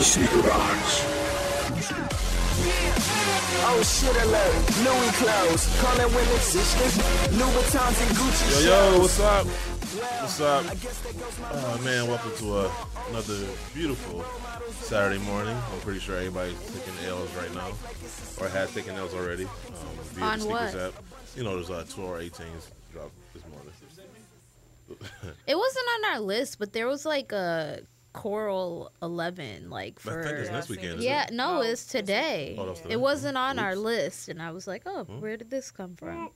Sneaker box. Oh shit alert, Louis clothes, calling women sisters, Louboutins and Gucci. Yo, what's up? What's up? Oh man, welcome to another beautiful Saturday morning. I'm pretty sure everybody's taking L's right now, or has taken L's already. Via On the what? Sneakers app. You know, there's 12 or 18s dropped this morning. It wasn't on our list, but there was like a Coral 11, like for. I think it's this weekend. Isn't Yeah, it? no, it's today. Oh, that's today? It wasn't on our Oops. list, and I was like, oh, where did this come from?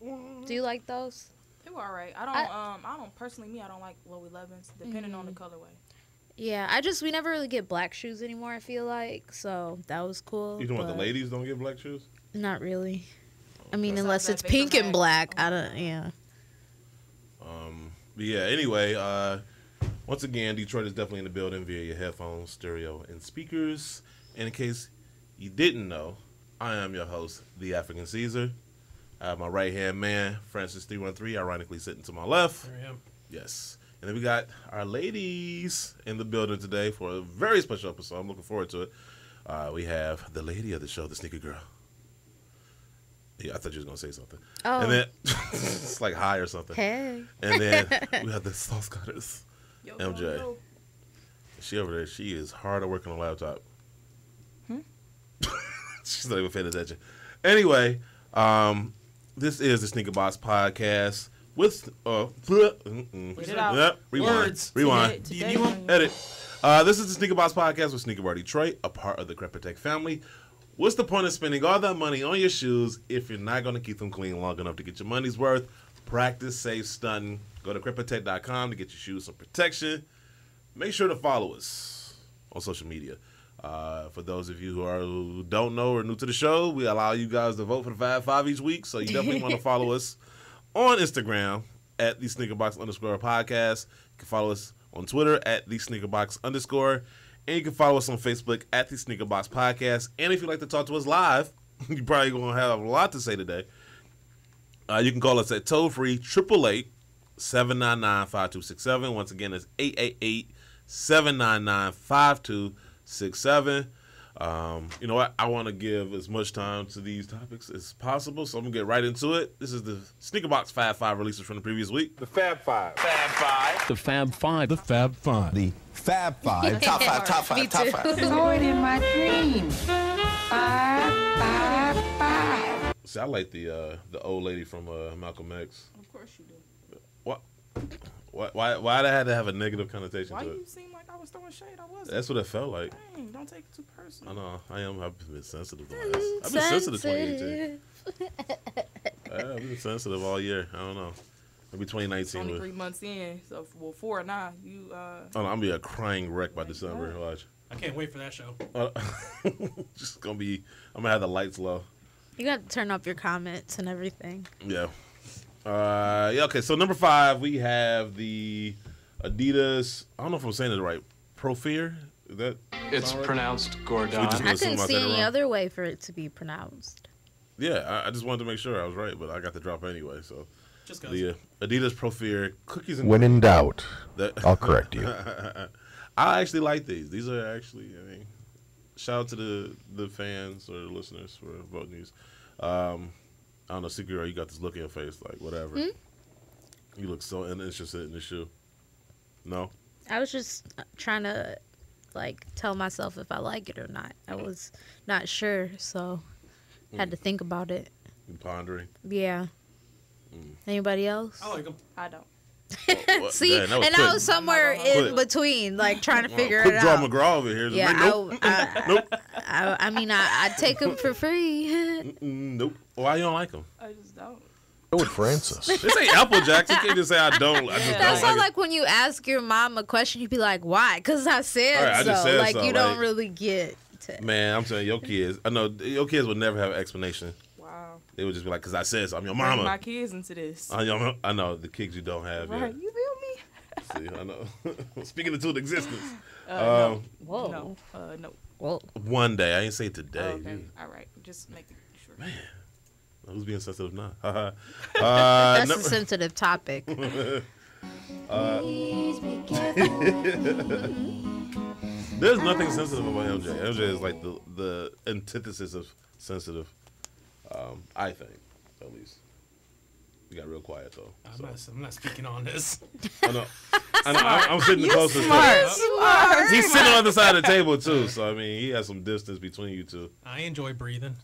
Do you like those? They were alright. I don't personally. I don't like low 11s, depending on the colorway. Yeah, we never really get black shoes anymore, I feel like, so that was cool. You know what? The but ladies don't get black shoes? Not really. I mean, Besides unless that it's Vapor pink and Max. black. I don't, yeah. But yeah, anyway, once again, Detroit is definitely in the building via your headphones, stereo, and speakers. And in case you didn't know, I am your host, the African Caesar. I have my right-hand man, Francis313, ironically sitting to my left. There I am. Yes. And then we got our ladies in the building today for a very special episode. I'm looking forward to it. We have the lady of the show, the sneaker girl. Yeah, I thought you was going to say something. Oh. And then, it's like hi or something. Hey. And then we have the sauce goddess, Yo, MJ. yo. She over there, she is hard at work on a laptop. She's not even paying attention. Anyway, this is the Sneaker Box Podcast with it out. Yep, rewind. Words. Rewind. Today- You need one? Edit. This is the Sneaker Box Podcast with Sneaker Bar Detroit, a part of the Crepitech family. What's the point of spending all that money on your shoes if you're not going to keep them clean long enough to get your money's worth? Practice safe stunting. Go to crepitech.com to get your shoes some protection. Make sure to follow us on social media. For those of you who don't know or new to the show, we allow you guys to vote for the Fab Five each week, so you definitely want to follow us on Instagram at the @thesneakerbox_podcast. You can follow us on Twitter at @thesneakerbox_. And you can follow us on Facebook at the Sneaker Box Podcast. And if you'd like to talk to us live, you're probably going to have a lot to say today. You can call us at toll-free 888-799-5267. Once again, it's 888-799-5267. You know what? I want to give as much time to these topics as possible, so I'm going to get right into it. This is the Sneaker Box Fab 5 releases from the previous week. The Fab Five. Fab Five. The Fab Five. The Fab Five. The Fab Five. Top five, top five, Me top too. five. Saw it in my dream. 5, 5, 5. See, I like the old lady from Malcolm X. Of course you do. What? Why did I have to have a negative connotation Why to you it? seem like I was throwing shade? I wasn't. That's what it felt like. Dang, don't take it too personal. I know. I've been sensitive. I've been sensitive 2018. I've been sensitive all year. I don't know. Maybe 2019. It's only 3 months in, so 4 now. You Oh, no, I'm gonna be a crying wreck by December. Watch. I can't wait for that show. Just gonna be. I'm gonna have the lights low. You got to turn up your comments and everything. Yeah. Yeah. Okay. So number 5, we have the Adidas. I don't know if I'm saying it right. Profeer. Is that? It's sound right? pronounced Gordon. We just- I assume couldn't I see said it any wrong. other way for it to be pronounced. Yeah. I just wanted to make sure I was right, but I got the drop anyway. So Just goes. the Adidas Profeer cookies and When in doubt, That- I'll correct you. I actually like these. These are actually, I mean, shout out to the fans or the listeners for voting these. I don't know, Secret, you got this look in your face, like, whatever. You look so uninterested in the shoe. No? I was just trying to, like, tell myself if I like it or not. I was not sure, so had to think about it. You pondering? Yeah. Anybody else? I like them. I don't. What? See, Damn, that was and quick. I was somewhere Quick. in between, like, trying to figure Quick it draw out. McGraw over here. Yeah, Nope. I mean, I'd take them for free. Nope. Why you don't like them? I just don't. Go with Francis. This ain't Applejack. You can't just say I don't. I just That's don't why, like it. like, when you ask your mom a question, you'd be like, why? Because I said All right, I so. just said Like, so, you don't like- really get to. Man, I'm telling you, your kids, I know your kids would never have an explanation. Wow. They would just be like, because I said so. I'm your Bring mama. my kids into this. I know the kids you don't have Right. yet. You feel me? See, I know. Speaking into existence. No. Whoa. No. No. Whoa. One day. I ain't say today. Oh, okay. Dude. All right. Just making sure. Who's being sensitive now? That's a sensitive topic. There's nothing sensitive about MJ. MJ is like the antithesis of sensitive. I think, at least. You got real quiet though. I'm not speaking on this. I know. I'm sitting closest to Smart. He's sitting on the other side of the table too, so I mean, he has some distance between you two. I enjoy breathing.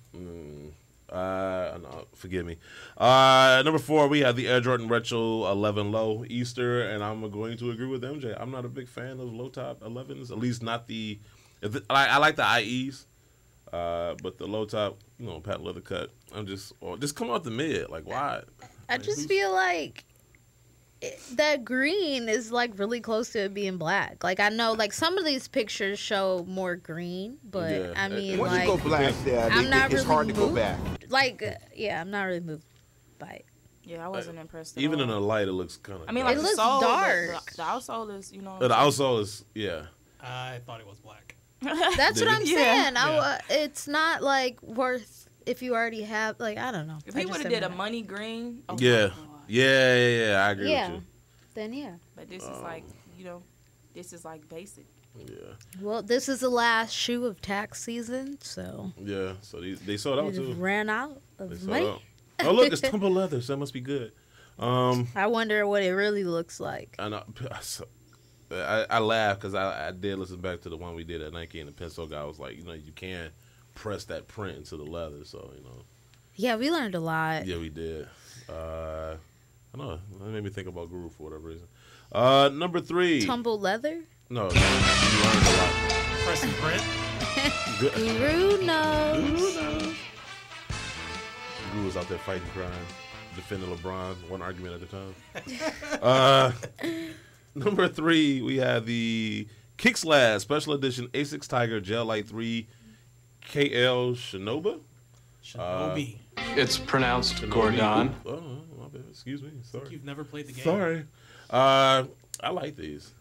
No, forgive me. Number 4, we have the Air Jordan Retro 11 Low Easter, and I'm going to agree with MJ. I'm not a big fan of low top 11s, at least not the. I like the IEs, but the low top, patent leather cut. I'm just come out the mid. Like, why? I just feel like that green is like really close to it being black. Like I know, like some of these pictures show more green, but Yeah. I mean, Once like you go black, I'm not it's really hard to go moved. back. Like, I'm not really moved by it. Yeah, I wasn't impressed. At Even all. in the light, it looks kind of. I mean, like It the looks sole, dark. The outsole is, the outsole is I thought it was black. That's Did what I'm Yeah. saying. Yeah. It's not like worth if you already have. Like I don't know. If I he just would have am did a not- money green, oh my Yeah. God. Yeah. I agree Yeah. with you. Then yeah. But this is like, this is like basic. Yeah. Well, this is the last shoe of tax season, so Yeah. So they sold out we just too. ran out They of sold money. out. Oh look, it's tumble leather, so that must be good. I wonder what it really looks like. I know. I laugh because I did listen back to the one we did at Nike, and the pencil guy was like, you can press that print into the leather, so Yeah, we learned a lot. Yeah, we did. I don't know. That made me think about Guru for whatever reason. Number 3. Tumble leather. No, you learned a lot. Press and print. Guru knows. Guru was out there fighting crime, defending LeBron, one argument at a time. Number 3, we have the Kickslad Special Edition Asics Tiger Gel Light 3 KL Shinobi. Shinobi. It's pronounced Shinobi. Gordon. Oh, my bad. Excuse me. Sorry. You've never played the game. Sorry. I like these.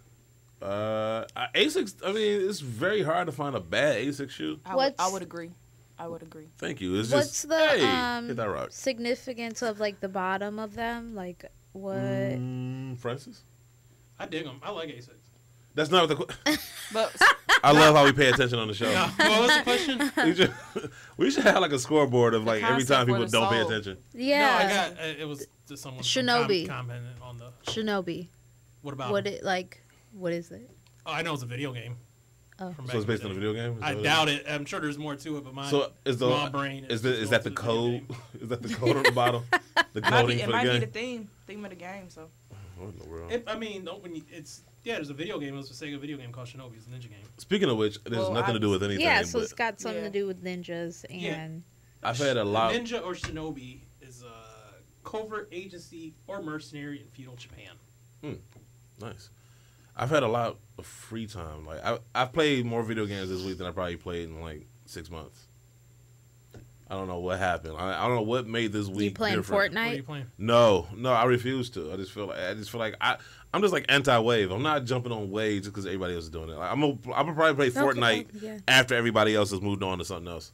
Asics, I mean, it's very hard to find a bad Asics shoe. I What's- would agree. I would agree. Thank you. It's What's just, the hey, hit that rock. significance of like the bottom of them? Like what? Francis? I dig them. I like Asics. That's not what the. But I love how we pay attention on the show. No, what was the question? we should have like a scoreboard of like every time concept people for the don't pay soul. attention. Yeah, No, I got it was just someone Shinobi. commented on the. Shinobi. What about? What it like? What is it? Oh, I know it's a video game. Oh. from So back it's in the based on a day. video game? Is I that what doubt it. I'm sure there's more to it, but my So is the small brain is just that the going to video code? game. Is that the code on the bottom? The coding it for might the be the game? theme of the game. So What in the world? I mean, there's a video game. It was a Sega video game called Shinobi. It's a ninja game. Speaking of which, it has Well, nothing to do with anything. Yeah, so but it's got something Yeah. to do with ninjas Yeah. and I've had a lot. Ninja or Shinobi is a covert agency or mercenary in feudal Japan. Nice. I've had a lot of free time. Like I've played more video games this week than I probably played in like 6 months. I don't know what happened. I don't know what made this week you playing different. What are you Fortnite? playing? No, I refuse to. I just feel like I'm just like anti-wave. I'm not jumping on wave just because everybody else is doing it. Like, I'm gonna probably play Fortnite yeah. after everybody else has moved on to something else.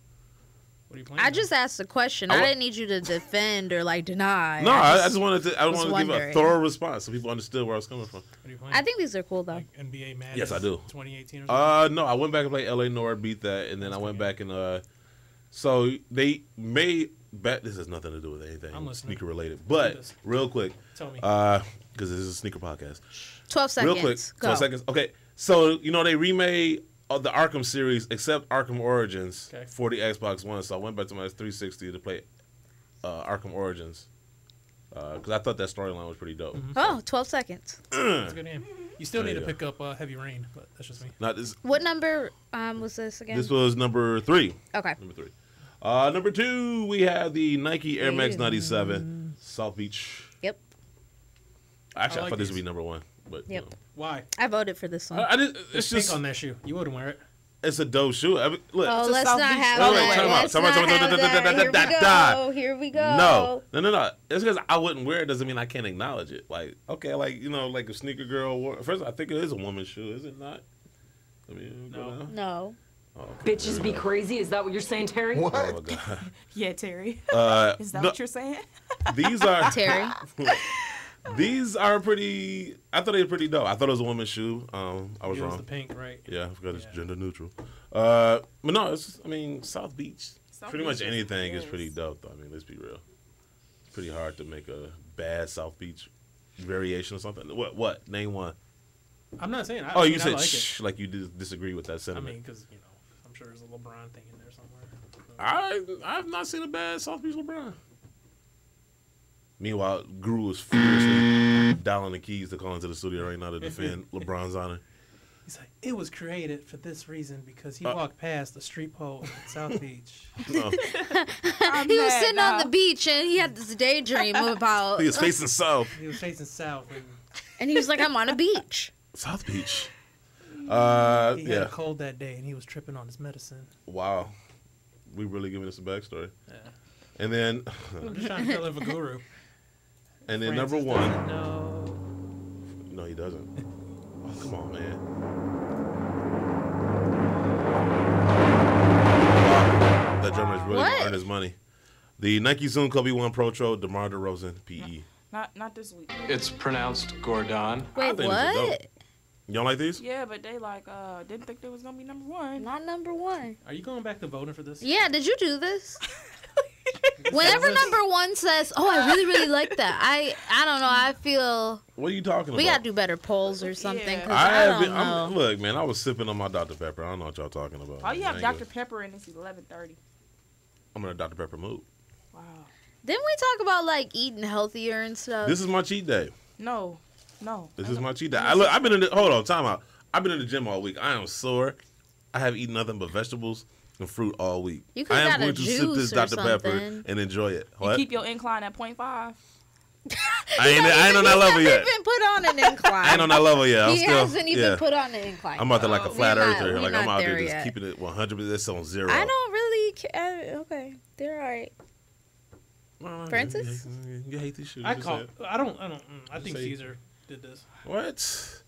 What are you playing? I just asked a question. I didn't need you to defend or like deny. No, I just wanted to. I was wanted to give a wondering. thorough response so people understood where I was coming from. What are you playing? I think these are cool though. Like NBA Madness. Yes, I do. 2018 or something. No, I went back and played LA Nord, beat that, and then I went back and so they made bet. This has nothing to do with anything I'm listening. sneaker related, do but this. real quick, Tell me. because this is a sneaker podcast. 12 seconds. Real quick, Go. 12 seconds. Okay, so they remade the Arkham series except Arkham Origins Okay. for the Xbox One. So I went back to my 360 to play Arkham Origins because I thought that storyline was pretty dope. Oh, 12 seconds. It's a good game. You still There need you to go. pick up Heavy Rain, but that's just me. Not this. What number was this again? This was number 3. Okay. Number 3. Number 2, we have the Nike Air Max 97 South Beach. Yep. Actually, I, like thought this these. would be number 1, but Yep. Why? I voted for this one. I just, it's It's pink just on that shoe. You wouldn't wear it. it's a dope shoe. I mean, look, Oh, It's a let's South not Beach have Wait, that. time out, Let's time out, not time out, have da- da- that. da- Here we da- go. Here we go. no. It's because I wouldn't wear it doesn't mean I can't acknowledge it. Like, okay, like like a sneaker girl. First, I think it is a woman's shoe, is it not? Let me go No. down. No. Oh, okay. Bitches be crazy. Is that what you're saying, Terry? What? Oh god. yeah, Terry. Uh, Is that no, what you're saying? these are Terry. These are pretty. I thought they were pretty dope. I thought it was a woman's shoe. I was It was wrong. the pink, right? Yeah, I forgot it's Yeah. gender neutral. But no, it's. I mean, South Beach. South Pretty Beach much is- anything is yes. pretty dope. Though. I mean, let's be real. It's pretty hard to make a bad South Beach variation or something. What? Name one. I'm not saying. Oh, I you mean, I said like shh, like you disagree with that I sentiment. mean, because I'm sure there's a LeBron thing in there somewhere. I've not seen a bad South Beach LeBron. Meanwhile, Guru is furiously dialing the keys to call into the studio right now to defend LeBron's honor. He's like, it was created for this reason because he walked past the street pole in South Beach. No, He was sitting on the beach and he had this daydream about. he was facing south. He was facing south, And he was like, I'm on a beach. South Beach. and he had Yeah. a cold that day, and he was tripping on his medicine. Wow. We really giving us a backstory. Yeah. And then, I'm just trying to fill in for Guru. and then Francis number one. doesn't know. No, he doesn't. Oh, come on, man. Wow. That drummer's really What? gonna earn his money. The Nike Zoom Kobe 1 Pro Tro DeMar DeRozan PE. Not this week. It's pronounced Gordon. Wait, think this is what? dope. You don't like these? Yeah, but they like didn't think they was gonna be number one. Not number one. Are you going back to voting for this? Yeah, did you do this? Whenever number one says, "Oh, I really, really like that," I don't know. I feel What are you talking we about? gotta do better polls or something. Yeah. 'Cause I don't know. Look, man, I was sipping on my Dr. Pepper. I don't know what y'all talking about. Oh, you have I ain't Dr. gonna- Pepper and it's 11:30. I'm in a Dr. Pepper mood. Wow. Didn't we talk about like eating healthier and stuff? This is my cheat day. No. This is my cheat day. I've been in the, hold on, time out. I've been in the gym all week. I am sore. I have eaten nothing but vegetables and fruit all week. You could've I am got a going to sip juice this or Dr. Pepper something. and enjoy it. You What? keep your incline at 0.5. I ain't on that level He's yet. never been put on an incline. I ain't on that level yet. I'm He still, hasn't even put on an incline. I'm out there like a flat We're not- earther. we're Like I'm not out there there just yet. keeping it 100%. It's on zero. I don't really care. Okay, they're all right. Francis? You hate these shoes. I you call. said. I don't. I think say- Caesar did this. What?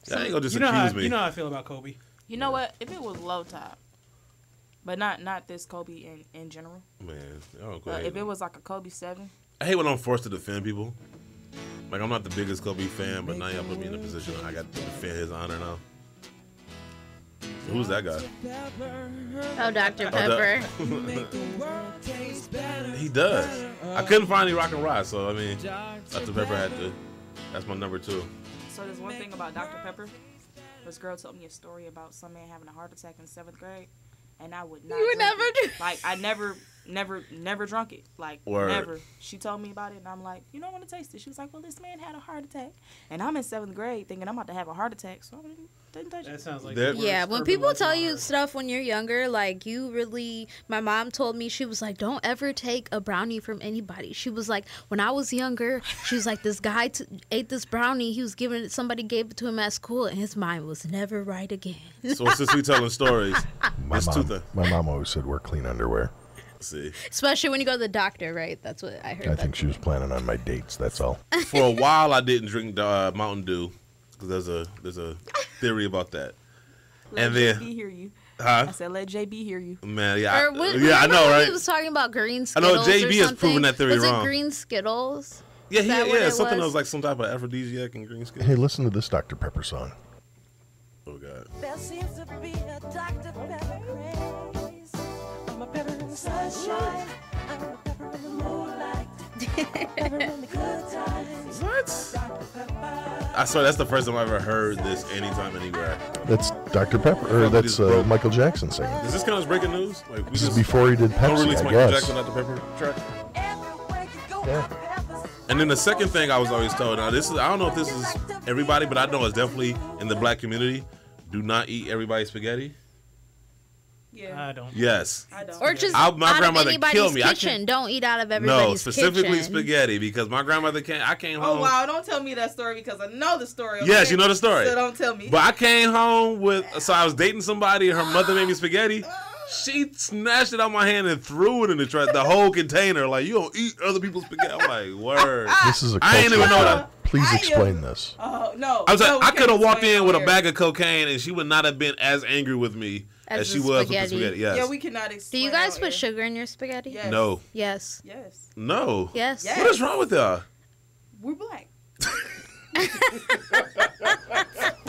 Y'all ain't gonna just You know accuse how me. you know how I feel about Kobe. You know what? If it was low top, but not this Kobe in general. Man, y'all don't go But ahead. if it was like a Kobe 7, I hate when I'm forced to defend people. Like, I'm not the biggest Kobe fan, but now y'all put me in a position I got to defend his honor now. Who's that guy? Oh, Dr. Pepper. He does. I couldn't find any Rock and Rod, so I mean, Dr. Pepper had to. That's my number 2. so there's one thing about Dr. Pepper. This girl told me a story about some man having a heart attack in 7th grade, and I would not. You would drink never it. do- Like I never drunk it. Like Word. never. She told me about it, and I'm like, you don't want to taste it. She was like, well, this man had a heart attack, and I'm in 7th grade thinking I'm about to have a heart attack, so I didn't touch That it. sounds like There- the worst Yeah, when urban people legend tell on you earth. stuff when you're younger, like you really, my mom told me, she was like, don't ever take a brownie from anybody. She was like, when I was younger, she was like, this guy ate this brownie. He was giving it, somebody gave it to him at school, and his mind was never right again. So since we telling stories, there's two things. My mom always said wear clean underwear. See, Especially when you go to the doctor, right? That's what I heard. I think she was planning on my dates. That's all. for a while I didn't drink Mountain Dew because there's a theory about that. Let And then- JB hear you. Huh? I said, let JB hear you. Man, yeah, Or what, yeah, I know, remember right? He was talking about green I Skittles. know, JB or has something? proven that theory was wrong. it green Skittles? Yeah, Is that what yeah, it something that was? was like some type of aphrodisiac and green skin. Hey, listen to this Dr. Pepper song. Oh God. There seems to be a Dr. Pepper craze. I'm a pepper in the sunshine. I'm a pepper in the moonlight. Pepper in the good times. What? Dr. Pepper. I swear that's the first time I ever heard this anytime, anywhere. That's Dr. Pepper, or that's Michael Jackson singing. Does this count as breaking news? Like we This is just before he did don't Pepsi, release I Michael guess. Jackson Dr. Pepper track. Everywhere you go, Yeah. peppers. And then the second thing I was always told, now this is, I don't know if this is everybody, but I know it's definitely in the black community. Do not eat everybody's spaghetti. Yeah, I don't. Yes. I don't. Or just My out of grandmother anybody's killed me. I kitchen. can't- Don't eat out of everybody's No, specifically kitchen. spaghetti because my grandmother I came home. Oh wow! Don't tell me that story because I know the story. Yes, okay? you know the story. So don't tell me. But I came home so I was dating somebody and her mother made me spaghetti. She snatched it out my hand and threw it in the trash, the whole container. Like, you don't eat other people's spaghetti. I'm like, word. This is a I ain't cultural even know thing. that. Please I am- explain this. Oh no! I was like, no, we I could have can't walked explain in with a on bag of cocaine and she would not have been as angry with me as As she the was with the spaghetti. spaghetti. Yes. air. Yeah, we cannot Do explain. you guys on put air. sugar in your spaghetti? Yes. No. Yes. Yes. No. Yes. Yes. What is wrong with y'all? We're black.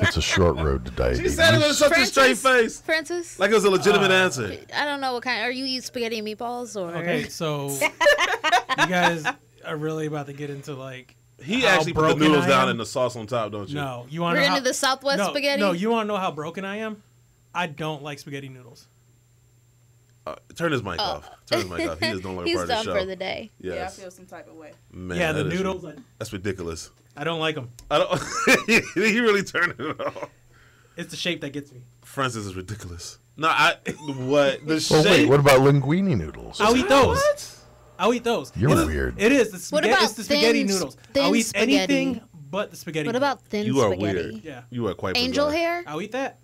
It's a short road to She diabetes. said it with such a straight face. Francis? Like it was a legitimate answer. I don't know what kind. Are you eat spaghetti and meatballs or? Okay, so you guys are really about to get into like. He how actually put the broken noodles I down am? and the sauce on top, don't you? No, you want We're to know into the Southwest no, spaghetti. No, you want to know how broken I am? I don't like spaghetti noodles. Turn his mic off. Turn his mic off. He is no longer He's part of the done show. for the day. Yes. Yeah, I feel some type of way. Man, Yeah, the that is- noodles. That's ridiculous. I don't like them. I don't. He really turned it off. It's the shape that gets me. Francis is ridiculous. No, what the Well, shape? wait, what about linguine noodles? I'll eat those. What? I'll eat those. You're It's- weird. It is. What about it's the spaghetti thin- noodles. thin I'll eat spaghetti? anything but the spaghetti. What about thin You are spaghetti? weird. Yeah. You are quite Angel bizarre. hair? I'll eat that.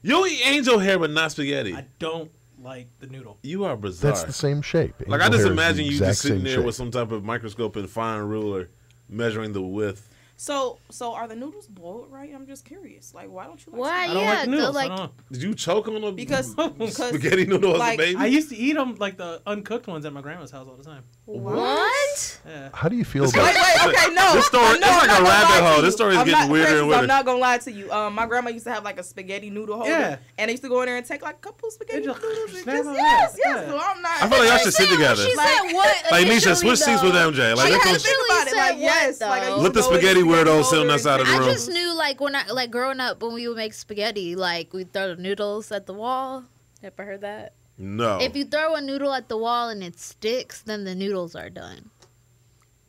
You eat angel hair, but not spaghetti. I don't like the noodle. You are bizarre. That's the same shape. Like I Angel just hair is the imagine you exact just sitting same there shape. with some type of microscope and fine ruler, measuring the width. So are the noodles boiled right? I'm just curious. Like, why don't you like Why? I don't Yeah, like the noodles. like- I don't know. Did you choke on a Because spaghetti noodle as a like, baby? I used to eat them like the uncooked ones at my grandma's house all the time. What? Yeah. How do you feel This about Wait, okay, no. This story- no, it's like I'm a not gonna rabbit lie to hole. you. This story is I'm getting not, weirder and Francis, weirder. I'm not gonna lie to you. My grandma used to have like a spaghetti noodle holder, Yeah. and I used to go in there and take like a couple of spaghetti Just noodles and snap just them yes. in. Yeah. So I'm not. I feel like y'all should sit together. She said what? Like Nisha, initially, switch seats with though? MJ. Like She let had those- to really Think about it, said like, what, yes, though? like, I used Let the go in spaghetti the weirdo sit on holder that side of the I room. just knew like when I like growing up when we would make spaghetti, like we'd throw the noodles at the wall. Ever heard that? No. If you throw a noodle at the wall and it sticks, then the noodles are done.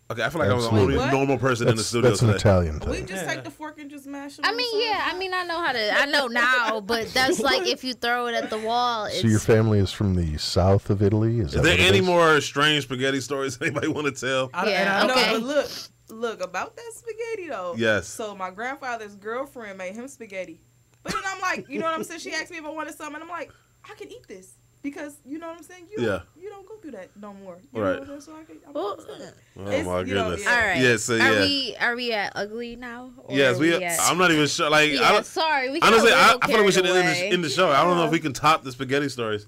Okay, I feel like I was the Absolutely. only What? normal person in the that's, studio that's an today. Italian We thing. just Yeah. take the fork and just mash them. I mean, yeah, I mean, I know how to. I know now, but that's like if you throw it at the wall. It's, So your family is from the south of Italy? Is Is that there what it any is? more strange spaghetti stories anybody want to tell? Yeah, and I- okay. No, but look about that spaghetti though. Yes. So my grandfather's girlfriend made him spaghetti, but then I'm like, you know what I'm saying? She asked me if I wanted some, and I'm like, I can eat this because you know what I'm saying. Yeah. You don't go through that no more. You Right. know what I'm saying? So I'm Well, understand. Oh It's, my you know, goodness. yeah. all right. Yes, so yeah. Are we at ugly now? Or Yes, are we. at- I'm not even sure. Like, I Yeah, don't, sorry. We got honestly, a I little feel like we should carried end away. the show. I don't know if we can top the spaghetti stories.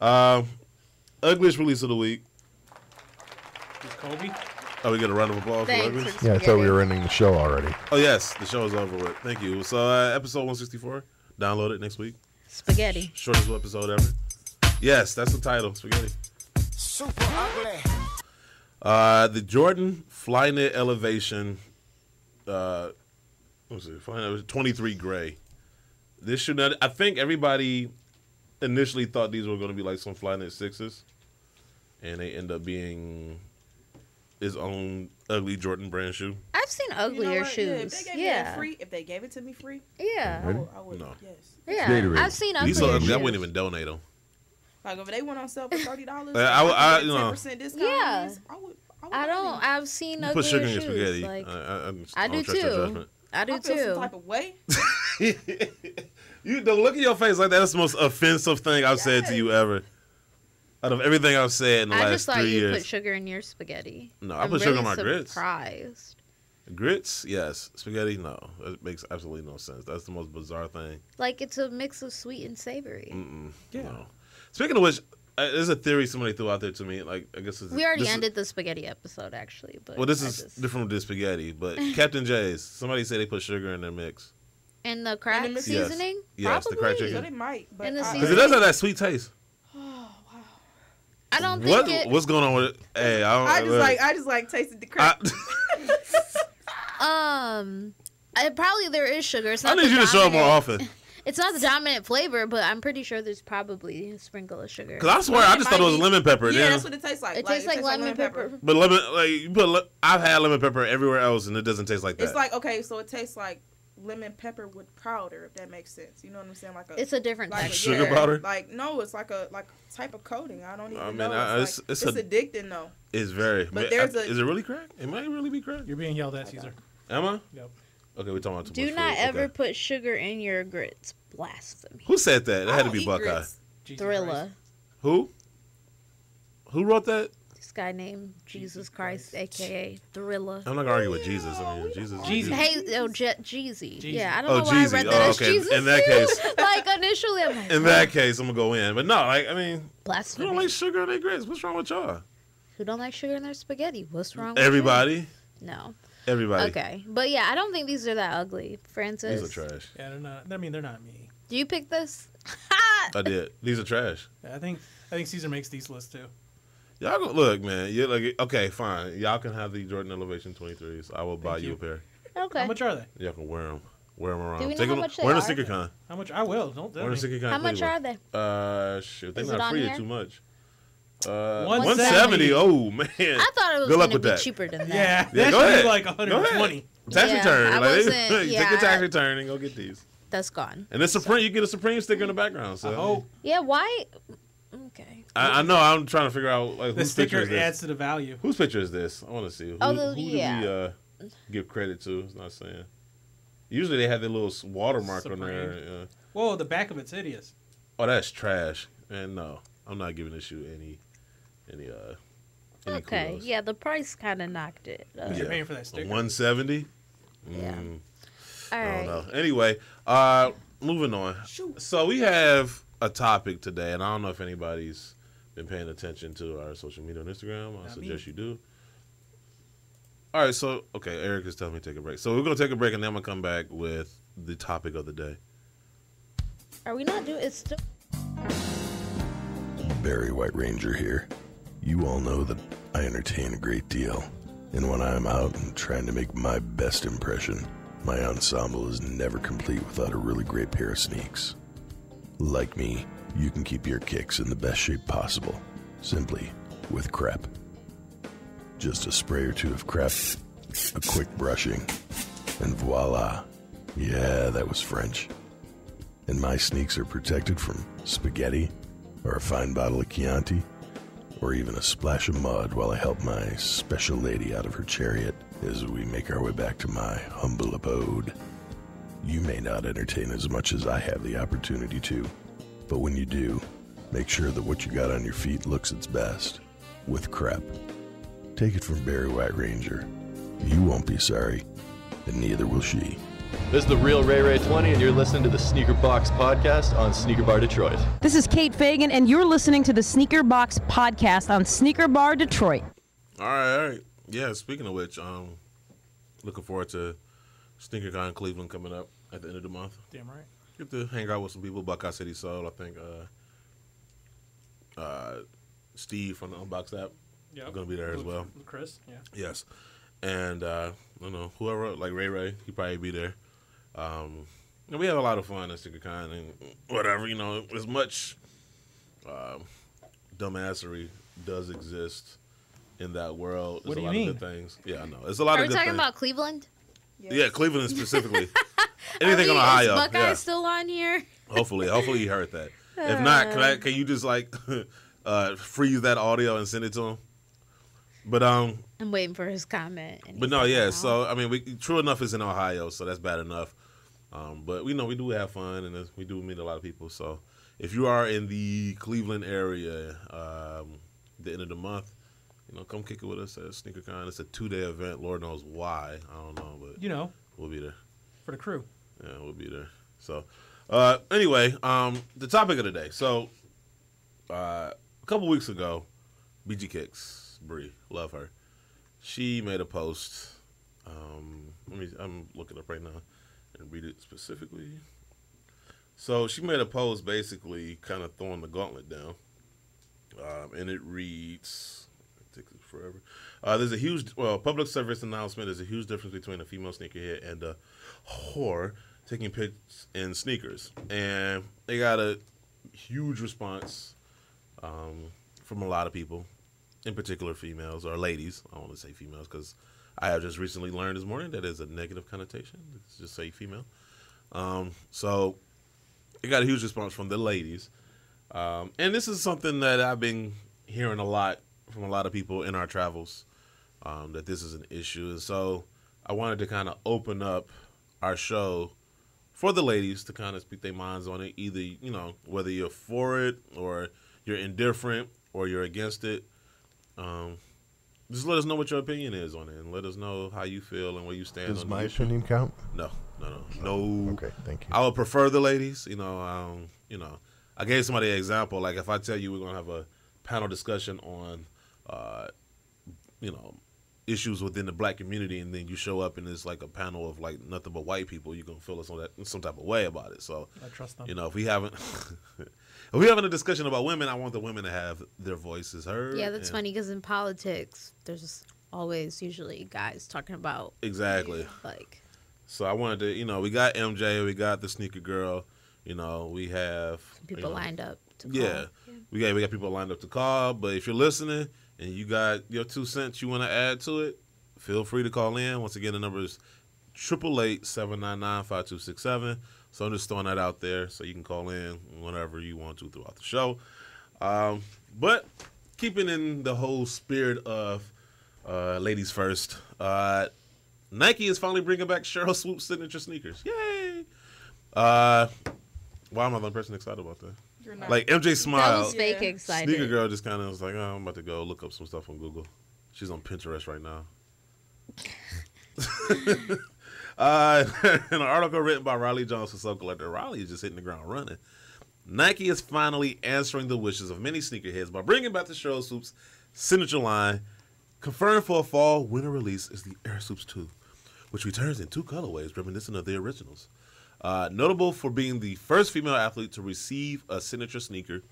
Ugliest release of the week. Is Kobe? Oh, we get a round of applause for Thanks Ugliest? for Yeah, I thought we spaghetti. were ending the show already. Oh yes, the show is over with. Thank you. So episode 164. Download it next week. Spaghetti. Shortest episode ever. Yes, that's the title. Spaghetti. Super ugly. The Jordan Flyknit Elevation. What was it? Flyknit 23 gray. This should not. I think everybody initially thought these were going to be like some Flyknit sixes, and they end up being his own ugly Jordan brand shoe. I've seen You know uglier what? Yeah, if shoes. they gave me Yeah. that free, if they gave it to me free, Yeah. Ready? I would. No. Yes. Yeah. Gatorade. I've seen He's so uglier ugly. I shoes. wouldn't even donate them. Like if they went on sale for $30, I- you know. 10% discount. Yeah. on these, I would. I don't. I've seen You uglier put sugar in your shoes. spaghetti. Like, I I do don't trust your too. judgment. I do I feel some too. type of way. You the look at your face like that's the most offensive thing I've said to you ever. Out of everything I've said in the I last just thought 3 you years. put sugar in your spaghetti. No, I I'm put sugar in really my grits. Surprised. Grits, yes. Spaghetti, no. It makes absolutely no sense. That's the most bizarre thing. Like it's a mix of sweet and savory. Yeah. No. Speaking of which, there's a theory somebody threw out there to me. Like I guess it's, We already this is- ended the spaghetti episode, actually. But Well, this I is just- different from the spaghetti, but Captain J's. Somebody said they put sugar in their mix And the crack mix- Yes. seasoning. Yes, the crack Probably. So chicken. they might, but And the I- because it does have that sweet taste. I don't think it. What's going on with it? Hey, I just like tasted the crack. Probably there is sugar. It's I not need the you to show up more dominant- often. It's not the dominant flavor, but I'm pretty sure there's probably a sprinkle of sugar. Because I swear, I just thought it was lemon pepper. Yeah, Then, that's what it tastes like. It tastes like lemon pepper. but lemon, like you put, I've had lemon pepper everywhere else, and it doesn't taste like that. It's like okay, so it tastes like lemon pepper with powder, if that makes sense. You know what I'm saying? Like a It's a different like texture. sugar powder? Like no, it's like a type of coating. I don't even I mean, know. it's It's a- addicting though. It's very. But there's a- is it really crack? It might really be crack. You're being yelled at, Caesar. Am I? Yep. Okay, we're talking about too Do much not food. ever Okay. put sugar in your grits. Blasphemy. Who said that? It I had to don't be eat Buckeye. grits. Jesus Thrilla. Christ. Who? Who wrote that? This guy named Jesus Christ, aka Thrilla. I'm not gonna argue with Jesus. I mean, Jesus. Jeezy. Hey, Jeezy. Jeezy. Yeah, I don't Oh, know why I Jeezy. read Oh, that as okay. Jesus. In that too. case- Like initially, I'm like, In that case, I'm gonna go in. But no, like I mean, who blasphemy. don't like sugar in their grits? What's wrong with y'all? Who don't like sugar in their spaghetti? What's wrong with Everybody. you? No. Everybody. Okay, but yeah, I don't think these are that ugly, Francis. These are trash. Yeah, they're not. I mean, they're not me. Do you pick this? I did. These are trash. Yeah, I think Caesar makes these lists too. Y'all go look, man. You're like, okay, fine. Y'all can have the Jordan Elevation 23s. I will buy you a pair. Okay. How much are they? Y'all can wear them. Wear them around. Do we know how much they wear are? the sneaker con. How much? I will. Don't tell Wear me. the sneaker con. How much are Cleveland. they? Shit, they're Is it not on free here? or too much. 170. Oh man. I thought it was Good luck going to with be that. cheaper than that. Yeah, Yeah, that go should ahead. be like Go 120. ahead. Tax Yeah, return. I Like, wasn't- take yeah, your tax return and go get these. That's gone. And it's Supreme. You get a Supreme sticker in the background. So I hope Yeah, why? Okay. I know. I'm trying to figure out like the whose picture sticker is this. adds to the value. Whose picture is this? I want to see. Who, Oh, who yeah. do we give credit to? It's not saying. Usually they have their little watermark on Supreme. there. Whoa, the back of it's hideous. Oh, that's trash. And no, I'm not giving this shoe any Okay. kudos. Yeah, the price kind of knocked it. What you're paying for that sticker? 170. Yeah. I All right. don't know. Anyway, moving on. So we have a topic today, and I don't know if anybody's been paying attention to our social media on Instagram. I Not suggest me. you do. All right, so okay, Eric is telling me to take a break. So we're gonna take a break, and then I'm gonna come back with the topic of the day. Are we not doing? It's still. Barry White Ranger here. You all know that I entertain a great deal, and when I am out and trying to make my best impression, my ensemble is never complete without a really great pair of sneaks. Like me, you can keep your kicks in the best shape possible, simply with crep. Just a spray or two of crep, a quick brushing, and voila. Yeah, that was French. And my sneaks are protected from spaghetti, or a fine bottle of Chianti, or even a splash of mud while I help my special lady out of her chariot as we make our way back to my humble abode. You may not entertain as much as I have the opportunity to, but when you do, make sure that what you got on your feet looks its best, with crep. Take it from Barry White Ranger. You won't be sorry, and neither will she. This is the real Ray Ray 20, and you're listening to the Sneaker Box Podcast on Sneaker Bar Detroit. This is Kate Fagan, and you're listening to the Sneaker Box Podcast on Sneaker Bar Detroit. All right. Yeah, speaking of which, looking forward to SneakerCon Cleveland coming up at the end of the month. Damn right. Get to hang out with some people. Buckeye City Soul, I think. Steve from the Unboxed app is going to be there as well. Chris, yeah. Yes. And, I don't know, whoever, like Ray, he'd probably be there. And we have a lot of fun at SneakerCon and whatever, you know, as much dumbassery does exist in that world. What There's do a you lot mean? of good things. Yeah, I know. There's a lot Are of we good talking things. about Cleveland? Yeah, Cleveland specifically. Anything Are on we, Ohio. Is Buckeye Yeah. still on here? Hopefully you heard that. If not, can you just like freeze that audio and send it to him? But I'm waiting for his comment. and But he's no, like, yeah. "No." So I mean, True Enough is in Ohio, so that's bad enough. But we know we do have fun, and we do meet a lot of people. So if you are in the Cleveland area, the end of the month, you know, come kick it with us at SneakerCon. It's a 2-day event. Lord knows why. I don't know, but You know, we'll be there. for the crew. Yeah, we'll be there. So anyway, the topic of the day. So a couple weeks ago, BG Kicks, Bree, love her. She made a post. I'm looking up right now and read it specifically. So she made a post basically kind of throwing the gauntlet down. And it reads, it takes forever. There's a huge, public service announcement. There's a huge difference between a female sneakerhead and a whore taking pics in sneakers. And they got a huge response from a lot of people, in particular females or ladies. I don't want to say females because I have just recently learned this morning that is a negative connotation. Let's just say female. So it got a huge response from the ladies. And this is something that I've been hearing a lot from a lot of people in our travels, that this is an issue. And so I wanted to kind of open up our show for the ladies to kind of speak their minds on it. Either, you know, whether you're for it or you're indifferent or you're against it. Just let us know what your opinion is on it, and let us know how you feel and where you stand. Does on my the issue. opinion count? No. Okay, thank you. I would prefer the ladies. You know, I gave somebody an example. Like if I tell you we're gonna have a panel discussion on, issues within the black community, and then you show up and it's like a panel of like nothing but white people, you're gonna feel some type of way about it. So I trust them. you know, if we haven't if we're having a discussion about women, I want the women to have their voices heard. Yeah, that's funny because in politics, there's always usually guys talking about exactly. Like, so I wanted to, you know, we got MJ, we got the sneaker girl, you know, we have people lined up to call. Yeah. We got people lined up to call, but if you're listening and you got your 2 cents you want to add to it, feel free to call in. Once again, the number is 888-799-5267. So I'm just throwing that out there so you can call in whenever you want to throughout the show. But keeping in the whole spirit of ladies first, Nike is finally bringing back Sheryl Swoop's signature sneakers. Yay! Why am I the person excited about that? You're not. Like MJ smiled. That was fake excited. Sneaker girl just kind of was like, oh, I'm about to go look up some stuff on Google. She's on Pinterest right now. In an article written by Riley Jones for Soul Collector, Riley is just hitting the ground running. Nike is finally answering the wishes of many sneakerheads by bringing back the Sheryl Swoop's signature line. Confirmed for a fall winter release is the Air Swoops 2, which returns in 2 colorways reminiscent of the originals. Notable for being the first female athlete to receive a signature sneaker.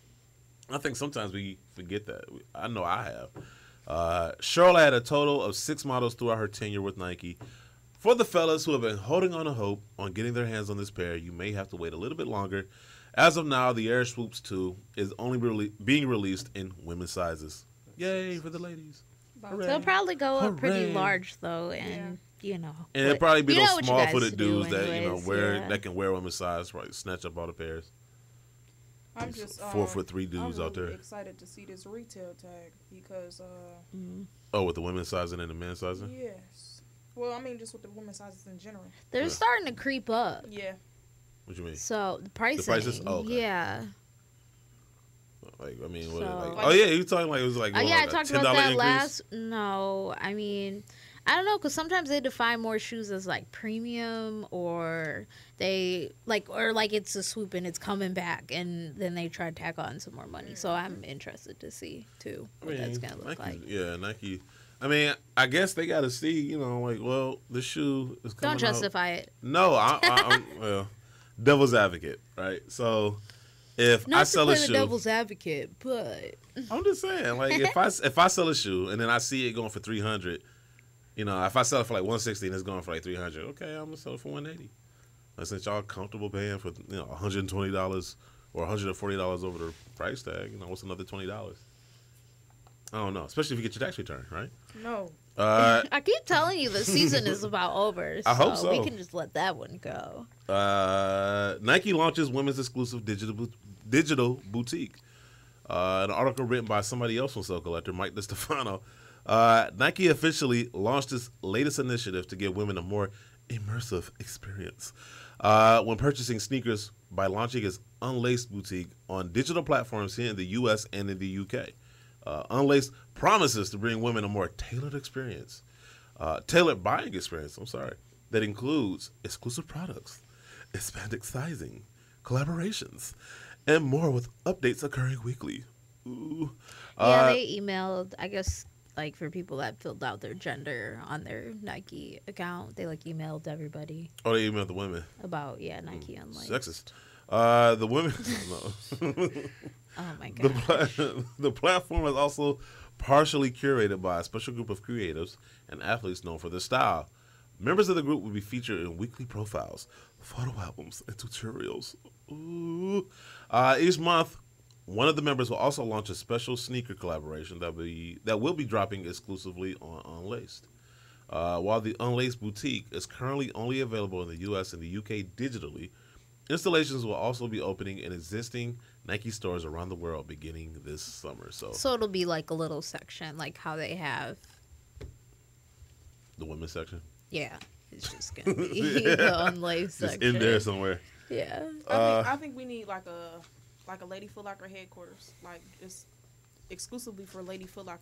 I think sometimes we forget that. I know I have. Cheryl had a total of 6 models throughout her tenure with Nike. For the fellas who have been holding on to hope on getting their hands on this pair, you may have to wait a little bit longer. As of now, the Air Swoops 2 is only being released in women's sizes. Yay for the ladies. They'll probably go up pretty large, though, and, you know. And it'll probably be those small-footed dudes that, anyways, that can wear women's size, probably snatch up all the pairs. I'm just 4'3" dudes I'm out there. really excited to see this retail tag because Oh, with the women's sizing and the men's sizing? yes. Well, I mean just with the women's sizes in general. They're starting to creep up. Yeah. What you mean? So the pricing. The prices? Oh, okay. Yeah. Like, I mean, what, So- like, oh yeah, you talking like it was like Yeah, I talked about that increase? last. No, I mean, I don't know, because sometimes they define more shoes as like premium, or they or it's a swoop and it's coming back, and then they try to tack on some more money. So I'm interested to see too what that's gonna look like. Yeah, Nike. I mean, I guess they got to see, you know, like, well, the shoe is coming Don't justify it. No, I'm well, devil's advocate, right? So if Not I sell to a play shoe, the devil's advocate, but I'm just saying, like, if I sell a shoe and then I see it going for $300, you know, if I sell it for like $160 and it's going for like $300, okay, I'm gonna sell it for $180. Like, since y'all comfortable paying for $120 or $140 over the price tag, you know, what's another $20? I don't know, especially if you get your tax return, right? No. I keep telling you the season is about over. I hope so. We can just let that one go. Nike launches women's exclusive digital boutique. An article written by somebody else from Soul Collector, Mike DeStefano. Nike officially launched its latest initiative to give women a more immersive experience when purchasing sneakers by launching its Unlaced boutique on digital platforms here in the U.S. and in the UK. Unlaced promises to bring women a more tailored buying experience, that includes exclusive products, expanded sizing, collaborations, and more, with updates occurring weekly. Ooh. Yeah, they emailed, I guess, like for people that filled out their gender on their Nike account, they like emailed everybody. Oh, they emailed the women About, Nike Unlaced. Sexist. The women. No. Oh my god. The platform is also partially curated by a special group of creatives and athletes known for their style. Members of the group will be featured in weekly profiles, photo albums, and tutorials. Ooh. Each month, one of the members will also launch a special sneaker collaboration that will be dropping exclusively on Unlaced. While the Unlaced boutique is currently only available in the U.S. and the UK digitally, installations will also be opening in existing Nike stores around the world beginning this summer. So it'll be like a little section, like how they have the women's section. Yeah, it's just gonna be the Unlaced just section in there somewhere. Yeah, I think we need like a Lady Foot Locker headquarters, like just exclusively for Lady Foot Locker.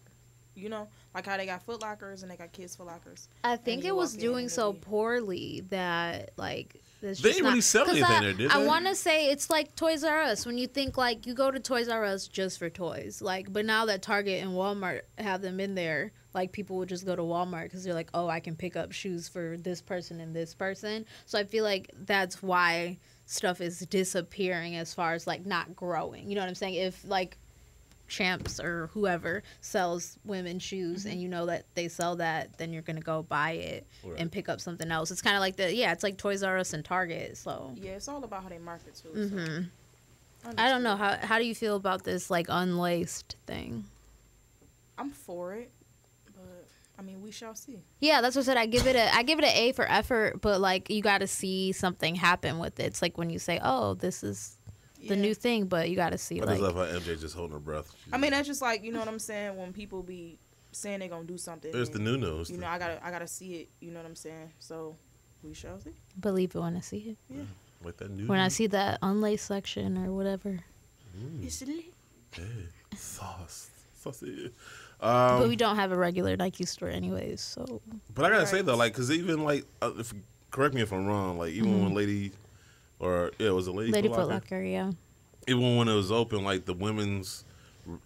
You know, like how they got Foot Lockers and they got Kids Foot Lockers. I think it was doing so poorly that like they didn't really sell anything there, did they? I want to say it's like Toys R Us. When you think like you go to Toys R Us just for toys, like, but now that Target and Walmart have them in there, like people would just go to Walmart because they're like, oh, I can pick up shoes for this person and this person. So I feel like that's why stuff is disappearing as far as like not growing. You know what I'm saying? If like Champs or whoever sells women's shoes and you know that they sell that, then you're gonna go buy it and pick up something else. It's kind of like it's like Toys R Us and Target. So yeah, it's all about how they market too. So. I don't know, how do you feel about this like unlaced thing? I'm for it, but I mean we shall see. Yeah, that's what I said. I give it an A for effort, but like you got to see something happen with it. It's like when you say, oh, this is the new thing, but you got to see. I just love how MJ just holding her breath. I mean, that's just like, you know what I'm saying, when people be saying they're gonna do something. It's the new news. You know, I gotta see it. You know what I'm saying? So we shall see. Believe it when I see it. Yeah. Like that new. When I see that unlaced section or whatever. It's lit. Hey, sauce. But we don't have a regular Nike store anyways, so. But I gotta say though, like, cause even like, correct me if I'm wrong, like even when it was a Lady Foot Locker, yeah. Even when it was open, like the women's,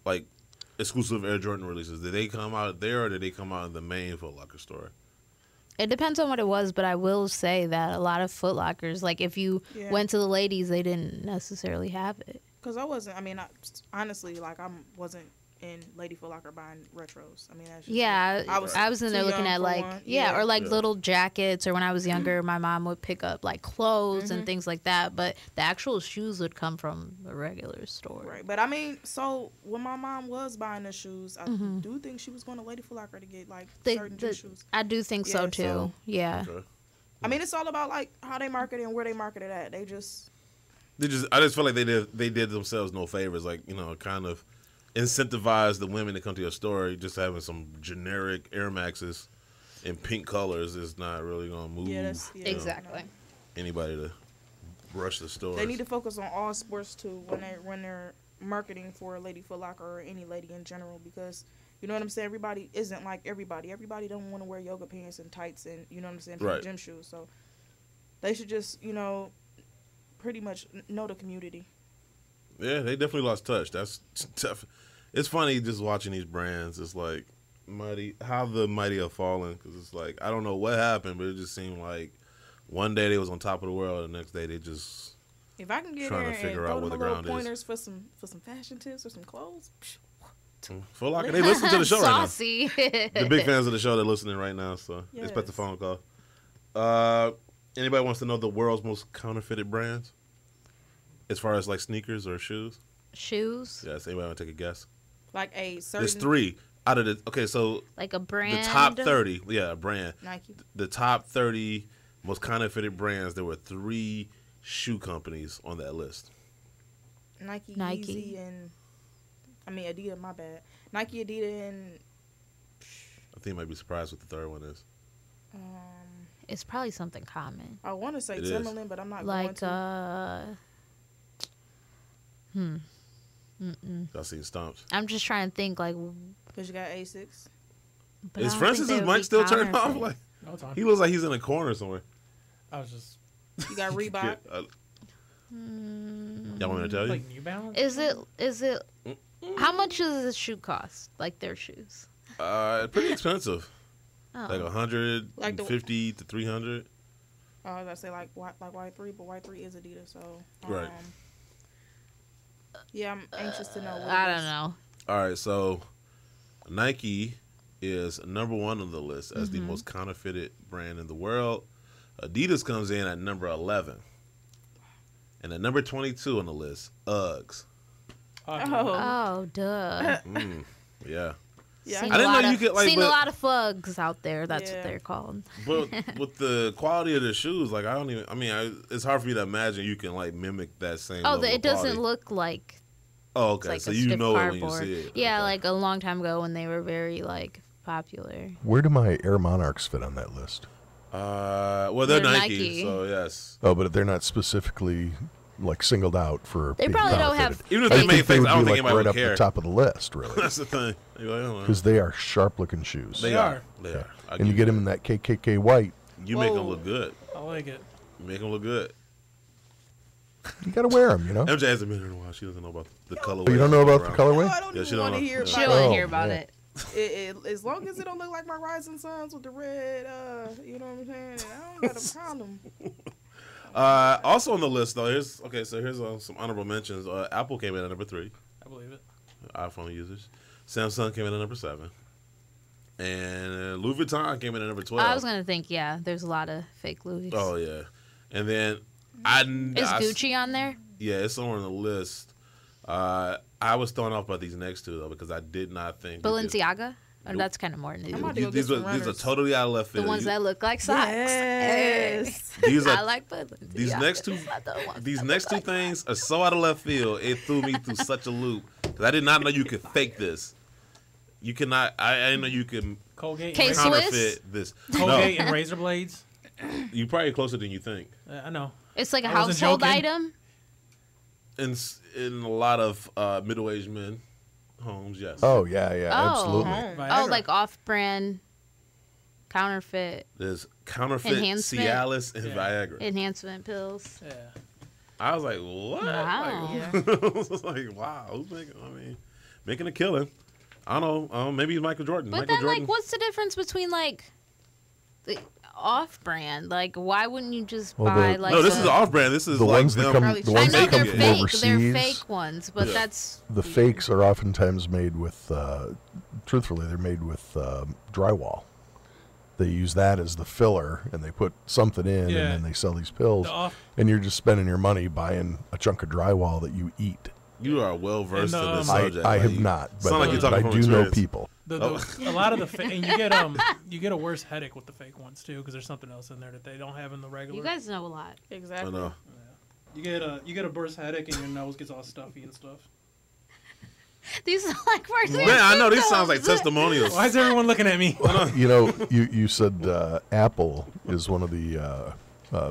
like exclusive Air Jordan releases, did they come out there or did they come out in the main Foot Locker store? It depends on what it was, but I will say that a lot of Foot Lockers, like if you went to the ladies, they didn't necessarily have it. Cause I wasn't. I mean, honestly, like I wasn't in Lady Foot Locker buying retros. I mean, that's just I was in there looking at like or like little jackets, or when I was younger, my mom would pick up like clothes and things like that. But the actual shoes would come from a regular store. Right, but I mean, so when my mom was buying the shoes, I do think she was going to Lady Foot Locker to get like certain shoes. I do think so too. Yeah. Okay. I mean, it's all about like how they market it and where they market it at. I just feel like they did themselves no favors. Like, you know, kind of incentivize the women to come to your store. Just having some generic Air Maxes in pink colors is not really gonna move. Exactly. Anybody to rush the store. They need to focus on all sports too when they're marketing for a Lady Foot Locker or any lady in general, because you know what I'm saying. Everybody isn't like everybody. Everybody don't want to wear yoga pants and tights and you know what I'm saying, gym shoes. So they should just pretty much know the community. Yeah, they definitely lost touch. That's tough. It's funny just watching these brands. It's like how the mighty have fallen, because it's like I don't know what happened, but it just seemed like one day they was on top of the world, and the next day they just if I can get trying there to figure and out where the ground pointers for some fashion tips or some clothes. Foot Locker, they listen to the show right Saucy. now. The big fans of the show, they're listening right now, so expect a phone call. Anybody wants to know the world's most counterfeited brands? As far as like sneakers or shoes? Shoes? Yes, anybody want to take a guess? Like a certain... There's 3 out of the... Okay, so... Like a brand? The top 30. Yeah, a brand. Nike. The top 30 most counterfeited brands, there were 3 shoe companies on that list. Nike. Yeezy, and... I mean, Adidas, my bad. Nike, Adidas, and... I think you might be surprised what the third one is. It's probably something common. I want to say It Timberland, is. but I'm not going to. Y'all seen Stomps? I'm just trying to think, like... Because you got Asics. Is Francis's mic still turned off? Like, no, it's on. He looks like he's in a corner somewhere. I was just... You got Reebok. Y'all want me to tell you? Like New Balance? Is it... How much does this shoe cost? Like their shoes? Pretty expensive. Oh. Like 150 to 300. I was gonna say like Y3, but Y3 is Adidas, so Right. Yeah, I'm anxious to know. I don't know. All right, so Nike is number 1 on the list as the most counterfeited brand in the world. Adidas comes in at number 11, and at number 22 on the list, Uggs. Oh, duh. Yeah. Yeah, Seen I didn't know you could like. Seen a lot of Fugs out there. That's what they're called. But with the quality of the shoes, like I don't even. I mean, it's hard for me to imagine you can like mimic that same. Oh, level it of doesn't quality. look like. Oh, okay. Like So a you stiff know cardboard. it when you see it. Yeah, Okay. like a long time ago when they were very like popular. Where do my Air Monarchs fit on that list? Well, they're Nike, so yes. Oh, but they're not specifically like singled out for. They being probably don't have. counterfeited. Even if they made fakes, would I don't be think like anybody right would up care. the top of the list, really. That's the thing. Because they are sharp-looking shoes. They are. They are. And you get them in that KKK white. You make them look good. I like it. You make them look good. You got to wear them, you know. MJ hasn't been here in a while. She doesn't know about the colorway. Oh, you don't know about the colorway? No, I don't even want to hear about She don't want to hear about yeah. it. As long as it don't look like my Rising Suns with the red, you know what I'm saying? I don't got a problem. Also on the list, though, here's some honorable mentions. Apple came in at number 3. I believe it. iPhone users. Samsung came in at number 7. And Louis Vuitton came in at number 12. I was gonna think, there's a lot of fake Louis. Oh, yeah. And then Is Gucci on there? Yeah, it's somewhere on the list. I was thrown off by these next two, though, because I did not think... Balenciaga? Or that's kind of more new. These are totally out of left field. The ones that look like socks. Yes. These are, I like Balenciaga. These next two things are so out of left field, it threw me through such a loop. Because I did not know you could fake this. You cannot... I didn't know you could Colgate counterfeit this. Colgate and razor blades. You're probably closer than you think. I know. It's like a household item? In a lot of middle-aged men homes, yes. Oh, yeah, absolutely. Oh, like off-brand counterfeit. There's counterfeit enhancement? Cialis and Viagra. Enhancement pills. Yeah. I was like, what? Wow. I was like, wow. Who's making a killing? I don't know. Maybe it's Michael Jordan. But Michael then, Jordan. like, what's the difference between, like, the off-brand? Like, why wouldn't you just buy, like... No, this is off-brand. This is the like ones that them. come. The ones that come they're from fake. overseas. They're fake ones, but that's... The fakes are oftentimes made with, truthfully, they're made with drywall. They use that as the filler, and they put something in, and then they sell these pills. And you're just spending your money buying a chunk of drywall that you eat. You are well versed in this subject. I have not, but like you're talking I from do experience. know people. A lot of the and you get a worse headache with the fake ones too, because there's something else in there that they don't have in the regular. You guys know a lot. Exactly. I know. Yeah. You get a worse headache and your nose gets all stuffy and stuff. These are like worse. Man, I know these sounds like testimonials. Why is everyone looking at me? You know, you said Apple is one of the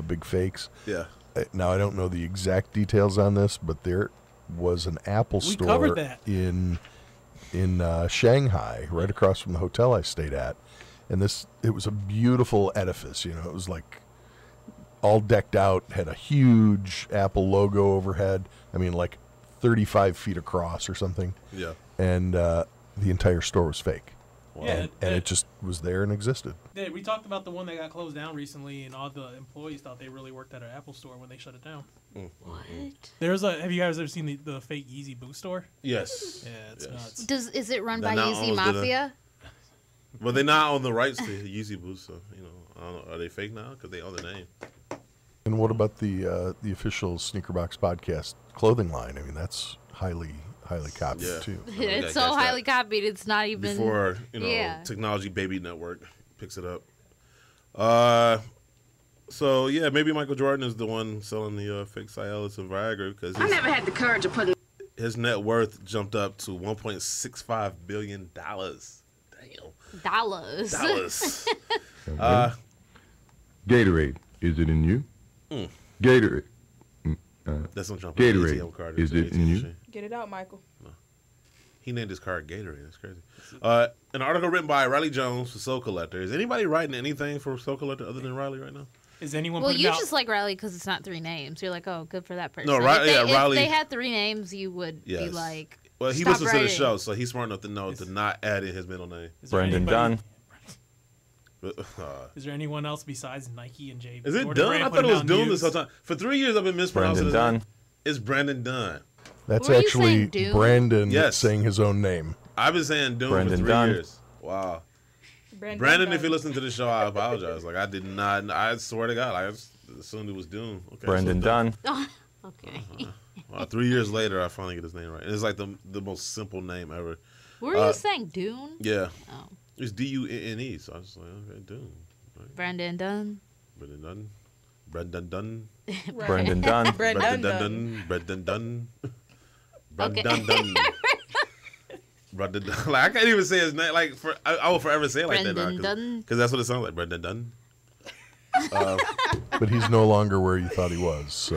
big fakes. Yeah. Now I don't know the exact details on this, but there was an Apple store in Shanghai, right across from the hotel I stayed at, and it was a beautiful edifice. You know, it was like all decked out, had a huge Apple logo overhead. I mean, like 35 feet across or something. Yeah. And the entire store was fake. Wow. Yeah, and it just was there and existed. We talked about the one that got closed down recently, and all the employees thought they really worked at an Apple store when they shut it down. What? Have you guys ever seen the fake Yeezy boot store? Yes. Yeah, it's nuts. Is it run by They're not Yeezy owned Mafia? Well, they're not on the rights to Yeezy boots, so I don't know. Are they fake now? Because they own the name. And what about the official Sneakerbox podcast clothing line? I mean, that's highly copied too. It's so highly copied. It's not even before Technology Baby Network picks it up. So yeah, maybe Michael Jordan is the one selling the fake Cialis and Viagra because I never had the courage to put his net worth jumped up to $1.65 billion. Damn. Dollars. Gatorade, is it in you? Gatorade. That's what Trump. Gatorade, is it in you? Get it out, Michael. No. He named his card Gatorade. That's crazy. An article written by Riley Jones for Soul Collector. Is anybody writing anything for Soul Collector other than Riley right now? Is anyone? Well, you just like Riley because it's not 3 names. You're like, oh, good for that person. No, Riley. If they had 3 names, you would be like. Well, he listens to the show, so he's smart enough to know to not add in his middle name. Brendan Dunn. Is there anyone else besides Nike and Jay? Is it Dunn? I thought it was Doom this whole time. For 3 years, I've been mispronouncing his name. It's Brandon Dunn. That's actually Brandon saying his own name. I've been saying Doom for 3 years. Wow. Brandon, if you listen to the show, I apologize. Like I did not. I swear to God, I assumed it was Doom. Okay, Brendan Dunn. Okay. Well, 3 years later, I finally get his name right. And it's like the most simple name ever. Were you saying Dune? Yeah. Oh. It's Dunne. So I was like, okay, Dune. Right. Brandon Dunn. Brendan Dunn. Brendan Dunn. Brendan Dunn. Brendan Dunn. Brendan Dunn. Brendan Dunn. Brendan Dunn. Like I can't even say his name. Like I will forever say it like that now because that's what it sounds like. Brendan Dunn. But he's no longer where you thought he was. So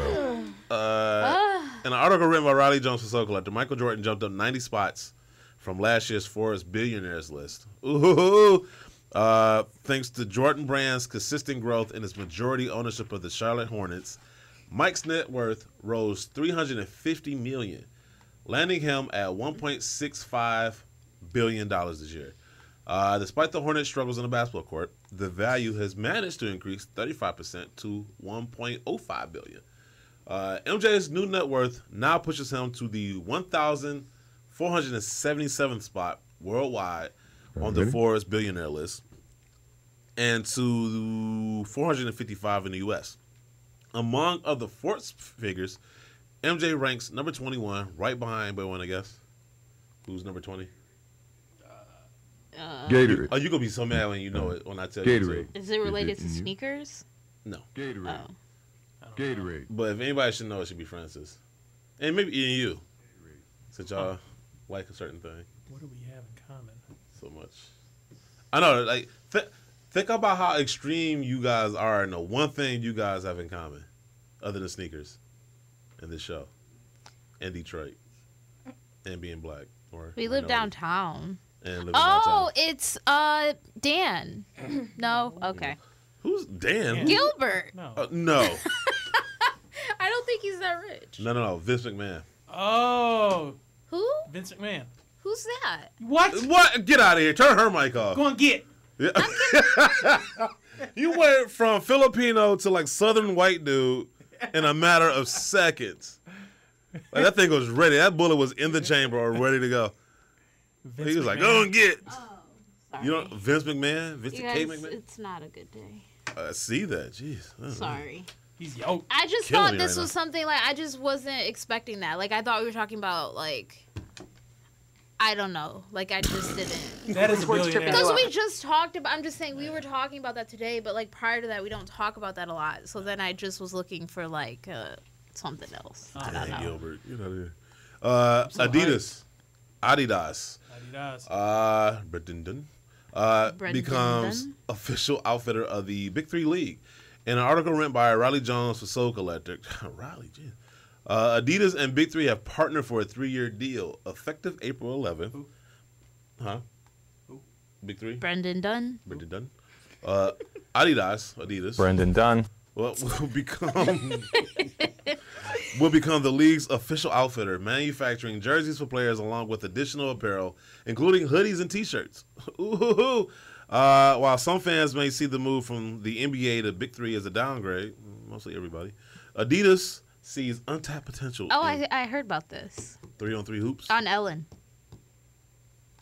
In an article written by Riley Jones for Soul Collector, Michael Jordan jumped up 90 spots from last year's Forbes billionaires list. Ooh, thanks to Jordan Brand's consistent growth in his majority ownership of the Charlotte Hornets, Mike's net worth rose $350 million, landing him at $1.65 billion this year. Despite the Hornets' struggles on the basketball court, the value has managed to increase 35% to $1.05 billion. MJ's new net worth now pushes him to the 1,477th spot worldwide on the Forbes billionaire list, and to 455 in the U.S. Among other Forbes figures, MJ ranks number 21, right behind, but I guess. Who's number 20? Gatorade. Oh, you're going to be so mad when you know it, when I tell Gatorade. you. Is it related to sneakers? No. Gatorade. Oh. Gatorade. But if anybody should know, it should be Francis. And maybe even you. Since y'all like a certain thing. What do we have in common? So much. I know, like, think about how extreme you guys are and the one thing you guys have in common, other than sneakers, in this show, and Detroit, and being black. We live downtown. And live downtown. It's Dan. No? Okay. Who's Dan? Gilbert. No. I don't think he's that rich. No. Vince McMahon. Oh. Who? Vince McMahon. Who's that? What? Get out of here. Turn her mic off. Go and get. Yeah. You went from Filipino to like Southern white dude in a matter of seconds. Like that thing was ready. That bullet was in the chamber or ready to go. He was like, go and get. Oh, sorry. You know Vince McMahon? Vincent K. Guys, McMahon? it's not a good day. I see that. Jeez. Sorry. He's yoked. I just Killing thought me this right was something like I just wasn't expecting that. Like I thought we were talking about like I don't know. Like I just didn't. That is a billionaire. Because we just talked about. I'm just saying we were talking about that today, but like prior to that, we don't talk about that a lot. So then I just was looking for like something else. I don't know. Gilbert, you know. Adidas. Adidas. Brendan becomes official outfitter of the Big Three League. In an article written by Riley Jones for Soul Collector, Adidas and Big Three have partnered for a 3-year deal effective April 11th. Who? Huh? Who? Big Three? Brendan Dunn. Adidas. Brendan Dunn. Will become the league's official outfitter, manufacturing jerseys for players along with additional apparel, including hoodies and T-shirts. Ooh. While some fans may see the move from the NBA to Big Three as a downgrade, mostly everybody, Adidas sees untapped potential. Oh, I heard about this. 3-on-3 hoops? On Ellen.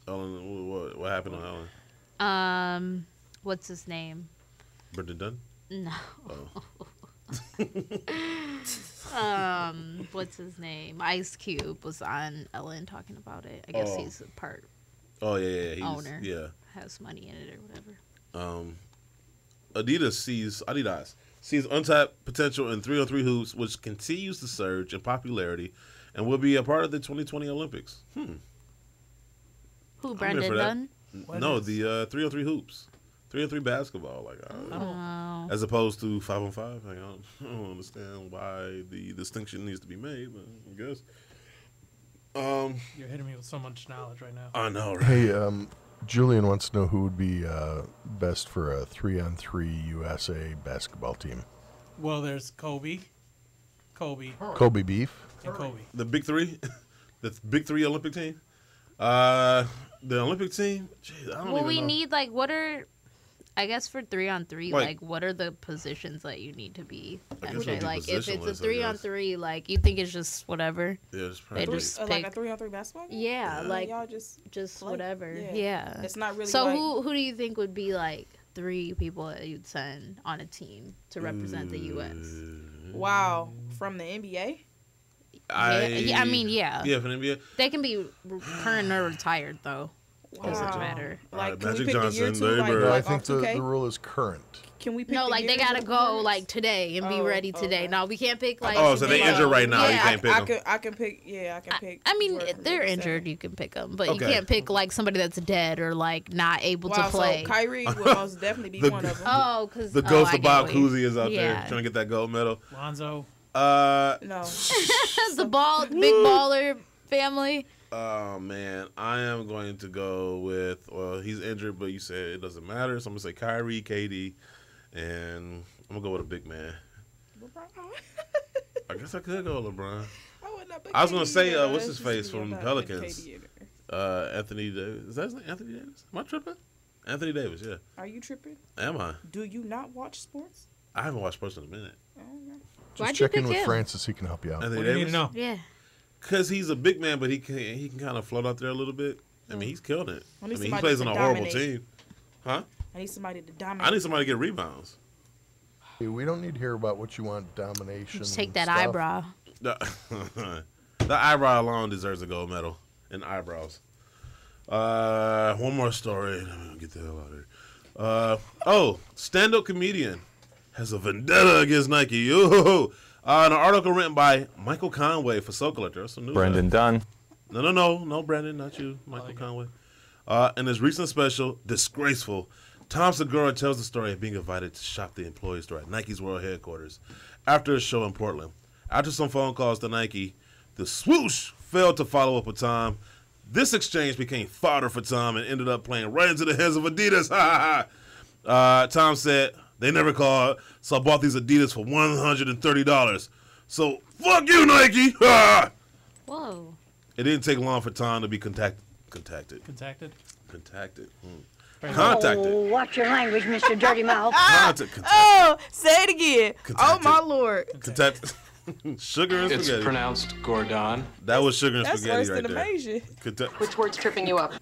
Ellen, what happened on Ellen? What's his name? Brendan Dunn? No. Oh. What's his name? Ice Cube was on Ellen talking about it. I guess he's a part. Oh yeah, he's, owner. Yeah, has money in it or whatever. Adidas sees untapped potential in 3-on-3 hoops, which continues to surge in popularity, and will be a part of the 2020 Olympics. Who, Brendan Dunn? No, the 3-on-3 hoops. 3-on-3 basketball, like as opposed to 5-on-5. Like, I don't understand why the distinction needs to be made, but I guess. You're hitting me with so much knowledge right now. I know, right? Hey, Julian wants to know who would be best for a 3-on-3 USA basketball team. Well, there's Kobe Beef. and Kobe. The Big Three, the Big Three Olympic team. The Olympic team. Jeez, I don't even know. We need like what are. I guess for 3-on-3, Like- like what are the positions that you need to be? I guess MJ? it'd be Like if it's a positionless, I 3-on-3, like you think it's just whatever. Yeah, it's They probably. just like pick, a 3-on-3 basketball game? yeah, like y'all just play. whatever. Yeah. Yeah. It's not really So like- who do you think would be like 3 people that you'd send on a team to represent the U.S.? Wow, from the NBA? I mean, yeah. Yeah, for the NBA. They can be current or retired though. Wow. Doesn't matter. Like, can Magic we pick the year Johnson, too? Larry Bird. I Like think off 2K? the rule is current. Can we pick No, the like they years gotta of the go players? like today and be ready today. No, we can't pick like. Oh, so they injured right now. You can't pick them. I can pick. Yeah, I can pick. I mean, whoever they're they injured. say. You can pick them, but Okay. you can't pick like somebody that's dead or like not able Wow, to play. so Kyrie would most definitely be one of them. Oh, because The ghost I of Bob get what you- Cousy is out there Yeah. trying to get that gold medal. Lonzo. No. The big baller family. Oh man, I am going to go with. Well, he's injured, but you said it doesn't matter, so I'm gonna say Kyrie, KD, and I'm gonna go with a big man. LeBron. I guess I could go with LeBron. I would not put I was gonna KD say, there. what's It's his just face me. I'm from not Pelicans? putting KD in there. Anthony Davis. Is that his name? Anthony Davis? Am I tripping? Anthony Davis. Yeah. Are you tripping? Am I? Do you not watch sports? I haven't watched sports in a minute. Why'd Just you check in pick with him? Francis. He can help you out. Anthony What do you need Davis. to know? Yeah. Because he's a big man, but he can kind of float out there a little bit. I mean, he's killing it. I I need mean, he somebody plays to on a horrible dominate. team. Huh? I need somebody to dominate. I need somebody to get rebounds. Hey, we don't need to hear about what you want domination. Just take that stuff. eyebrow. The eyebrow alone deserves a gold medal in eyebrows. One more story. Let me get the hell out of here. Stand-up comedian has a vendetta against Nike. Yo, an article written by Michael Conway for Soul Collector. That's some news. Brendan Dunn. No, Brandon, not you, Michael Conway. In his recent special, Disgraceful, Tom Segura tells the story of being invited to shop the employee store at Nike's world headquarters after a show in Portland. After some phone calls to Nike, the swoosh failed to follow up with Tom. This exchange became fodder for Tom and ended up playing right into the hands of Adidas. Tom said, they never called, so I bought these Adidas for $130. So, fuck you, Nike! Whoa. It didn't take long for Tom to be contacted. Contacted? Contacted. Oh, watch your language, Mr. Dirty Mouth. Oh, say it again. Oh, my Lord. Contacted. Sugar and It's spaghetti. pronounced Gordon. That was sugar and That's spaghetti worse right than there. Amasia. Which word's tripping you up?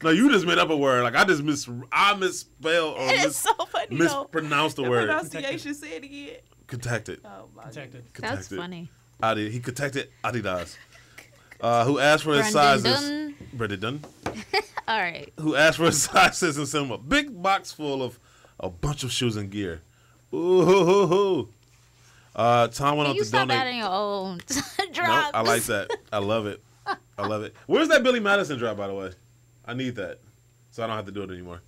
No, you just made up a word. Like I misspelled or It's so funny, though. mispronounced the The word. pronunciation, say it again. Contacted. Oh, my Contacted. That's funny. He contacted Adidas, who asked for his Brendan sizes. Dunn. Brendan Dunn. All right. Who asked for his sizes and sent him a big box full of a bunch of shoes and gear. Ooh. Tom went Can on you to stop donate. adding your own No, drops? I like that. I love it. Where's that Billy Madison drop, by the way? I need that, so I don't have to do it anymore.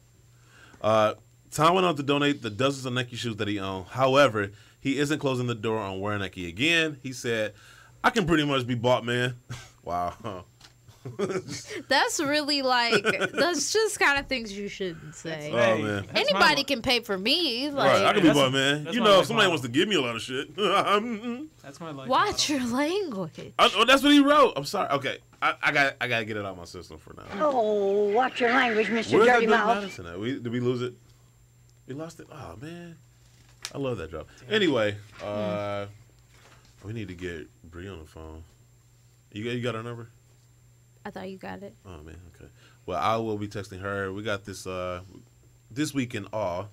Tom went on to donate the dozens of Nike shoes that he owned. However, he isn't closing the door on wearing Nike again. He said, I can pretty much be bought, man. Wow. That's really that's just kind of things you shouldn't say. Oh, man. Anybody can pay for me. Like, Right, I can be bought, man. that's You my know, life if somebody motto. wants to give me a lot of shit. That's my life. watch motto. your language. That's what he wrote. I'm sorry. Okay, I gotta get it out of my system for now. Oh, watch your language, Mr. Where's that Dirty Billy Mouth. Madison at? Did we lose it? We lost it? Oh, man. I love that drop. Anyway, we need to get Bree on the phone. You got her number? I thought you got it. Oh, man. Okay. Well, I will be texting her. We got this this week in awe.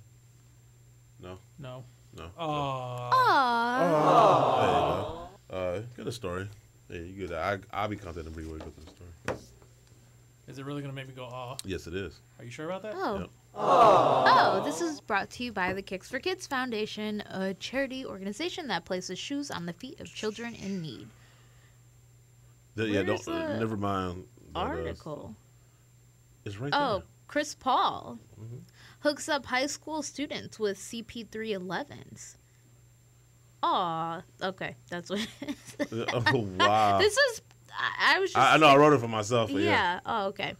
No? No. No. Aww. Aww. There you go. Get a story. Yeah, you get that. I'll be contacting Bree when we go to the story. Is it really going to make me go aw? Yes, it is. Are you sure about that? Oh. Yep. Oh, this is brought to you by the Kicks for Kids Foundation, a charity organization that places shoes on the feet of children in need. Yeah, Where's don't. the Never mind. Article. It's right Oh, there. Chris Paul hooks up high school students with CP311s. Aw, okay, that's what it is. Oh, wow. This is, I was just. I know I wrote it for myself, but yeah. Oh, okay.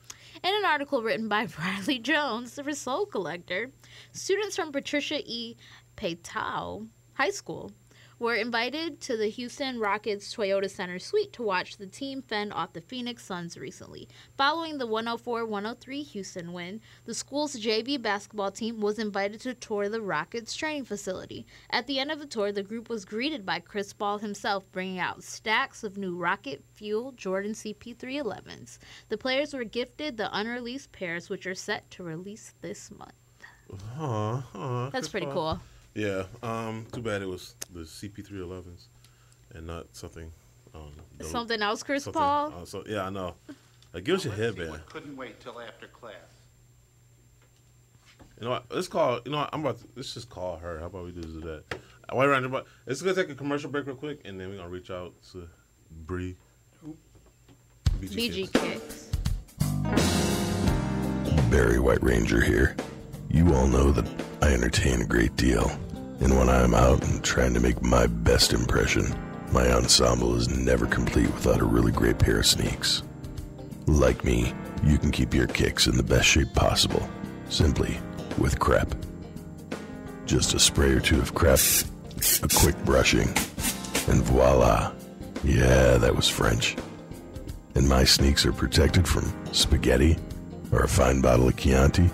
In an article written by Riley Jones, the Soul Collector, students from Patricia E. Paytau High School were invited to the Houston Rockets Toyota Center suite to watch the team fend off the Phoenix Suns recently. Following the 104-103 Houston win, the school's JV basketball team was invited to tour the Rockets training facility. At the end of the tour, the group was greeted by Chris Paul himself, bringing out stacks of new Rocket Fuel Jordan CP311s. The players were gifted the unreleased pairs, which are set to release this month. That's Chris pretty Paul. cool. Yeah. Too bad it was the CP311s and not something. Something else, Chris something, Paul? Yeah, I know. Give us your headband. Couldn't wait till after class. You know what? Let's call. You know what? Let's just call her. How about we do that? Wait around. Let's go take a commercial break real quick, and then we're gonna reach out to Bree. BG Kicks. Barry White Ranger here. You all know that I entertain a great deal, and when I'm out and trying to make my best impression, my ensemble is never complete without a really great pair of sneaks. Like me, you can keep your kicks in the best shape possible, simply with crep. Just a spray or two of crep, a quick brushing, and voila. Yeah, that was French. And my sneaks are protected from spaghetti, or a fine bottle of Chianti,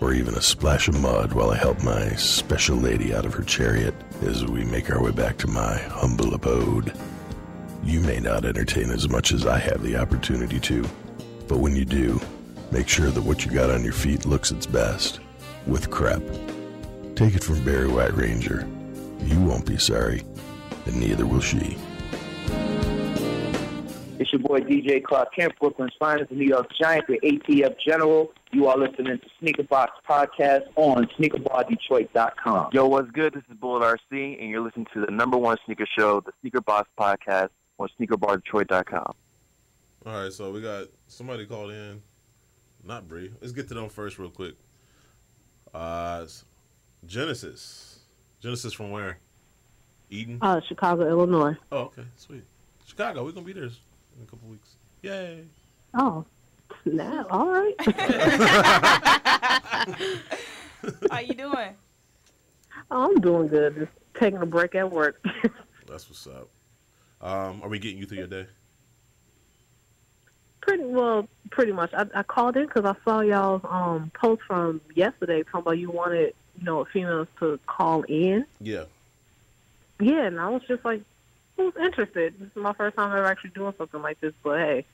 or even a splash of mud while I help my special lady out of her chariot as we make our way back to my humble abode. You may not entertain as much as I have the opportunity to, but when you do, make sure that what you got on your feet looks its best, with crep. Take it from Barry White Ranger. You won't be sorry, and neither will she. It's your boy DJ Clark Kent, Brooklyn's finest, New York Giant, the ATF General. You are listening to Sneaker Box Podcast on sneakerbardetroit.com. Yo, what's good? This is Bullet RC, and you're listening to the #1 sneaker show, the Sneaker Box Podcast on sneakerbardetroit.com. All right, so we got somebody called in. Not Bree. Let's get to them first real quick. Genesis. Genesis from where? Eden? Chicago, Illinois. Oh, okay. Sweet. Chicago. We're going to be there in a couple weeks. Yay. Oh, snap. All right. How you doing? I'm doing good. Just taking a break at work. That's what's up. Are we getting you through your day? Pretty much. I called in because I saw y'all's post from yesterday talking about you wanted, females to call in. Yeah. Yeah, and I was just like, I was interested. This is my first time ever actually doing something like this, but hey,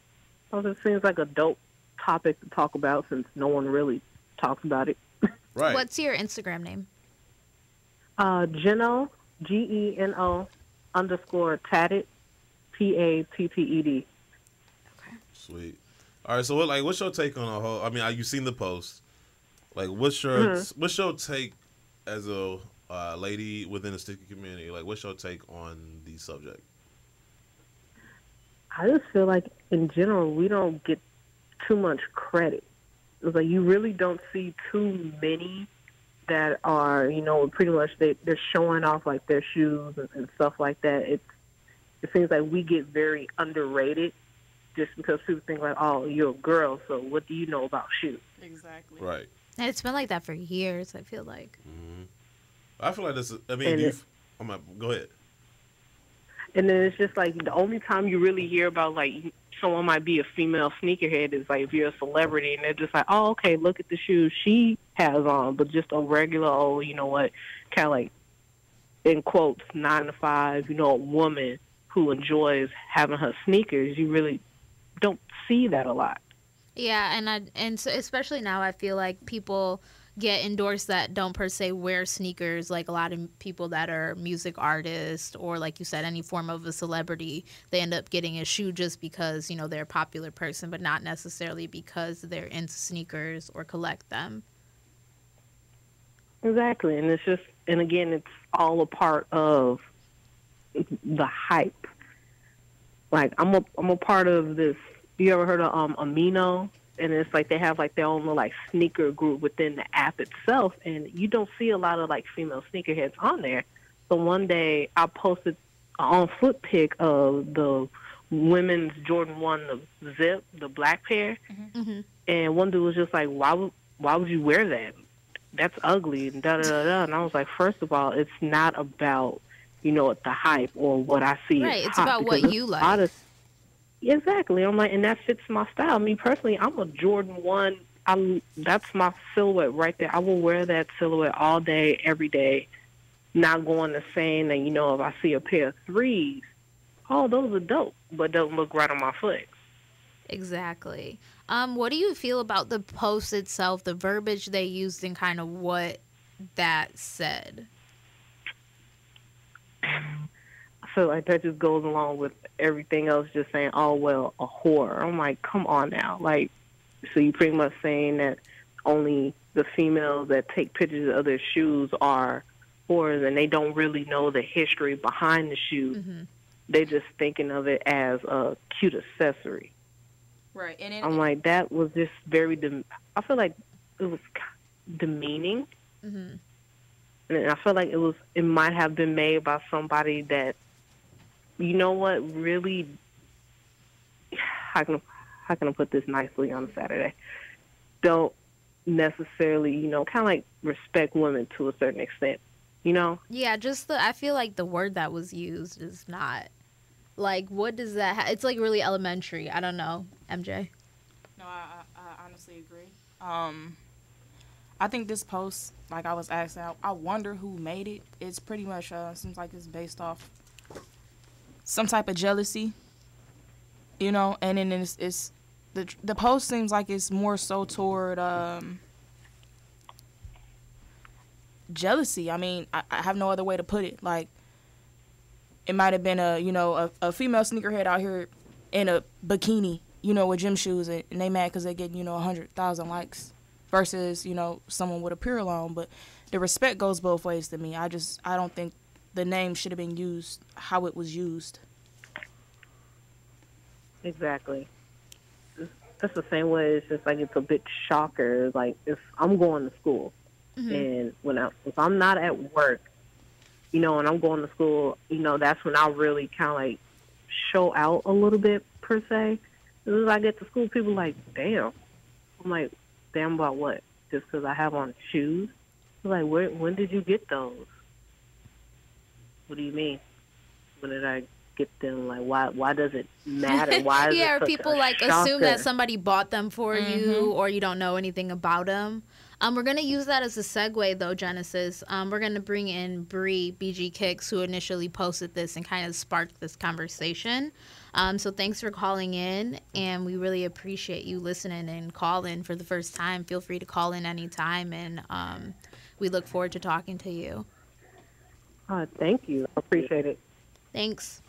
it seems like a dope topic to talk about since no one really talks about it. Right. What's your Instagram name? Geno, GENO _ tatted, PATTED. Sweet. All right, so what's your take on the whole? I mean, you've seen the post. Like, what's your take as a lady within the sticker community? Like, what's your take on the subject? I just feel like, in general, we don't get too much credit. It's like you really don't see too many that are, pretty much they're showing off like their shoes and stuff like that. It seems like we get very underrated just because people think like, oh, you're a girl, so what do you know about shoes? Exactly. Right. And it's been like that for years, I feel like. Mm-hmm. I feel like this is, go ahead. And then it's just like the only time you really hear about like someone might be a female sneakerhead is like if you're a celebrity and they're just like, oh, okay, look at the shoes she has on, but just a regular kind of like, in quotes, 9 to 5, a woman who enjoys having her sneakers, you really don't see that a lot. Yeah, and so especially now I feel like people get endorsed that don't per se wear sneakers, like a lot of people that are music artists or like you said, any form of a celebrity, they end up getting a shoe just because, they're a popular person, but not necessarily because they're into sneakers or collect them. Exactly. And again, it's all a part of the hype. Like I'm a part of this. You ever heard of Amino? And it's like they have like their own little like sneaker group within the app itself, and you don't see a lot of like female sneakerheads on there. So one day I posted an on-foot pic of the women's Jordan 1, the Zip, the black pair, and one dude was just like, why would you wear that? That's ugly and da da da da. And I was like, first of all, it's not about the hype or what I see. Right, it's about what you like. Exactly. I'm like, and that fits my style. Me personally, I'm a Jordan 1. That's my silhouette right there. I will wear that silhouette all day, every day. Not going to saying that, if I see a pair of 3s, oh, those are dope, but don't look right on my foot. Exactly. What do you feel about the post itself, the verbiage they used, and kind of what that said? I feel like that just goes along with everything else, just saying, oh, well, a whore. I'm like, come on now. Like, so you pretty much saying that only the females that take pictures of their shoes are whores, and they don't really know the history behind the shoes. Mm-hmm. They're just thinking of it as a cute accessory. Right. And I'm like, that was just very, I feel like it was demeaning. And I feel like it might have been made by somebody that you know what, really, how can I put this nicely on a Saturday? Don't necessarily, you know, kind of like respect women to a certain extent, you know? Yeah, I feel like the word that was used is not, like, what does that it's like really elementary. I don't know, MJ. No, I honestly agree. I think this post, like I was asking, I wonder who made it. It's pretty much seems like it's based off some type of jealousy, you know. And then it's the post seems like it's more so toward jealousy. I mean, I have no other way to put it. Like, it might have been a female sneakerhead out here in a bikini, you know, with gym shoes, and they mad because they get 100,000 likes. Versus, someone with a pure on. But the respect goes both ways to me. I don't think the name should have been used how it was used. Exactly. That's the same way. It's just like it's a big shocker. Like, if I'm going to school, and if I'm not at work, and I'm going to school, that's when I really kind of like show out a little bit, per se. As soon as I get to school, people are like, damn. I'm like, damn about what? Just because I have on shoes? Like, when did you get those? What do you mean? When did I get them? Like, why does it matter? Why is yeah, it or people like shocker? assume that somebody bought them for you, or you don't know anything about them. We're going to use that as a segue, though, Genesis. We're going to bring in Bree, BG Kicks, who initially posted this and kind of sparked this conversation. So thanks for calling in, and we really appreciate you listening and calling for the first time. Feel free to call in anytime, and we look forward to talking to you. Thank you. I appreciate it. Thanks.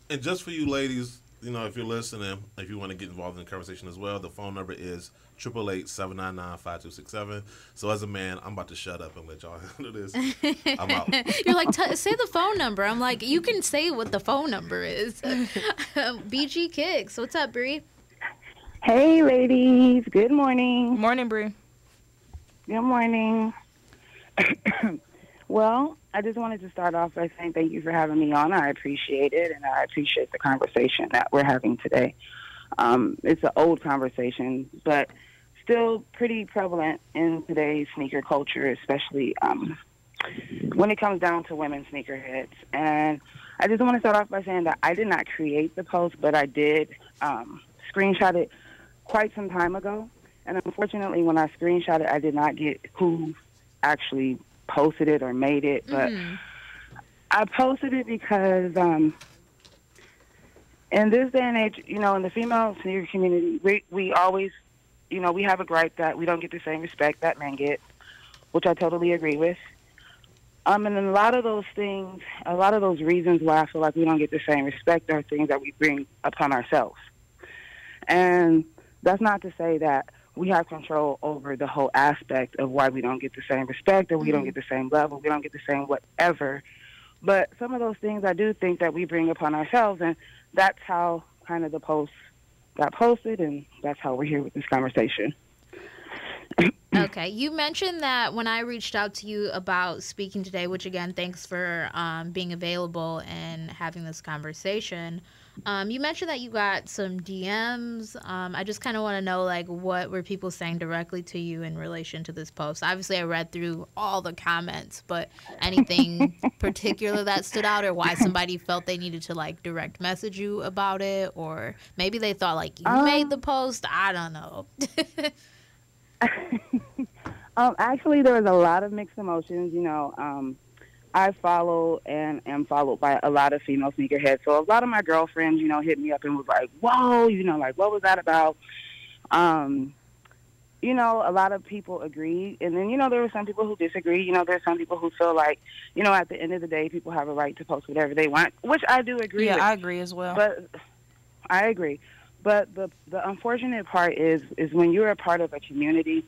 And just for you ladies, if you're listening, if you want to get involved in the conversation as well, the phone number is 888-799-5267. So as a man, I'm about to shut up and let y'all handle this. I'm out. You're like, say the phone number. I'm like, you can say what the phone number is. BG Kicks. What's up, Bree? Hey, ladies. Good morning. Morning, Bree. Good morning. Well, I just wanted to start off by saying thank you for having me on. I appreciate it, and I appreciate the conversation that we're having today. It's an old conversation, but still pretty prevalent in today's sneaker culture, especially when it comes down to women sneakerheads. And I just want to start off by saying that I did not create the post, but I did screenshot it quite some time ago. And unfortunately, when I screenshot it, I did not get who actually posted it or made it. But I posted it because in this day and age, in the female sneaker community, we always, we have a gripe that we don't get the same respect that men get, which I totally agree with. And then a lot of those things, a lot of those reasons why I feel like we don't get the same respect are things that we bring upon ourselves. And that's not to say that we have control over the whole aspect of why we don't get the same respect or we don't get the same level, we don't get the same whatever. But some of those things I do think that we bring upon ourselves, and that's how kind of the post got posted, and that's how we're here with this conversation. Okay. You mentioned that when I reached out to you about speaking today, which again, thanks for being available and having this conversation. You mentioned that you got some DMs. I just kind of want to know, like, what were people saying directly to you in relation to this post? Obviously, I read through all the comments, but anything particular that stood out, or why somebody felt they needed to, like, direct message you about it, or maybe they thought, like, you made the post? I don't know. Actually, there was a lot of mixed emotions. I follow and am followed by a lot of female sneakerheads. So a lot of my girlfriends, hit me up and was like, whoa, like, what was that about? A lot of people agree. And then, there were some people who disagree. There's some people who feel like, at the end of the day, people have a right to post whatever they want, which I do agree with. Yeah, I agree as well. But I agree. But the unfortunate part is when you're a part of a community,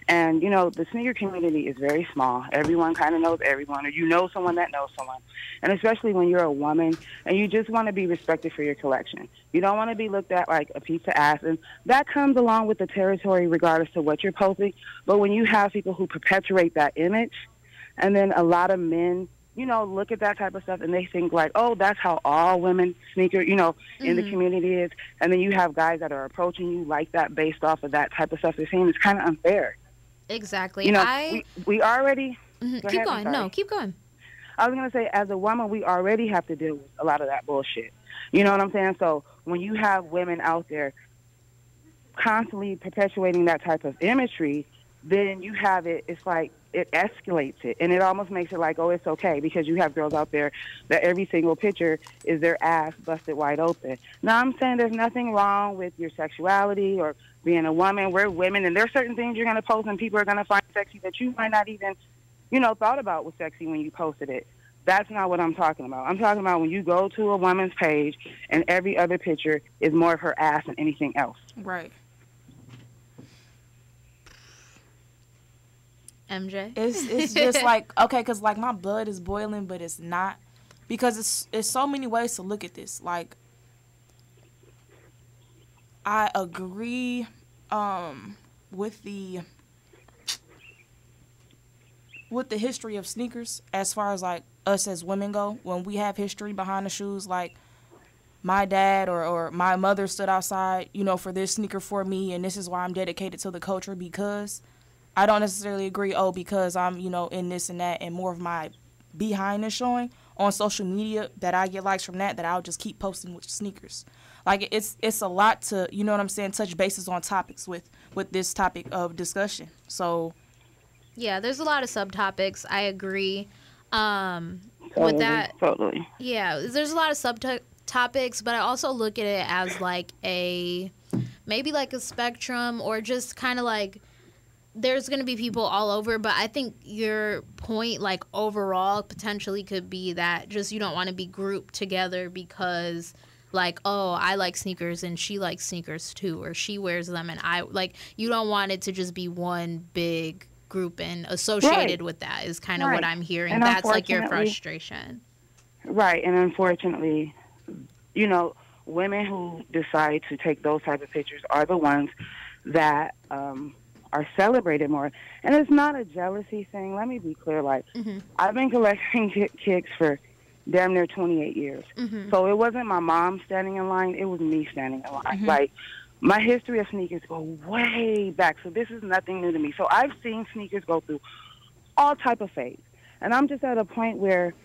and, the sneaker community is very small. Everyone kind of knows everyone, or someone that knows someone. And especially when you're a woman and you just want to be respected for your collection. You don't want to be looked at like a piece of ass. And that comes along with the territory regardless of what you're posting. But when you have people who perpetuate that image, and then a lot of men, look at that type of stuff and they think like, oh, that's how all women sneaker, in the community is. And then you have guys that are approaching you like that based off of that type of stuff they're saying. It's kind of unfair. Exactly. We already... Keep going. No, keep going. I was going to say, as a woman, we already have to deal with a lot of that bullshit. You know what I'm saying? So when you have women out there constantly perpetuating that type of imagery, then you have it's like it escalates it. And it almost makes it like, oh, it's okay, because you have girls out there that every single picture is their ass busted wide open. Now, I'm saying there's nothing wrong with your sexuality or being a woman. We're women, and there's certain things you're going to post and people are going to find sexy that you might not even, thought about was sexy when you posted it. That's not what I'm talking about. I'm talking about when you go to a woman's page and every other picture is more of her ass than anything else. Right. MJ? It's just like, okay, because like my blood is boiling, but it's not, because it's so many ways to look at this. Like, I agree with the history of sneakers as far as like us as women go. When we have history behind the shoes, like my dad or my mother stood outside, for this sneaker for me, and this is why I'm dedicated to the culture, because I don't necessarily agree, because I'm, in this and that, and more of my behind is showing on social media, that I get likes from that I'll just keep posting with sneakers. Like, it's a lot to, touch bases on topics with this topic of discussion. So, yeah, there's a lot of subtopics. I agree. With that, totally. Yeah, there's a lot of subtopics, but I also look at it as like maybe like a spectrum, or just kind of like, there's going to be people all over, but I think your point, like, overall potentially could be that just you don't want to be grouped together because, like, oh, I like sneakers and she likes sneakers too, or she wears them and I, like, you don't want it to just be one big group and associated with that is kind of what I'm hearing. And that's like your frustration. Right, and unfortunately, women who decide to take those type of pictures are the ones that are celebrated more. And it's not a jealousy thing. Let me be clear. Like, I've been collecting kicks for damn near 28 years. So it wasn't my mom standing in line. It was me standing in line. Like, my history of sneakers go way back. So this is nothing new to me. So I've seen sneakers go through all type of phase. And I'm just at a point where,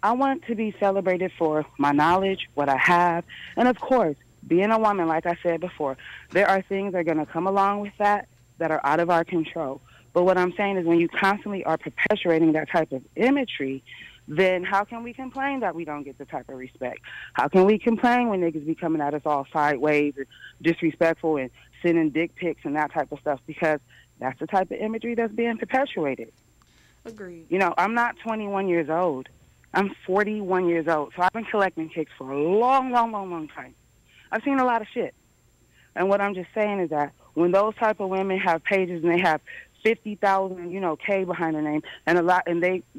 I want to be celebrated for my knowledge, what I have. And, of course, being a woman, like I said before, there are things that are going to come along with that are out of our control. But what I'm saying is, when you constantly are perpetuating that type of imagery, then how can we complain that we don't get the type of respect? How can we complain when niggas be coming at us all sideways and disrespectful and sending dick pics and that type of stuff? Because that's the type of imagery that's being perpetuated. Agreed. I'm not 21 years old. I'm 41 years old. So I've been collecting kicks for a long, long, long, long time. I've seen a lot of shit. And what I'm just saying is that when those type of women have pages and they have 50,000, K behind their name, and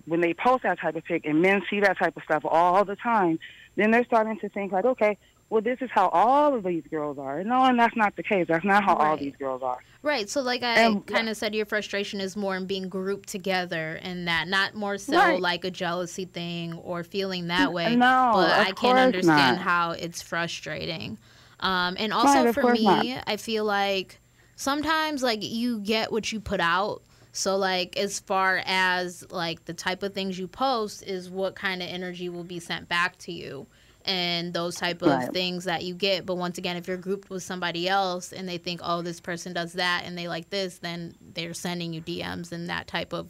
when they post that type of pic and men see that type of stuff all the time, then they're starting to think like, okay, well, this is how all of these girls are. No, and that's not the case. That's not how all these girls are. Right. So, like I kind of said, your frustration is more in being grouped together, and that not more so like a jealousy thing or feeling that way. No, but I can understand not. how it's frustrating. And also for me, I feel like sometimes, like, you get what you put out. So, like, as far as, like, the type of things you post is what kind of energy will be sent back to you and those type of things that you get. But once again, if you're grouped with somebody else and they think, oh, this person does that and they like this, then they're sending you DMs and that type of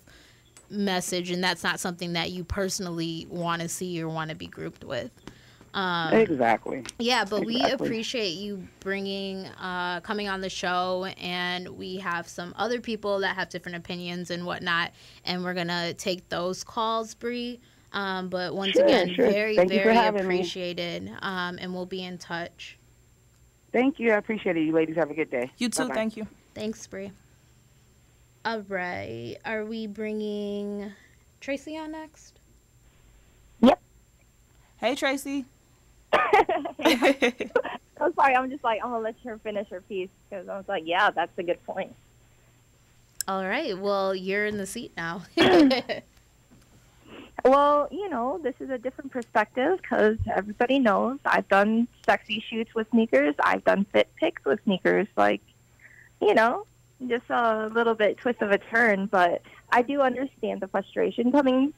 message. And that's not something that you personally want to see or want to be grouped with. Exactly. Yeah, but we appreciate you coming on the show, and we have some other people that have different opinions and whatnot, and we're gonna take those calls, Bree. But once again, very, very appreciated, and we'll be in touch. Thank you. I appreciate it. You ladies have a good day. You too. Bye-bye. Thank you. Thanks, Bree. All right. Are we bringing Tracy on next? Yep. Hey, Tracy. I'm sorry. I'm just like, I'm going to let her finish her piece because I was like, yeah, that's a good point. All right. Well, you're in the seat now. Well, this is a different perspective because everybody knows I've done sexy shoots with sneakers. I've done fit pics with sneakers. Like, just a little bit twist of a turn. But I do understand the frustration coming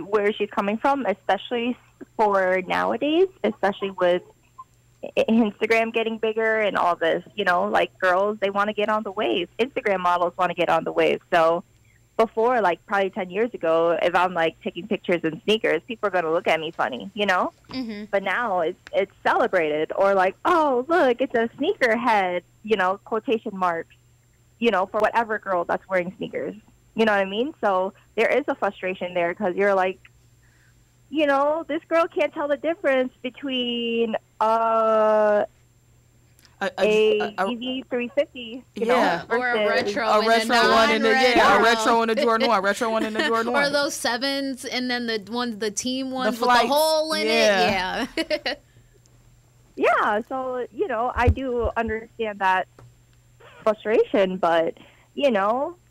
where she's coming from, especially for nowadays, especially with Instagram getting bigger and all this. Like girls, they want to get on the wave. Instagram models want to get on the wave. So before, like probably 10 years ago, if I'm like taking pictures in sneakers, people are going to look at me funny, Mm-hmm. But now it's celebrated, or like, oh, look, it's a sneakerhead, quotation marks, for whatever girl that's wearing sneakers. You know what I mean? So there is a frustration there because you're like, this girl can't tell the difference between a Yeezy 350, or a retro, a retro one and a retro and a Jordan 1, retro one and a Jordan 1, or those 7s and then the team ones with flights. the hole in it. Yeah. Yeah. So I do understand that frustration, but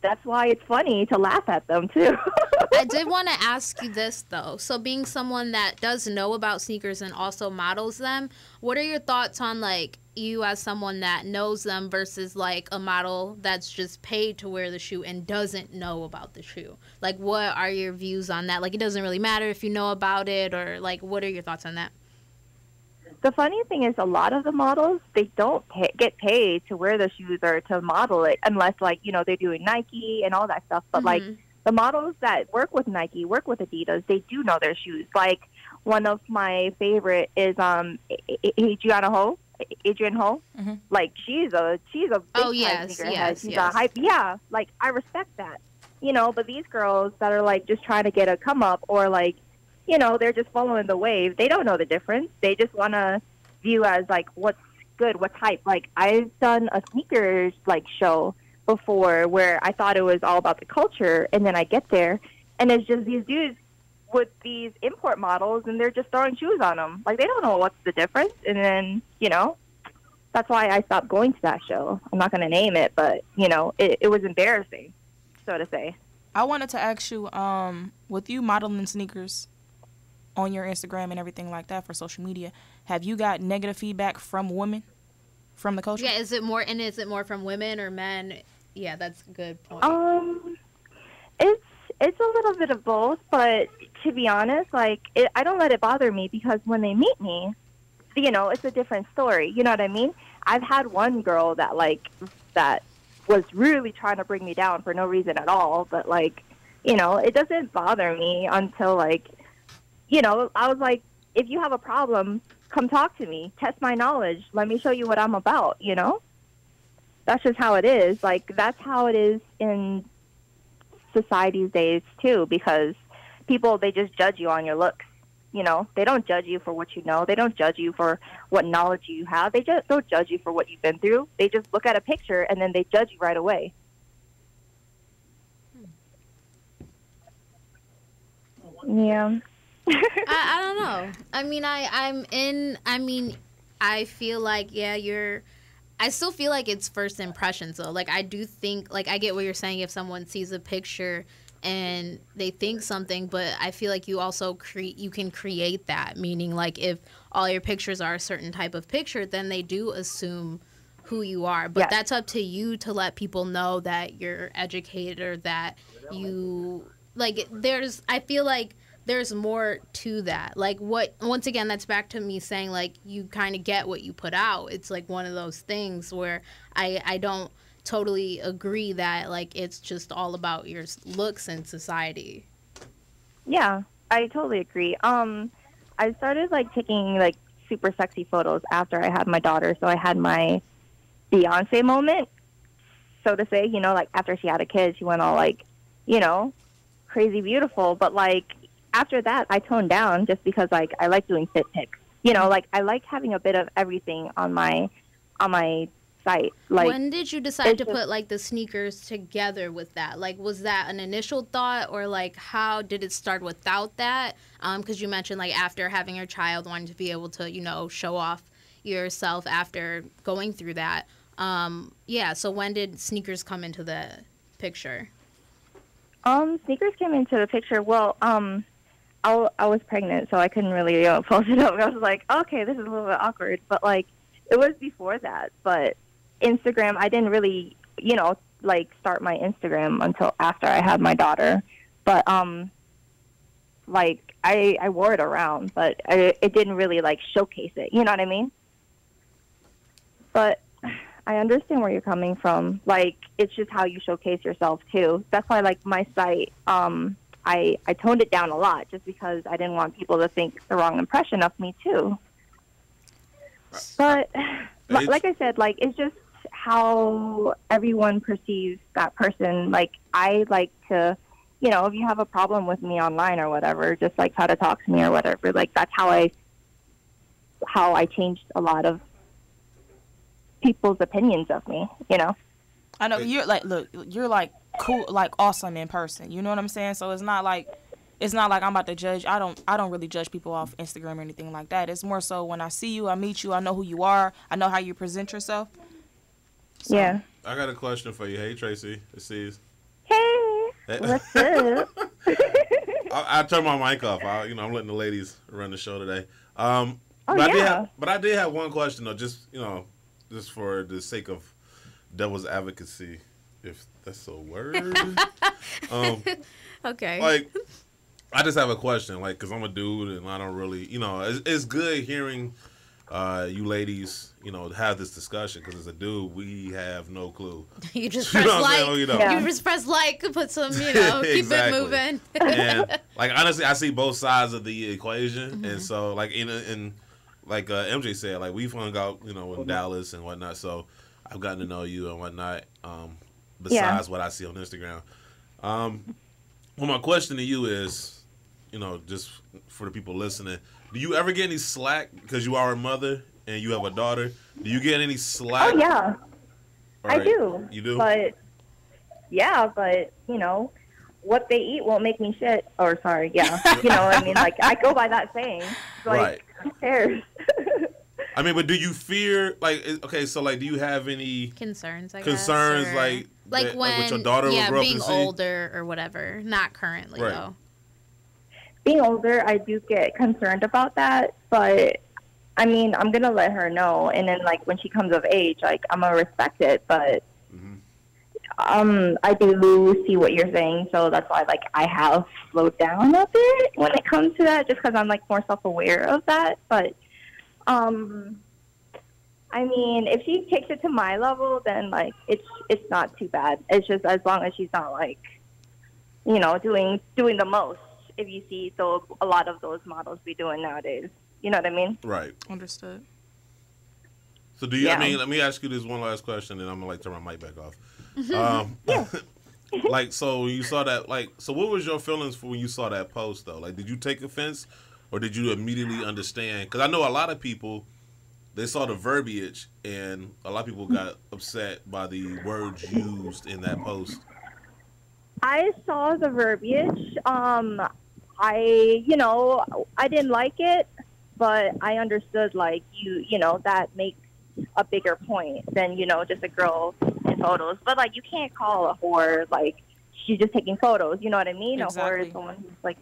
that's why it's funny to laugh at them too. I did want to ask you this though. So being someone that does know about sneakers and also models them, what are your thoughts on like you as someone that knows them versus like a model that's just paid to wear the shoe and doesn't know about the shoe? Like, what are your views on that? Like, it doesn't really matter if you know about it, or like, what are your thoughts on that? The funny thing is, a lot of the models, they don't get paid to wear the shoes or to model it unless, like, they're doing Nike and all that stuff. But, like, the models that work with Nike, work with Adidas, they do know their shoes. Like, one of my favorite is Adrian Ho. Mm-hmm. Like, she's a big time sneakerhead. She's a hype. Yeah, like, I respect that. But these girls that are, like, just trying to get a come up or, like, they're just following the wave. They don't know the difference. They just want to view as, like, what's good, what's hype. Like, I've done a sneakers, like, show before where I thought it was all about the culture, and then I get there, and it's just these dudes with these import models, and they're just throwing shoes on them. Like, they don't know what's the difference, and then, that's why I stopped going to that show. I'm not going to name it, but, it was embarrassing, so to say. I wanted to ask you, with you modeling sneakers on your Instagram and everything like that for social media, have you got negative feedback from women, from the culture? Yeah, is it more from women or men? Yeah, that's a good point. It's a little bit of both, but to be honest, like, I don't let it bother me because when they meet me, it's a different story. You know what I mean? I've had one girl that was really trying to bring me down for no reason at all, but, like, it doesn't bother me until, like, I was like, if you have a problem, come talk to me. Test my knowledge. Let me show you what I'm about, That's just how it is. Like, that's how it is in society these days, too, because people, they just judge you on your looks. They don't judge you for what you know. They don't judge you for what knowledge you have. They just don't judge you for what you've been through. They just look at a picture, and then they judge you right away. Yeah. I don't know. I feel like, I still feel like it's first impressions though. Like, I do think, like, I get what you're saying if someone sees a picture and they think something, but I feel like you also you can create that, meaning like if all your pictures are a certain type of picture, then they do assume who you are. But that's up to you to let people know that you're educated or that you, like, I feel like there's more to that. Like, once again, that's back to me saying, like, you kind of get what you put out. It's like one of those things where I don't totally agree that, like, it's just all about your looks in society. Yeah, I totally agree. I started, like, taking, like, super sexy photos after I had my daughter. So I had my Beyonce moment, so to say, like, after she had a kid, she went all, like, crazy beautiful. But, like, after that, I toned down just because, like, I like doing fit pics. Like, I like having a bit of everything on my site. Like, when did you decide to put, like, the sneakers together with that? Like, was that an initial thought, or, like, how did it start without that? Because you mentioned, like, after having your child, wanting to be able to, show off yourself after going through that. So when did sneakers come into the picture? Sneakers came into the picture. Well, I was pregnant, so I couldn't really post it up. I was like, okay, this is a little bit awkward. But, like, it was before that. But Instagram, I didn't really, like, start my Instagram until after I had my daughter. But, like, I wore it around, but it didn't really, like, showcase it. You know what I mean? But I understand where you're coming from. Like, it's just how you showcase yourself, too. That's why, like, my site, I toned it down a lot just because I didn't want people to think the wrong impression of me, too. But, like I said, like, it's just how everyone perceives that person. Like, I like to, if you have a problem with me online or whatever, just, like, try to talk to me or whatever. Like, that's how I changed a lot of people's opinions of me, I know you're like, look, you're like cool, like awesome in person. You know what I'm saying? So it's not like I'm about to judge. I don't really judge people off Instagram or anything like that. It's more so when I see you, I meet you, I know who you are, I know how you present yourself. So. Yeah. I got a question for you. Hey, Tracy. It sees. Hey. What's up? I turned my mic off. I'm letting the ladies run the show today. Oh, but I did have one question though. Just for the sake of devil's advocacy, if that's a word. Okay. Like, I just have a question, like, because I'm a dude and I don't really, it's good hearing you ladies, have this discussion, because as a dude, we have no clue. You just press like, you just press like, put some, keep it moving. And, like, honestly, I see both sides of the equation, and so, like, like MJ said, like, we've hung out, in Dallas and whatnot, so I've gotten to know you and whatnot, besides what I see on Instagram. Well, my question to you is, just for the people listening, do you ever get any slack because you are a mother and you have a daughter? Do you get any slack? Oh, yeah. Right. I do. You do? But, what they eat won't make me shit. Or, sorry, yeah. I mean? Like, I go by that saying. Like, right. Who cares? I mean, but do you fear, like, okay, so, like, do you have any concerns, like, when, with your daughter will grow up being and see? older or whatever. Not currently, though. Being older, I do get concerned about that, but, I mean, I'm going to let her know, and then, like, when she comes of age, like, I'm going to respect it, but, I do see what you're saying, so that's why, like, I have slowed down a bit when it comes to that, just because I'm, like, more self-aware of that, but, I mean, if she takes it to my level, then, like, it's not too bad. It's just as long as she's not, like, doing the most. If you see a lot of those models be doing nowadays. You know what I mean? Right. Understood. So do you, I mean, let me ask you this one last question, and I'm going to, like, turn my mic back off. Like, so when you saw that, like, so what was your feelings for when you saw that post, though? Like, did you take offense, or did you immediately understand? Because I know a lot of people, they saw the verbiage, and a lot of people got upset by the words used in that post. I saw the verbiage. I didn't like it, but I understood, like, that makes a bigger point than, just a girl in photos. But, like, you can't call a whore, like, she's just taking photos. You know what I mean? Exactly. A whore is someone who's, like,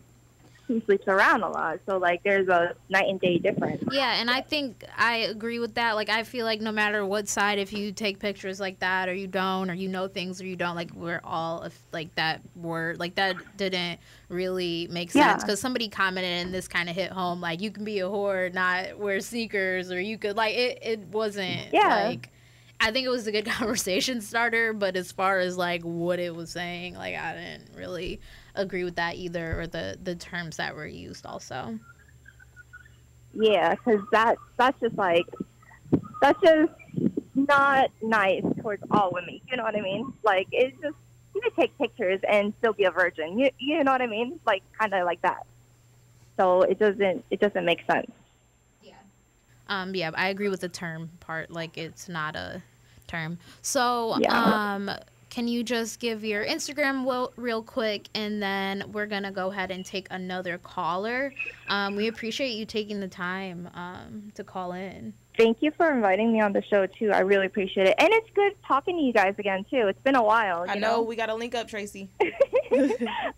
who sleeps around a lot. So, like, there's a night and day difference. Yeah, and I think I agree with that. Like, I feel like no matter what side, if you take pictures like that or you don't, or you know things or you don't, like, we're all, like, that word, like, that didn't really make sense. Because somebody commented and this kind of hit home, like, you can be a whore, not wear sneakers, or you could, like, it wasn't, like, I think it was a good conversation starter, but as far as, like, what it was saying, like, I didn't really agree with that either, or the terms that were used also. Yeah, because that's just, like, that's just not nice towards all women. You know what I mean? Like, it's just, you can take pictures and still be a virgin. You know what I mean? Like, kind of like that. So it doesn't make sense. Yeah, I agree with the term part. Like, it's not a term. So, can you just give your Instagram real quick, and then we're going to go ahead and take another caller. We appreciate you taking the time to call in. Thank you for inviting me on the show, too. I really appreciate it. And it's good talking to you guys again, too. It's been a while. I know. We got to link up, Tracy.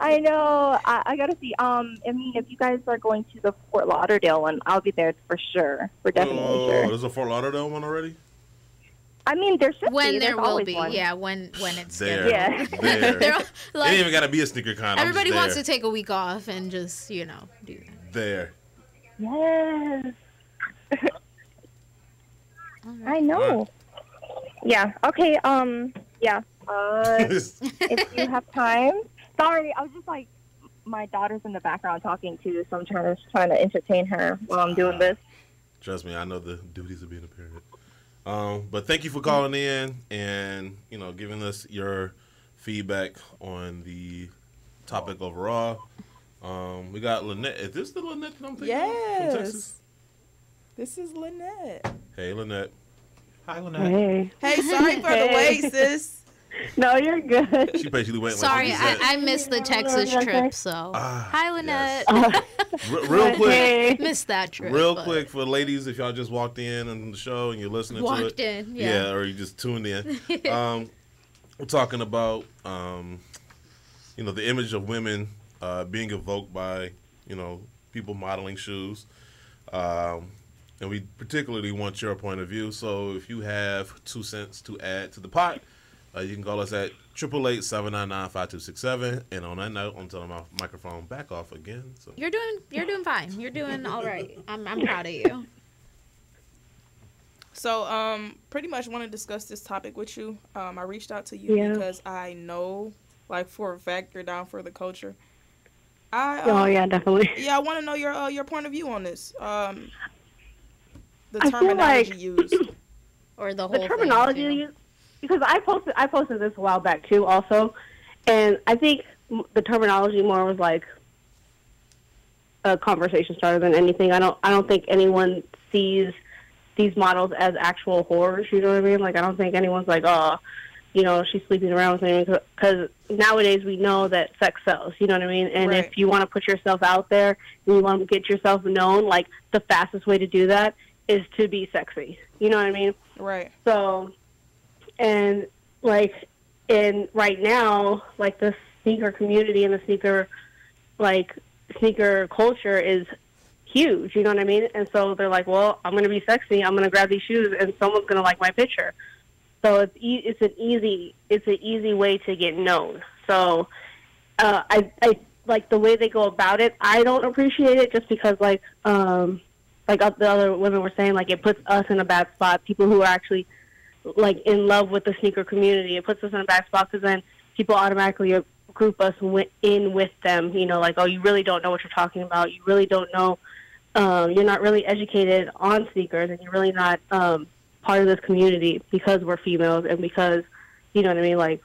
I know. I gotta see. I mean, if you guys are going to the Fort Lauderdale one, I'll be there for sure. For definitely sure. There's a Fort Lauderdale one already? I mean, there should When be. there There's will always be, one. yeah. When it's There. scheduled. There. They're It like, ain't even got to be a sneaker con. everybody I'm wants just to take a week off and just do that. there. Yes. I know. Yeah. Okay. Yeah. If you have time. Sorry, I was just like, my daughter's in the background talking too, so I'm trying to entertain her while I'm doing this. Trust me, I know the duties of being a parent. But thank you for calling in and giving us your feedback on the topic overall. We got Lynette. Is this the Lynette that I'm thinking of from Texas? This is Lynette. Hey, Lynette. Hi, Lynette. Hey. Hey, sorry for the wait, sis. No, you're good. She patiently waiting. Sorry, like she I missed the Texas trip, so. Hi, Lynette. Real quick. Missed that trip. Real quick for ladies, if y'all just walked in on the show and you're listening to it. Walked in, yeah. Or you just tuned in. We're talking about, the image of women being evoked by, people modeling shoes. And we particularly want your point of view. So if you have 2 cents to add to the pot, you can call us at 888-799-5267. And on that note, I'm telling my microphone back off again. So You're doing fine. You're doing all right. I'm proud of you. So, pretty much want to discuss this topic with you. I reached out to you because I know, like, for a fact, you're down for the culture. Yeah, definitely. Yeah, I want to know your point of view on this. The I feel like terminology used. Or the whole terminology thing, used. Because I posted this a while back too, also, and I think the terminology more was like a conversation starter than anything. I don't think anyone sees these models as actual whores. You know what I mean? Like, I don't think anyone's like, oh, she's sleeping around with anyone. Because nowadays we know that sex sells. You know what I mean? And if you want to put yourself out there and you want to get yourself known, like, the fastest way to do that is to be sexy. You know what I mean? Right. So, and like, right now, like, the sneaker community and the sneaker culture is huge. You know what I mean? And so they're like, well, I'm going to be sexy. I'm going to grab these shoes and someone's going to like my picture. So it's an easy way to get known. So, I like the way they go about it. I don't appreciate it just because the other women were saying, like, it puts us in a bad spot. People who are actually, like, in love with the sneaker community, it puts us in a bad spot because then people automatically group us in with them. Like, oh, you really don't know what you're talking about. You really don't know. You're not really educated on sneakers, and you're really not part of this community because we're females and because, you know what I mean? Like,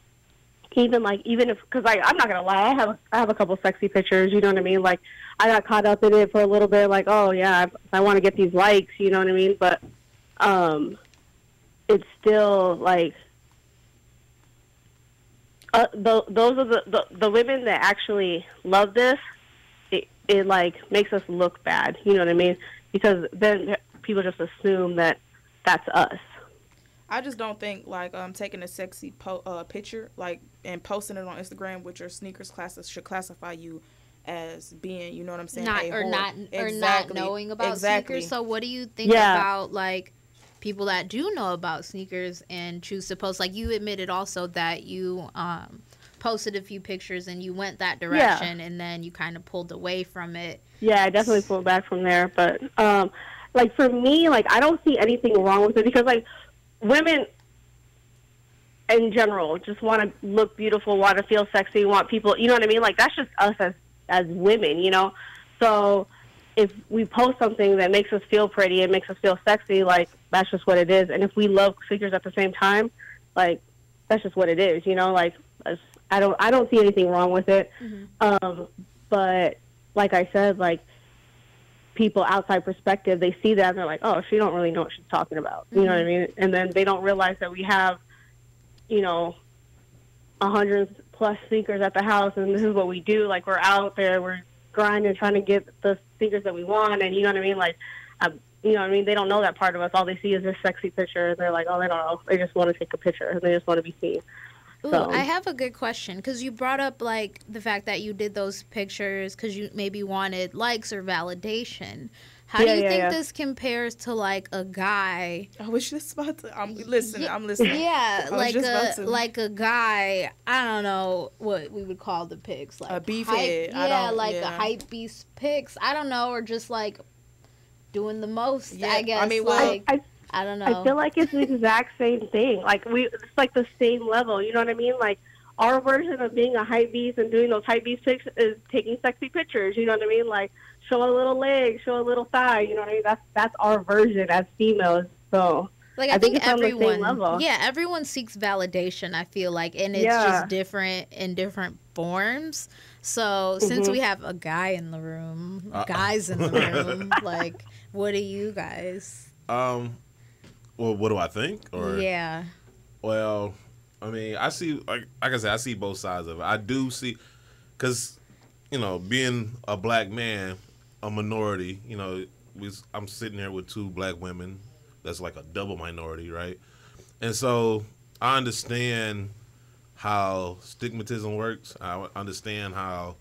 even if, because I'm not gonna lie, I have a couple sexy pictures. You know what I mean? Like, I got caught up in it for a little bit. Like, oh yeah, I want to get these likes. You know what I mean? But it's still like those are the women that actually love this. It like makes us look bad. You know what I mean? Because then people just assume that that's us. I just don't think, like, taking a sexy picture, like, and posting it on Instagram with your sneakers classes should classify you as being, you know what I'm saying? Not knowing about sneakers. So what do you think about, like, people that do know about sneakers and choose to post? Like, you admitted also that you posted a few pictures and you went that direction and then you kind of pulled away from it. Yeah, I definitely pulled back from there. But, like, for me, like, I don't see anything wrong with it because, like, women in general just want to look beautiful, want to feel sexy, want people, you know what I mean? Like, that's just us as women, So if we post something that makes us feel pretty and makes us feel sexy, like, that's just what it is. And if we love sneakers at the same time, like, that's just what it is, Like, I don't see anything wrong with it. Mm-hmm. But like I said, like, people outside perspective, they see that and they're like, oh, she don't really know what she's talking about. You know what I mean? And then they don't realize that we have, 100 plus sneakers at the house, and this is what we do. Like, we're out there, we're grinding, trying to get the sneakers that we want, and you know what I mean? Like, you know what I mean? They don't know that part of us. All they see is this sexy picture, and they're like, oh, they don't know. They just want to take a picture. They just want to be seen. Ooh, So I have a good question because you brought up like the fact that you did those pictures because you maybe wanted likes or validation. How do you think this compares to like a guy? I was just about to. I'm listening. I'm listening. Yeah, I was like just about to. like a guy. I don't know what we would call the pics, like A beefhead. hype, yeah, like yeah. a hype beast pics. I don't know, or just like doing the most. Yeah, I guess. I mean, well, like, I don't know. I feel like it's the exact same thing. Like it's like the same level. You know what I mean? Like our version of being a hype beast and doing those hype beast pics is taking sexy pictures. You know what I mean? Like show a little leg, show a little thigh. You know what I mean? That's our version as females. So like I think it's on the same everyone, level. yeah, everyone seeks validation. I feel like, and it's just different in different forms. So since we have a guy in the room, guys in the room, like, what do you guys? Well, what do I think? Or yeah. Well, I mean, I see, like I said, I see both sides of it. I do see, because, you know, being a black man, a minority, you know, I'm sitting here with two black women. That's like a double minority, right? And so I understand how stigmatism works. I understand how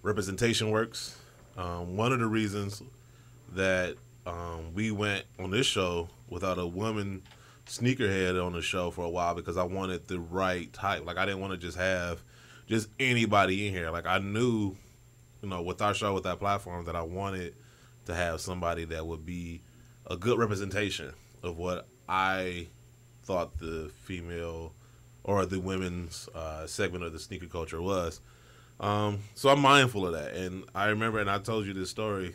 representation works. One of the reasons that we went on this show without a woman sneakerhead on the show for a while because I wanted the right type. Like, I didn't want to just have just anybody in here. Like, I knew, you know, with our show, with that platform, that I wanted to have somebody that would be a good representation of what I thought the female or the women's segment of the sneaker culture was. So I'm mindful of that. And I remember, and I told you this story,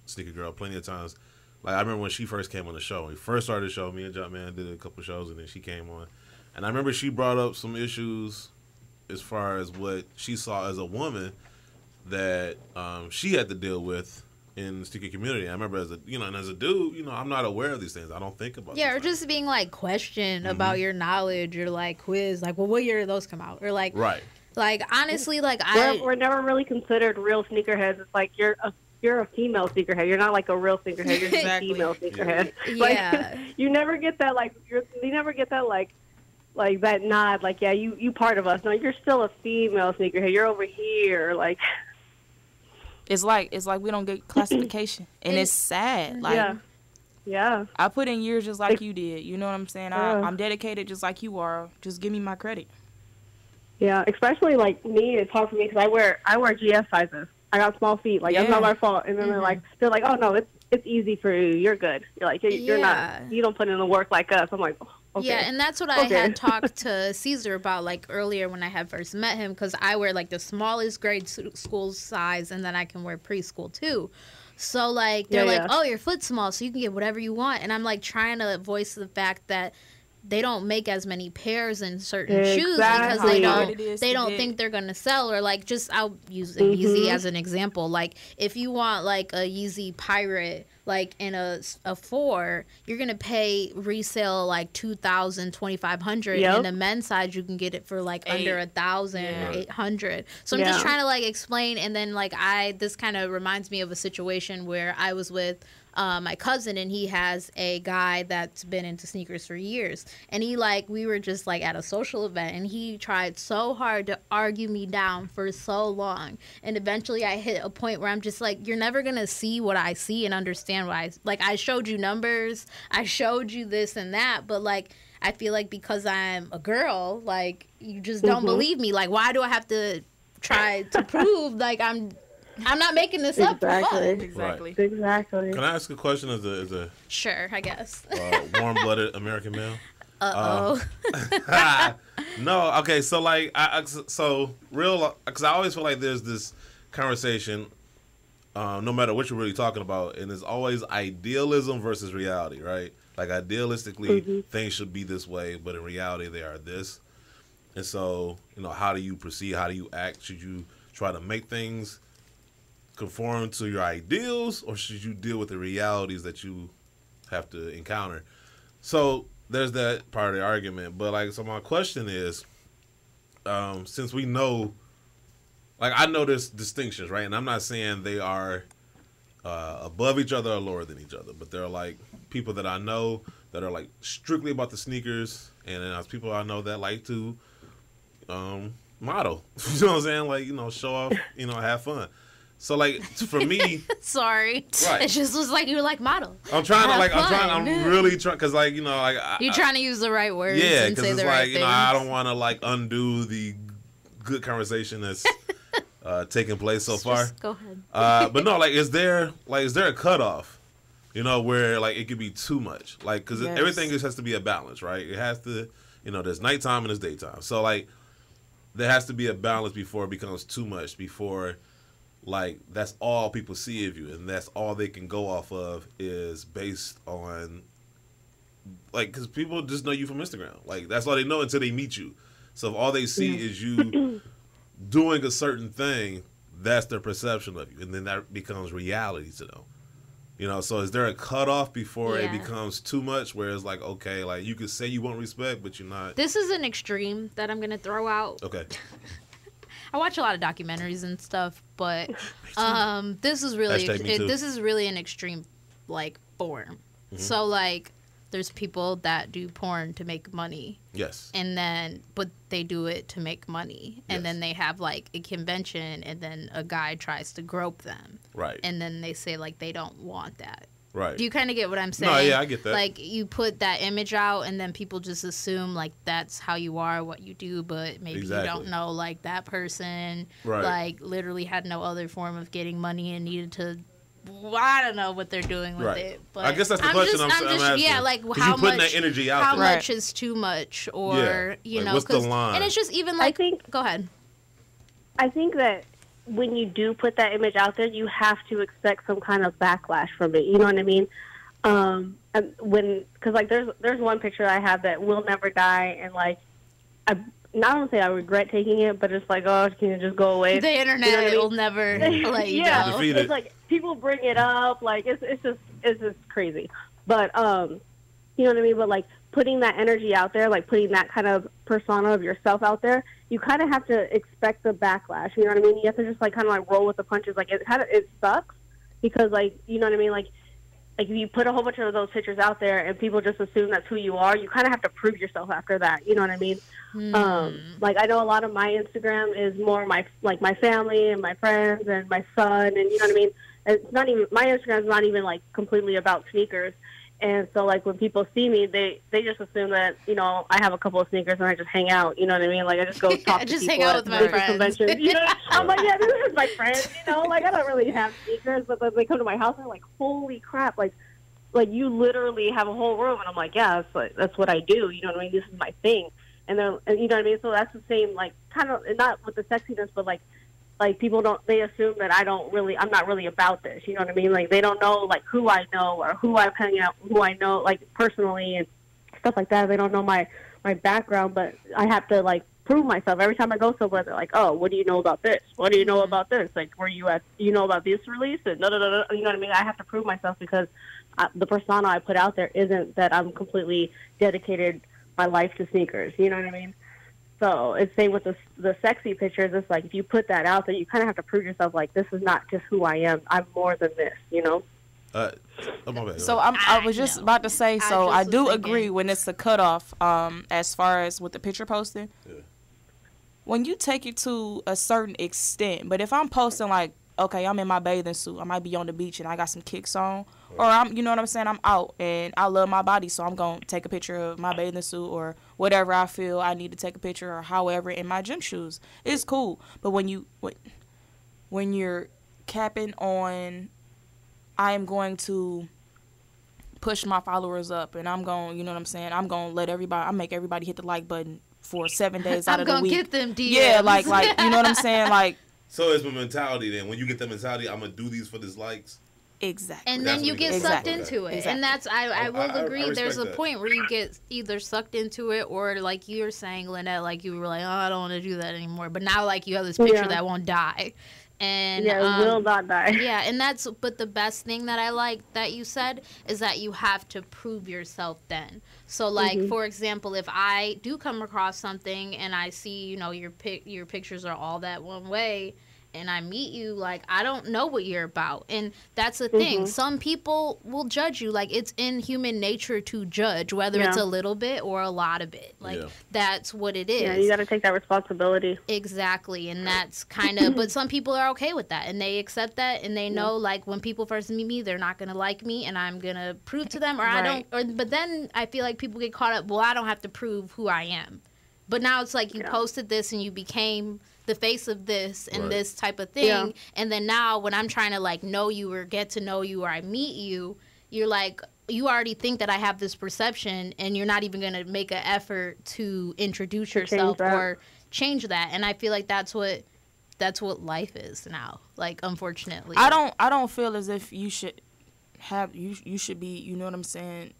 Sneaker Girl, plenty of times. Like, I remember when she first came on the show. When we first started the show, me and Jumpman did a couple shows, and then she came on. And I remember she brought up some issues as far as what she saw as a woman that she had to deal with in the sneaker community. I remember as a dude, you know, I'm not aware of these things. I don't think about Yeah, or just being like questioned about your knowledge or like quiz, like, well, what year did those come out? Or like, right. Like, honestly, like we're never really considered real sneakerheads. It's like you're a female sneakerhead. You're not like a real sneakerhead. You're just a female sneakerhead. Yeah. Like, you never get that you never get that like that nod. Like, yeah, you part of us. No, you're still a female sneakerhead. You're over here. Like, it's like we don't get classification, and it's sad. Like, yeah. I put in years just like you did. You know what I'm saying? I'm dedicated just like you are. Just give me my credit. Yeah, especially like me, it's hard for me because I wear GS sizes. I got small feet. Like, that's not my fault. And then they're like, oh no, it's easy for you. You're good. You're like, you're not. You don't put in the work like us. I'm like, okay. Yeah, and that's what I had talked to Caesar about like earlier when I had first met him, because I wear like the smallest grade school size, and then I can wear preschool too. So like they're like, oh, your foot's small, so you can get whatever you want, and I'm like trying to voice the fact that they don't make as many pairs in certain shoes because they don't think they're gonna sell. Or like, just I'll use a Yeezy as an example. Like, if you want like a Yeezy Pirate like in a 4, you're gonna pay resale like $2,000, $2,500. In the men's size, you can get it for like under $1,000 or $800. So I'm just trying to like explain. And then like this kind of reminds me of a situation where I was with my cousin, and he has a guy that's been into sneakers for years, and we were just like at a social event, and he tried so hard to argue me down for so long, and eventually I hit a point where I'm just like, you're never gonna see what I see and understand what I showed you numbers, I showed you this and that, but like I feel like because I'm a girl, like you just don't believe me. Like, why do I have to try to prove like I'm not making this up for fun. Exactly. Exactly. Can I ask a question as a sure, I guess. Warm-blooded American male? Uh-oh. No, okay, so like because I always feel like there's this conversation, no matter what you're really talking about, and it's always idealism versus reality, right? Like, idealistically, things should be this way, but in reality, they are this. And so, you know, how do you proceed? How do you act? Should you try to make things conform to your ideals, or should you deal with the realities that you have to encounter? So there's that part of the argument. But like, so my question is, since we know, like, I know there's distinctions, right? And I'm not saying they are above each other or lower than each other, but they're like people that I know that are like strictly about the sneakers, and then there's people I know that like to model. You know what I'm saying? Like, show off, have fun. So, like, for me, sorry, right? It just was like you were like model. I'm really trying, because like you're trying to use the right words. Yeah, because it's like I don't want to like undo the good conversation that's taking place so far. Go ahead. But no, like, is there a cutoff? Where like it could be too much, like, because everything just has to be a balance, right? It has to, there's nighttime and there's daytime. So like, there has to be a balance before it becomes too much. Before, like, that's all people see of you, and that's all they can go off of is based on, like, because people just know you from Instagram. Like, that's all they know until they meet you. So if all they see is you doing a certain thing, that's their perception of you, and then that becomes reality to them. So is there a cutoff before it becomes too much, where it's like, okay, like, you could say you want respect, but you're not. This is an extreme that I'm going to throw out. Okay. I watch a lot of documentaries and stuff, but this is really an extreme, like, form. Mm-hmm. So, like, there's people that do porn to make money. Yes. But they do it to make money. And then they have, like, a convention, and then a guy tries to grope them. Right. And then they say, like, they don't want that. Right. Do you kind of get what I'm saying? No, yeah, I get that. Like, you put that image out, and then people just assume, like, that's how you are, what you do, but maybe you don't know, like, that person, like, literally had no other form of getting money and needed to, I don't know what they're doing with it. But I guess that's the question I'm asking. Yeah, like, how putting much, that energy out how there. much is too much, or, like, what's the line? And it's just even, like, go ahead. I think that when you do put that image out there, you have to expect some kind of backlash from it. You know what I mean? Because like there's one picture I have that will never die, and like I don't say I regret taking it, but it's like, oh, can you just go away? The internet will never let you go. It's like people bring it up, like it's just crazy. But you know what I mean? But like putting that energy out there, like putting that kind of persona of yourself out there, you kind of have to expect the backlash. You know what I mean? You have to just like kind of like roll with the punches. Like it sucks because like, you know what I mean? Like if you put a whole bunch of those pictures out there and people just assume that's who you are, you kind of have to prove yourself after that. You know what I mean? Like I know a lot of my Instagram is more my family and my friends and my son, and you know what I mean? It's not even, my Instagram is not even like completely about sneakers. And so, like, when people see me, they just assume that, you know, I have a couple of sneakers and I just hang out. You know what I mean? Like, I just go talk to people hang out with my friends. Conventions. You know? I'm like, yeah, this is my friends. You know, like, I don't really have sneakers, but then they come to my house and they're like, holy crap, like you literally have a whole room. And I'm like, yeah, that's what I do. You know what I mean? This is my thing. And then, you know what I mean? So that's the same, like, kind of, not with the sexiness, but like people they assume that I'm not really about this, you know what I mean? Like they don't know like who I know or who I'm hanging out, who I know like personally and stuff like that. They don't know my background, but I have to like prove myself every time I go somewhere. They're like, oh, what do you know about this? What do you know about this? Like, were you at, you know about this release? And you know what I mean? I have to prove myself because the persona I put out there isn't that I'm completely dedicated my life to sneakers. You know what I mean? So it's same with the sexy pictures. It's like if you put that out there, you kind of have to prove yourself. Like this is not just who I am. I'm more than this. You know. So I was just about to say. So I do agree when it's a cutoff. As far as with the picture posting, when you take it to a certain extent. But if I'm posting like, okay, I'm in my bathing suit. I might be on the beach and I got some kicks on. Or I'm, you know what I'm saying? I'm out and I love my body, so I'm going to take a picture of my bathing suit or whatever I feel I need to take a picture or however in my gym shoes. It's cool. But when you're capping on, I am going to push my followers up and I'm going, you know what I'm saying? I'm going to I make everybody hit the like button for 7 days out of the week. I'm going to get them DMs. Yeah, like, you know what I'm saying? Like. So it's my mentality then. When you get that mentality, I'm going to do these for these likes. Exactly. And then you get sucked into it. Exactly. And that's, I will agree, there's a that. point where you get either sucked into it or like you were saying, Lynette, like you were like, oh, I don't want to do that anymore. But now like you have this picture that won't die. And it will not die. Yeah, and but the best thing that I like that you said is that you have to prove yourself then. So like, for example, if I do come across something and I see, you know, your pictures are all that one way, and I meet you, like, I don't know what you're about. And that's the thing. Some people will judge you. Like, it's in human nature to judge, whether it's a little bit or a lot of it. Like, that's what it is. Yeah, you got to take that responsibility. Exactly. And that's kind of, but some people are okay with that, and they accept that, and they know, like, when people first meet me, they're not going to like me, and I'm going to prove to them, or I don't, but then I feel like people get caught up, well, I don't have to prove who I am. But now it's like you posted this and you became the face of this and this type of thing. And then now when I'm trying to, like, know you or get to know you or I meet you, you're like, you already think that I have this perception, and you're not even going to make an effort to introduce yourself or change that. And I feel like that's what life is now, like, unfortunately. I don't feel as if you should have, you should be, you know what I'm saying,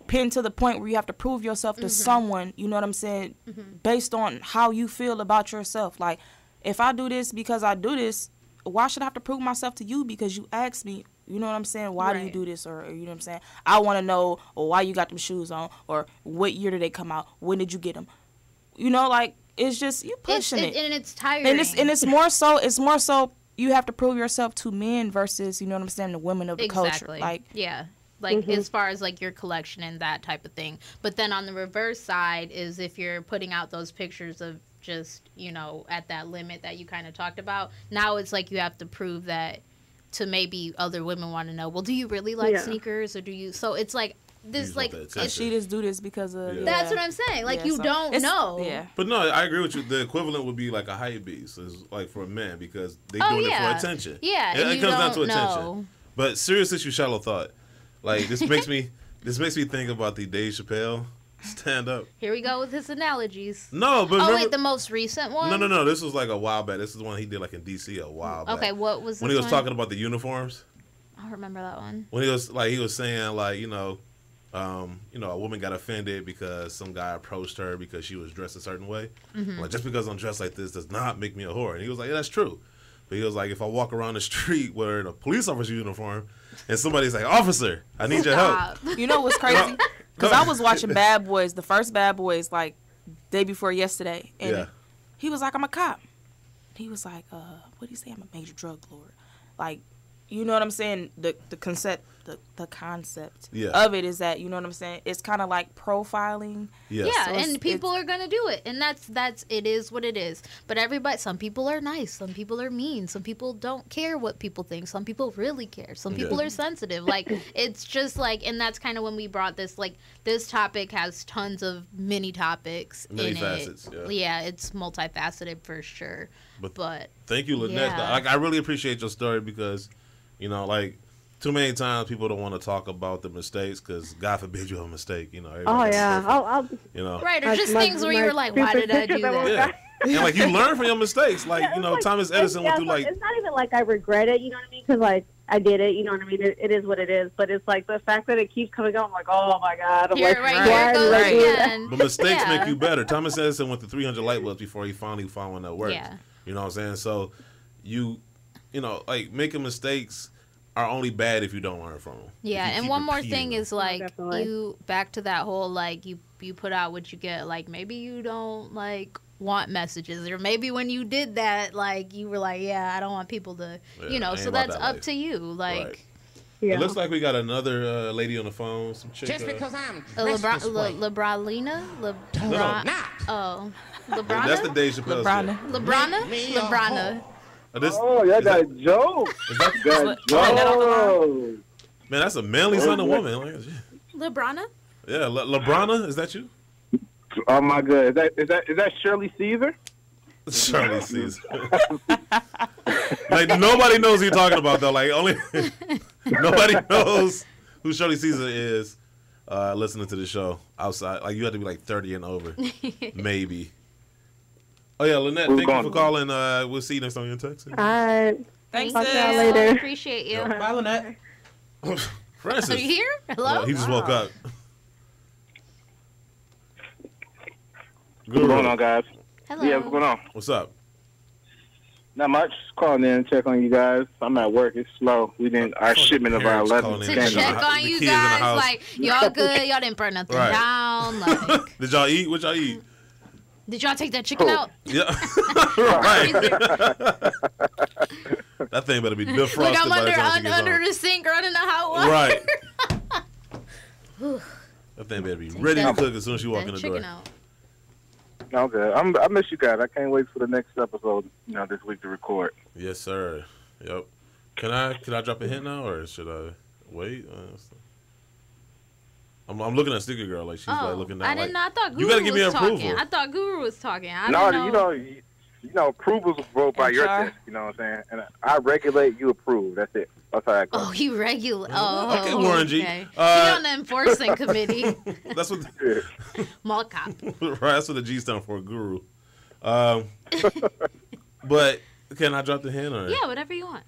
pinned to the point where you have to prove yourself to someone, you know what I'm saying, based on how you feel about yourself. Like, if I do this because I do this, why should I have to prove myself to you because you asked me, you know what I'm saying, why do you do this, or you know what I'm saying, I want to know, or why you got them shoes on, or what year did they come out, when did you get them, you know, like, it's just, you pushing it. And it's tiring. And it's more so you have to prove yourself to men versus, you know what I'm saying, the women of the culture. Like, like, as far as, like, your collection and that type of thing. But then on the reverse side is if you're putting out those pictures of just, you know, at that limit that you kind of talked about, now it's like you have to prove that to maybe other women want to know, well, do you really like sneakers, or do you? So it's like this, like, she just do this because of that's what I'm saying. Like, you don't know. Yeah. But no, I agree with you. The equivalent would be like a hype beast, is like for a man, because they doing it for attention. Yeah, it comes down to attention. Know. But serious issue, shallow thought. Like, this makes me think about the Dave Chappelle stand up. Here we go with his analogies. No, but remember, wait, the most recent one? No. This was like a while back. This is the one he did like in DC a while back. Okay, what was when he was talking about the uniforms? I don't remember that one. When he was saying, like, you know, a woman got offended because some guy approached her because she was dressed a certain way. Like, just because I'm dressed like this does not make me a whore. And he was like, yeah, that's true. But he was like, if I walk around the street wearing a police officer uniform and somebody's like, officer, I need your help. You know what's crazy? Because I was watching Bad Boys, the first Bad Boys, like, day before yesterday. And he was like, I'm a cop. He was like, what did he say? I'm a major drug lord. Like, you know what I'm saying? The concept of it is that, you know what I'm saying, it's kind of like profiling. Yeah, so and people are gonna do it, and that's it is what it is. But some people are nice, some people are mean, some people don't care what people think, some people really care, some people are sensitive. Like, it's just like, and that's kind of when we brought this, like, this topic has tons of many topics, many facets. Yeah, it's multifaceted for sure. But thank you, Lynette. Yeah. Like, I really appreciate your story because, you know, like, too many times people don't want to talk about the mistakes because, God forbid, you have a mistake. You know. I'll you know. Right, or just things where you're like, why did I do that? Yeah. And, like, you learn from your mistakes. Like, you know, like, Thomas Edison went through, like. It's not even like I regret it, you know what I mean? Because, like, I did it, you know what I mean? It is what it is. But it's like the fact that it keeps coming out, I'm like, oh my God. I'm like, why did I do that? But mistakes make you better. Thomas Edison went through 300 light bulbs before he finally found one that worked. Yeah. You know what I'm saying? So, you know, like, making mistakes are only bad if you don't learn from them. Yeah, and one more thing is, like, you back to that whole, like, you put out what you get. Like, maybe you don't, like, want messages, or maybe when you did that, like, you were like, yeah, I don't want people to, you know. So that's up to you. Like, right. It looks like we got another lady on the phone. Some chick. Just because I'm LeBronina? Oh, LeBrona? That's the Dave Chappelle. LeBrona. Y'all got a joke. Joe. Man, that's a manly son of woman. LeBrona? Yeah, LeBrona, is that you? Oh my God, is that Shirley Caesar? Shirley Caesar. Like, nobody knows who you're talking about though. Like, only nobody knows who Shirley Caesar is. Listening to the show outside, like, you have to be like 30 and over, maybe. Oh yeah, Lynette, thank you for calling. We'll see you next time you're in Texas. All right. Thanks, Talk to y'all later. Appreciate you. Bye, Lynette. Francis. Are you here? Hello? He just woke up. What's going on, guys? Hello. Yeah, what's going on? What's up? Not much. Just calling in to check on you guys. I'm at work. It's slow. Our shipment of our 11. To check on you guys, like, y'all good? Y'all didn't burn nothing down? Like, did y'all eat? What y'all eat? Did y'all take that chicken out? Yeah. Right. That thing better be defrosted. Look, I'm by the time under the sink running the hot water. Right. That thing better be ready to cook as soon as you walk in the door. Out. Okay, I miss you guys. I can't wait for the next episode. This week to record. Yes, sir. Yep. Can I drop a hint now, or should I wait? I'm looking at Sneaker Girl like she's like looking down. I didn't know. I thought you Guru gotta give me was approval. talking. I thought Guru was talking. Approval's wrote by your desk. You know what I'm saying? And I regulate, you approve. That's it. That's how I go. Oh, he regulate. Oh, okay, Warren G. Okay. He on the enforcing committee. That's what. Mall cop. Right. That's what the G stand for, Guru. But can I drop the hint or? Yeah, whatever you want.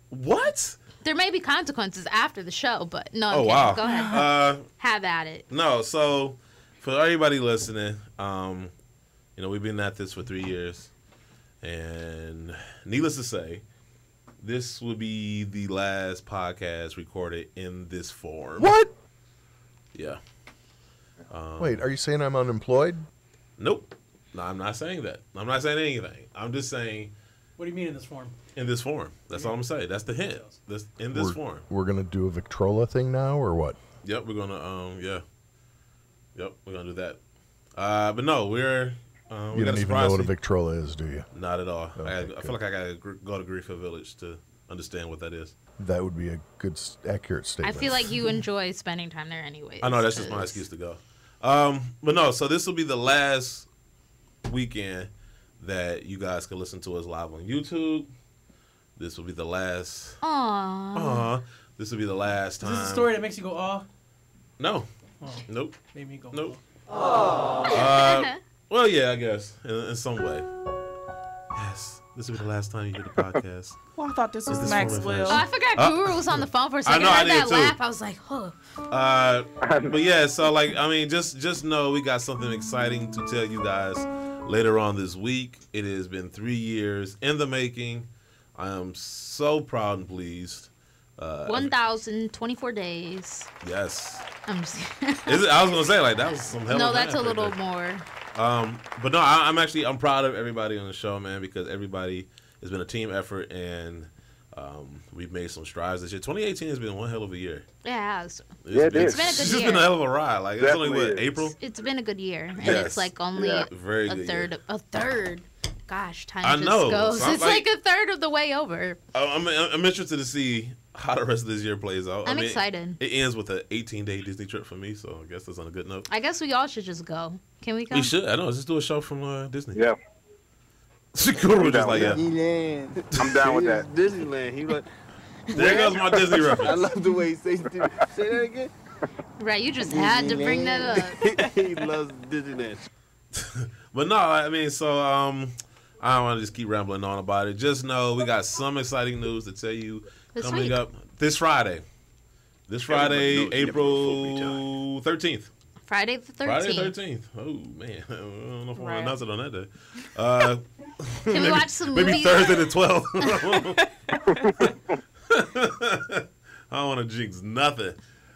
What? There may be consequences after the show, but no. Oh, wow. Go ahead. Have at it. No, so for everybody listening, we've been at this for 3 years, and needless to say, this will be the last podcast recorded in this form. What? Yeah. Wait, are you saying I'm unemployed? Nope. No, I'm not saying that. I'm not saying anything. I'm just saying. What do you mean in this form? In this form. That's all I'm saying. That's the hint. In this form. We're gonna do a Victrola thing now, or what? Yep, we're gonna Yep, we're gonna do that. But no, we're you don't even know what a Victrola is, do you? Not at all. Okay, I feel like I gotta go to Greenfield Village to understand what that is. That would be a good, accurate statement. I feel like you enjoy spending time there anyway. I know, that's just my excuse to go. But no, so this will be the last weekend that you guys can listen to us live on YouTube. This will be the last. Aww. This will be the last time. Is this a story that makes you go, aw? No. Oh. Nope. Made me go, nope. Aww. Well, yeah, I guess in some way. Yes, this will be the last time you hear the podcast. Well, I thought this was Maxwell. Oh, I forgot Guru was on the phone for a second. I I did heard that too. laugh. I was like, huh. But yeah, so just know we got something exciting to tell you guys later on this week. It has been 3 years in the making. I am so proud and pleased. 1,024 days. Yes. I'm just I was gonna say that was some hell. No, of that's a math little right there. more. But no, I'm proud of everybody on the show, man, because everybody has been a team effort, and we've made some strides this year. 2018 has been one hell of a year. It has. It's been a good year. It's just been a hell of a ride. Like it's only what, April. It's been a good year, and Yes. it's like only very a good third. year. A third. Gosh, time I just know. goes. So I'm It's like a third of the way over. I'm interested to see how the rest of this year plays out. I'm excited. It ends with an 18-day Disney trip for me, so I guess that's on a good note. I guess we all should just go. Can we go? We should. I know. Let's just do a show from Disney. Yeah. Guru just like, yeah. Disneyland. I'm down with that. Disneyland. He like, there goes my Disney reference. I love the way he says Disney. Say that again. Right, you just had to bring that up. He loves Disneyland. But no, I mean, so I don't want to just keep rambling on about it. Just know we got some exciting news to tell you coming up this Friday. This Friday, April 13th. Friday the 13th. Friday the 13th. Oh, man. I don't know if I want to announce it on that day. Can we watch some movies? Maybe Thursday the 12th. I don't want to jinx nothing.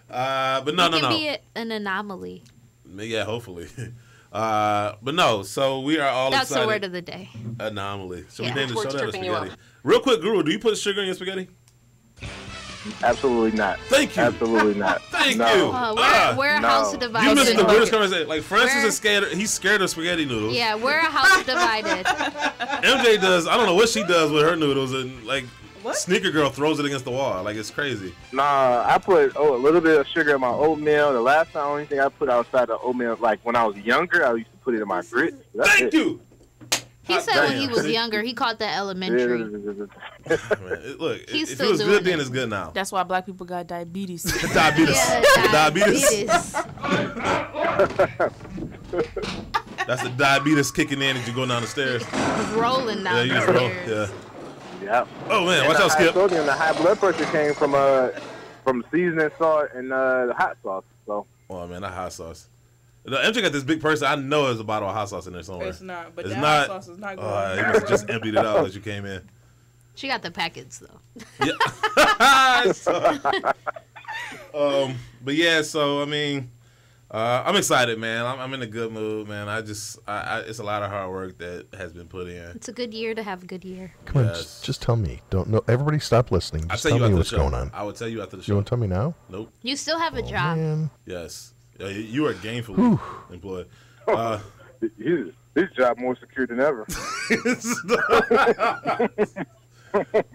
But no. It can be an anomaly. Yeah, hopefully. But no, so we are all That's excited. the word of the day. Anomaly. So Yeah. we named the show Towards that tripping you spaghetti. Real quick, Guru, do you put sugar in your spaghetti? Absolutely not. Thank you. Absolutely not. Thank No. you. We're a house divided. You missed the weirdest conversation. Like Francis is scared. He's scared of spaghetti noodles. Yeah, we're a house divided. MJ does. I don't know what she does with her noodles, and like Sneaker Girl throws it against the wall. Like it's crazy. Nah, I put a little bit of sugar in my oatmeal. The last time, only thing I put outside the oatmeal, like when I was younger, I used to put it in my grits. Thank you. He said when he was younger, he called that elementary. Man, look, He's if still it was doing good then, it's good now. That's why black people got diabetes. Diabetes. Yeah, Diabetes. That's the diabetes kicking in as you go down the stairs. Rolling down you the just roll. stairs. Yeah. Yeah. Oh man, And watch the out, high Skip. sodium, the high blood pressure came from seasoning salt and the hot sauce. So. Oh man, that hot sauce. The MJ got this big person. I know there's a bottle of hot sauce in there somewhere. It's not, but it's that not, hot sauce is not going. He must have just emptied it out as you came in. She got the packets though. But yeah, so I mean, I'm excited, man. I'm in a good mood, man. It's a lot of hard work that has been put in. It's a good year to have a good year. Come on, just tell me. Don't know. Everybody stop listening. Just tell me what's going on. I will tell you after the show. You won't tell me now? Nope. You still have a job. Man. Yes. You are gainfully employed. His job more secure than ever.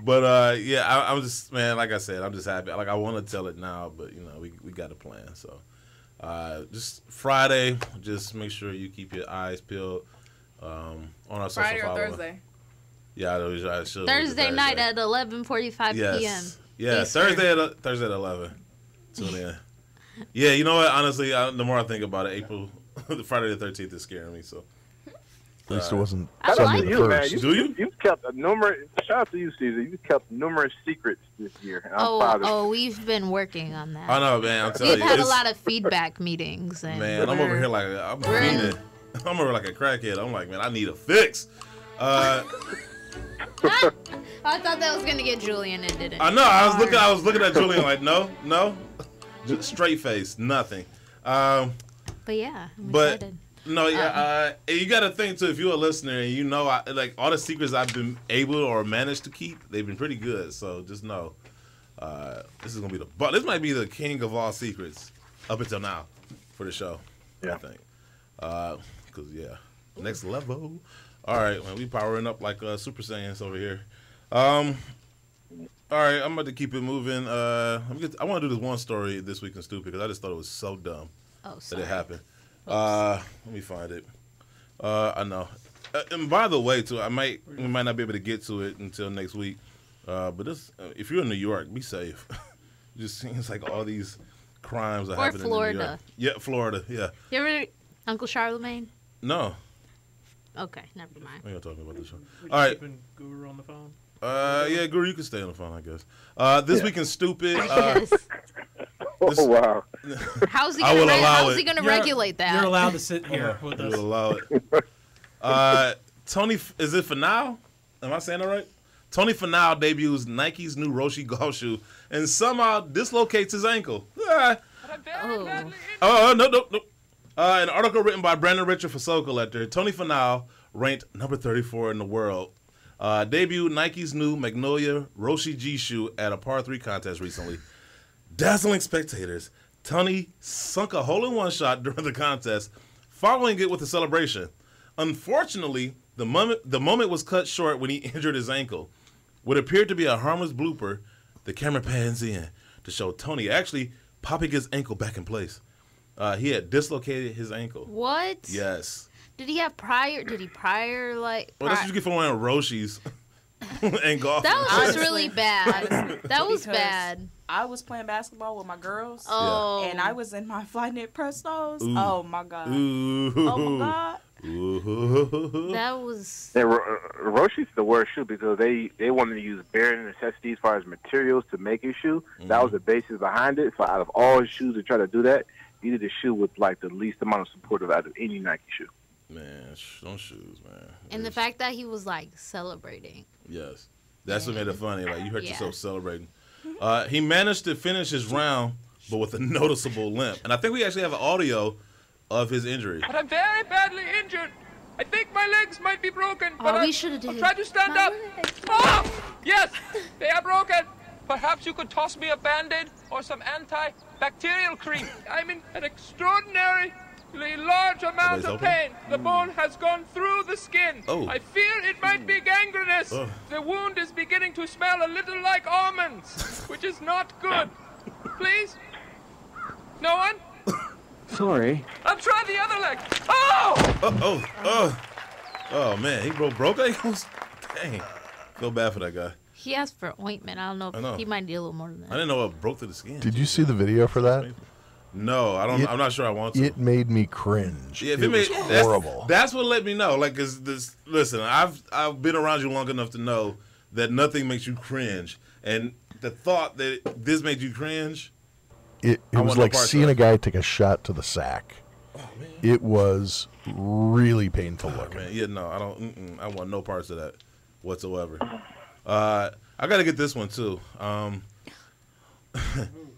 But yeah, I'm just, man, like I said, I'm just happy. Like, I want to tell it now, but we got a plan. So just Friday, just make sure you keep your eyes peeled on our social Friday or following. Thursday? Yeah, I should. Thursday night at 11:45 p.m. Yeah, Eastern. Thursday at 11. Tune in. Yeah, you know what? Honestly, the more I think about it, Friday the 13th is scaring me. So at least it wasn't Shout Sunday out to the you, 1st. man. Do you? You've kept shout out to you, Caesar. You've kept numerous secrets this year. And I'm proud of you. Oh, we've been working on that. I know, man. I'm telling We've you, had a lot of feedback meetings. And man, I'm over here like I'm fiending. I'm over like a crackhead. I'm like, man, I need a fix. I thought that was gonna get Julian. It didn't. I know. I was looking at Julian like, no, just straight face, nothing. But yeah, I'm excited. No, yeah, you got to think too. If you're a listener and you know, like all the secrets I've been able or managed to keep, they've been pretty good. So just know, this is gonna be this might be the king of all secrets up until now for the show. Yeah, I think. Cause next level. All right, man, we powering up like Super Saiyans over here. All right, I'm about to keep it moving. I want to do this one story this week in Stupid because I just thought it was so dumb that it happened. Let me find it. I know. And by the way, too, we might not be able to get to it until next week. But this, if you're in New York, be safe. It just seems like all these crimes are happening in New York. Florida. Yeah, Florida. Yeah. You ever Uncle Charlemagne? No. Okay, never mind. We're not talking about this show. All right. Guru on the phone. Yeah, Guru, you can stay on the phone, I guess. This week in Stupid. Oh wow! How's he gonna regulate that? You're allowed to sit here with us. You'll allow it. Tony, is it Finau? Am I saying that right? Tony Finau debuts Nike's new Roshe golf shoe and somehow dislocates his ankle. No. An article written by Brandon Richard for Soul Collector. Tony Finau, ranked number 34 in the world, debuted Nike's new Magnolia Roshe G shoe at a par 3 contest recently. Dazzling spectators, Tony sunk a hole-in-one shot during the contest, following it with a celebration. Unfortunately, the moment was cut short when he injured his ankle. What appeared to be a harmless blooper, the camera pans in to show Tony actually popping his ankle back in place. He had dislocated his ankle. What? Yes. Did he prior like? Well, that's what you get for wearing Roshes and golf. That was just really bad. That was bad. I was playing basketball with my girls. Oh. And I was in my Flyknit Prestos. Ooh. Oh my god. Ooh. Oh my god. Ooh. That was. Roshe's the worst shoe because they wanted to use bare necessities as far as materials to make a shoe. That was the basis behind it. So out of all shoes to try to do that, you did a shoe with like the least amount of support out of any Nike shoe. Man, those shoes, man. And the fact that he was like celebrating. Yes. That's what made it funny. Like, you hurt yourself celebrating. He managed to finish his round, but with a noticeable limp. And I think we actually have an audio of his injury. But I'm very badly injured. I think my legs might be broken. But we should have I'll try to stand up. Oh! Yes, they are broken. Perhaps you could toss me a Band-Aid or some antibacterial cream. I'm in an extraordinarily large amount of pain. The bone has gone through the skin. Oh. I fear it might be gangrenous. Oh. The wound is beginning to smell a little like almonds, which is not good. Please? No one? Sorry. I'll try the other leg. Oh! Oh, man. He broke ankles? Dang. Feel bad for that guy. He asked for ointment. I don't know if he might need a little more than that. I didn't know it broke through the skin. Did you see the video for that? No, I don't. I'm not sure I want to. It made me cringe. Yeah, it was horrible. That's what let me know. Like, cause this. Listen, I've been around you long enough to know that nothing makes you cringe, and the thought that this made you cringe. It was like seeing a guy take a shot to the sack. Oh, man. It was really painful looking. Man, yeah, no, I don't. I want no parts of that whatsoever. I got to get this one too.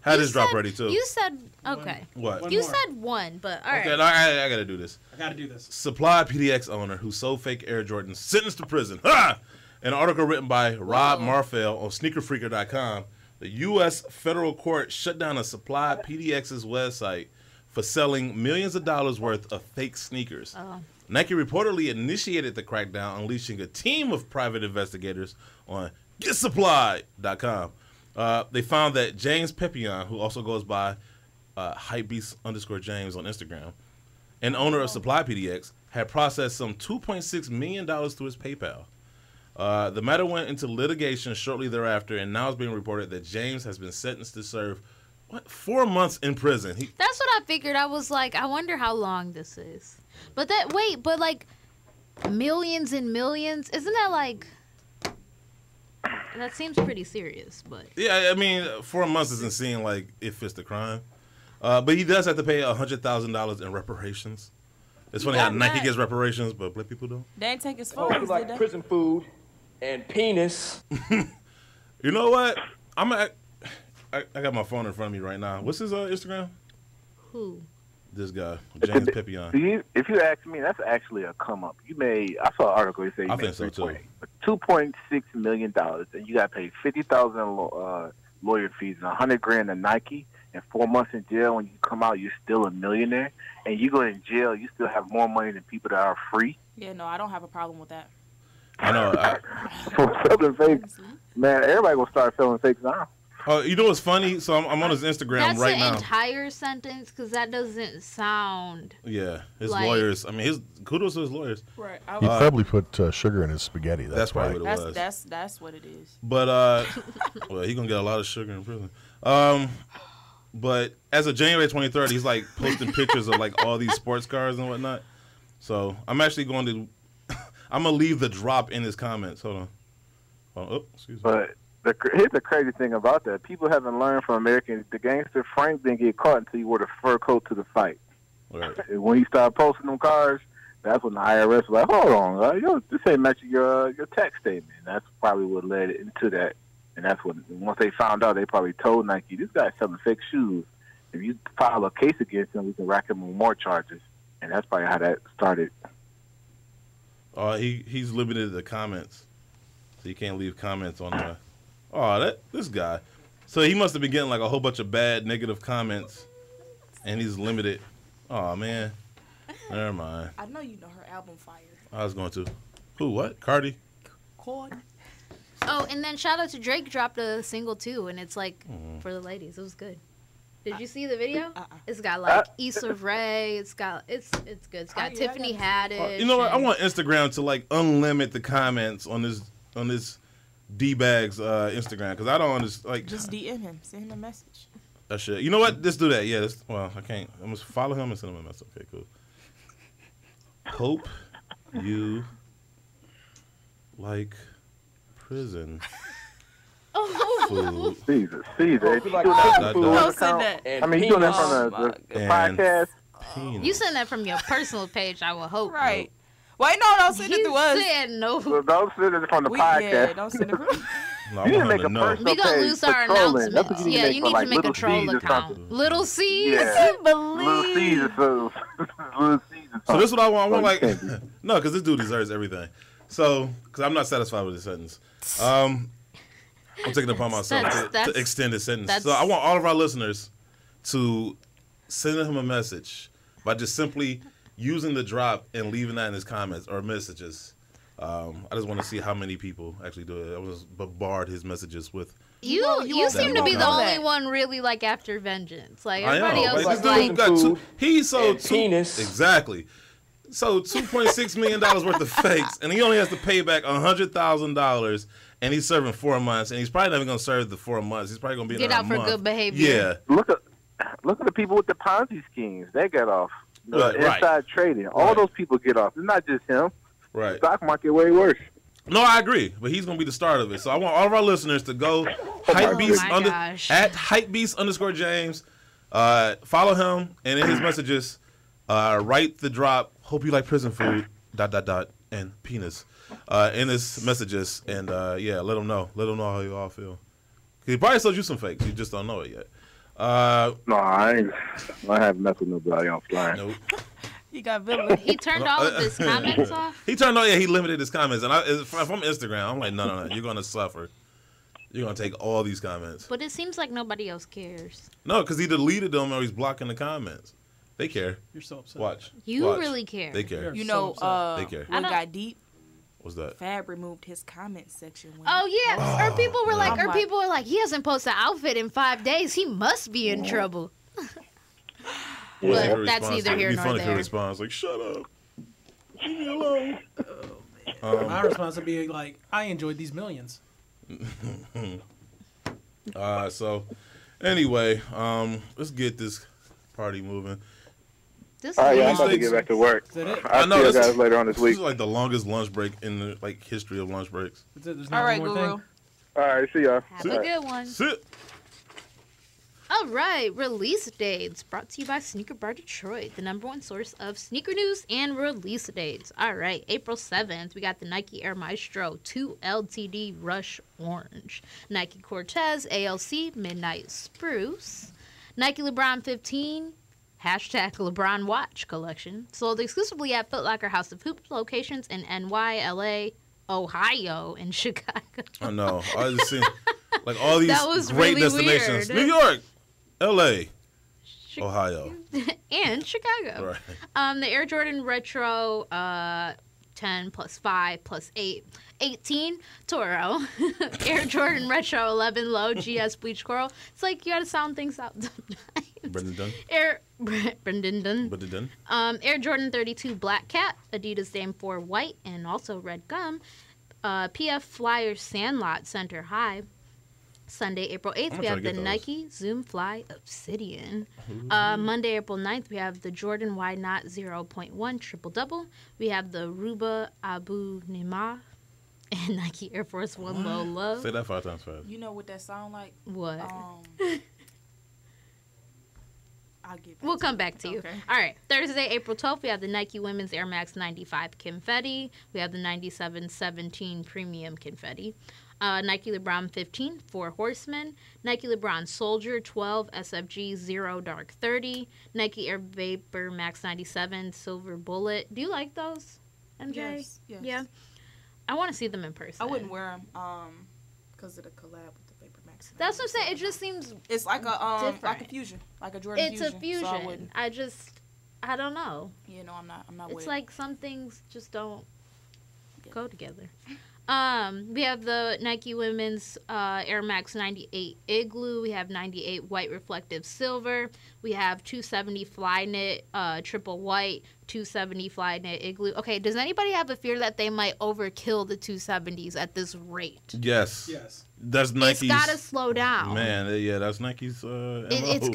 Had his drop ready too. You said okay. What? You said one, but all right. Okay, I gotta do this. I gotta do this. Supply PDX owner who sold fake Air Jordans sentenced to prison. Ha! An article written by Rob Marfell on sneakerfreaker.com. The U.S. federal court shut down a Supply PDX's website for selling millions of dollars worth of fake sneakers. Oh. Nike reportedly initiated the crackdown, unleashing a team of private investigators on GetSupply.com. They found that James Pepion, who also goes by hypebeast_James on Instagram, and owner of Supply PDX, had processed some $2.6 million through his PayPal. The matter went into litigation shortly thereafter, and now it's being reported that James has been sentenced to serve 4 months in prison. That's what I figured. I was like, I wonder how long this is. But like millions and millions, isn't that like? That seems pretty serious, but Yeah, I mean, 4 months doesn't seem like it fits the crime. But he does have to pay $100,000 in reparations. It's funny how Nike gets reparations, but black people don't. They ain't take his Oh, phone. you like prison food and penis. You know what? I got my phone in front of me right now. What's his Instagram? Who? This guy, James Pepion. If you ask me, that's actually a come up. I saw an article that said I think so too. $2.6 million, and you got to pay $50,000 lawyer fees and $100,000 to Nike, and 4 months in jail. When you come out, you're still a millionaire, and you go in jail, you still have more money than people that are free. Yeah, no, I don't have a problem with that. I know. For selling fakes, man, everybody gonna start selling fakes now. Oh, you know what's funny? So I'm on his Instagram that's right the now. entire sentence because that doesn't sound. Yeah, his like, lawyers. I mean, his kudos to his lawyers. Right. He probably put sugar in his spaghetti. That's why. probably what it was. That's what it is. But well, he's gonna get a lot of sugar in prison. But as of January 23rd, he's like posting pictures of like all these sports cars and whatnot. So I'm actually going to. I'm gonna leave the drop in his comments. Hold on. Oh, excuse me. But here's the crazy thing about that. People haven't learned from Americans. The gangster Frank didn't get caught until he wore the fur coat to the fight. Right. And when he started posting them cars, that's when the IRS was like, hold on, this ain't matching your tax statement. That's probably what led into that. And that's when, once they found out, they probably told Nike, this guy's selling fake shoes. If you file a case against him, we can rack him with more charges. And that's probably how that started. He's limited the comments. So you can't leave comments on this guy. So he must have been getting like a whole bunch of bad negative comments, and he's limited. Oh man, never mind. I know you know her album Fire. I was going to. Who? What? Cardi? Chord. Oh, and then shout out to Drake dropped a single too, and it's like for the ladies. It was good. Did you see the video? It's got like Issa Rae. It's good. It's got Tiffany Haddish. You know what? I want Instagram to like unlimit the comments on this D-Bag's Instagram because I don't understand. Like, just DM him, send him a message. That shit. You know what? Let's do that. Yeah. Well, I can't. I'm gonna follow him and send him a message. Okay, cool. Hope you like prison. Food. Caesar. Don't send that. I mean, you doing that from the podcast? You send that from your personal page, I will hope. Right. Wait, no, don't send it through us. Said no. Well, don't send it from the podcast. Yeah, don't send it from No, you need to make a personal we gonna page lose our for trolling. announcements. Yeah, you need to make a troll account. Little C's. Yeah. Believe. Little C's. So this is what I want. I want like no, because this dude deserves everything. So because I'm not satisfied with this sentence. I'm taking it upon myself to extend the sentence. So I want all of our listeners to send him a message by just simply using the drop and leaving that in his comments or messages. I just want to see how many people actually do it. I was bombard his messages with. You seem to be the only one really like after vengeance. Like everybody else is like he's so penis. Exactly. So $2.6 million worth of fakes, and he only has to pay back $100,000, and he's serving 4 months, and he's probably not even going to serve the 4 months. He's probably going to be get out for good behavior. Yeah. Look at the people with the Ponzi schemes. They get off. Right. Trading. All those people get off. It's not just him. Right. The stock market way worse. No, I agree, but he's going to be the start of it. So I want all of our listeners to go at hypebeast_James. Follow him, and in his messages, write the drop. Hope you like prison food. ... and penis. In his messages, and let him know. Let him know how you all feel. He probably sold you some fakes. You just don't know it yet. No, I haven't messed with nobody on flying. Nope. He got villain. He turned all of his comments off. He limited his comments. And if I'm Instagram, I'm like, no. You're going to suffer. You're going to take all these comments. But it seems like nobody else cares. No, because he deleted them or he's blocking the comments. They care. You're so upset. Watch. You really care. They care. You know, they care. what got deep? What's that? Fab removed his comment section. Oh yeah, or people were like, he hasn't posted an outfit in 5 days. He must be in trouble. But that's neither here nor there. It'd be funny if he responds like, "Shut up, leave me alone." My response would be like, "I enjoyed these millions." So anyway, let's get this party moving. All right, I'm about to get back to work. I'll see you guys later on this week. This is like the longest lunch break in the history of lunch breaks. All right, Guru. All right, see y'all. Have a good one. Sit. All right, release dates brought to you by Sneaker Bar Detroit, the #1 source of sneaker news and release dates. All right, April 7th, we got the Nike Air Maestro 2 LTD Rush Orange, Nike Cortez ALC Midnight Spruce, Nike LeBron 15, #LeBron Watch collection, sold exclusively at Foot Locker House of Hoops locations in NY, LA, Ohio, and Chicago. I know. I just seen like all these great really destinations: weird. New York, LA, Ohio, and Chicago. Right. The Air Jordan Retro 10 plus 5 plus 8, 18 Toro. Air Jordan Retro 11 Low GS Bleach Coral. It's like you gotta sound things out. Brendan Dunn. Brendan Dunn. Brendan Dunn. Air Jordan 32 Black Cat, Adidas Dame 4 White, and also Red Gum. PF Flyers Sandlot Center High. Sunday, April 8th, we have the Nike Zoom Fly Obsidian. Monday, April 9th, we have the Jordan Y Not 0.1 Triple Double. We have the Ruba Abu Nima and Nike Air Force One Low Low. Say that 5 times fast. You know what that sound like? What? We'll come back to you. Okay. All right. Thursday, April 12th, we have the Nike Women's Air Max 95 Confetti. We have the 97-17 Premium Confetti. Nike LeBron 15, 4 Horsemen. Nike LeBron Soldier 12, SFG 0 Dark 30. Nike Air Vapor Max 97, Silver Bullet. Do you like those, MJ? Yes. Yeah. I want to see them in person. I wouldn't wear them because of the collab with the Vapor Max. That's what I'm saying. It just seems it's like a different. like a fusion, like a Jordan It's fusion. a fusion. So I don't know. You know, I'm not. It's like some things just don't go together. We have the Nike Women's Air Max 98 Igloo. We have 98 White Reflective Silver. We have 270 Flyknit Triple White, 270 Flyknit Igloo. Okay, does anybody have a fear that they might overkill the 270s at this rate? Yes. That's Nike's. It's gotta slow down. Man, yeah, that's Nike's. It's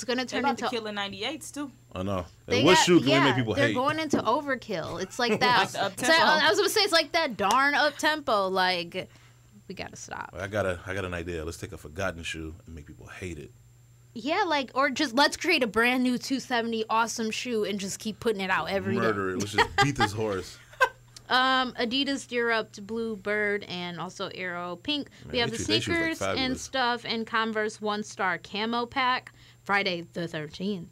gonna turn into killing 98s too. I know. What shoe can we make people they're hate? going into overkill. It's like that. I was gonna say it's like that darn up tempo. Like we gotta stop. I got an idea. Let's take a forgotten shoe and make people hate it. Yeah, like or just let's create a brand new 270 awesome shoe and just keep putting it out every day. Murder it. Let's just beat this horse. Adidas Deerupt Blue Bird and also Aero Pink. We have the sneakers and stuff and Converse 1-Star Camo Pack. Friday the 13th.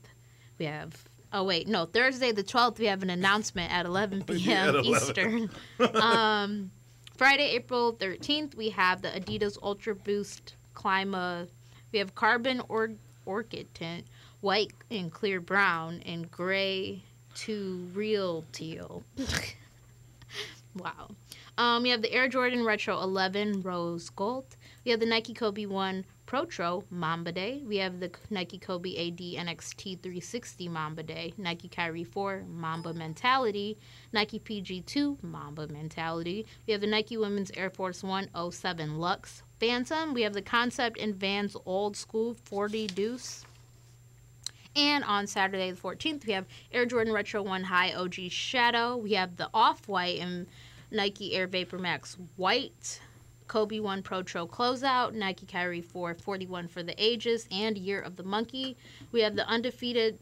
We have Thursday the 12th we have an announcement at 11 p.m. Eastern. Friday, April 13th, we have the Adidas Ultra Boost Clima. We have Carbon Orchid Tint, white and clear brown, and gray to real teal. Wow. We have the Air Jordan Retro 11 Rose Gold. We have the Nike Kobe 1 Protro Mamba Day. We have the Nike Kobe AD NXT 360 Mamba Day. Nike Kyrie 4 Mamba Mentality. Nike PG 2 Mamba Mentality. We have the Nike Women's Air Force 1 07 Lux Phantom. We have the Concept and Vans Old School 40 Deuce. And on Saturday the 14th, we have Air Jordan Retro 1 High OG Shadow. We have the Off-White and Nike Air Vapor Max White. Kobe 1 Protro Closeout. Nike Kyrie 4 41 for the Ages. And Year of the Monkey. We have the Undefeated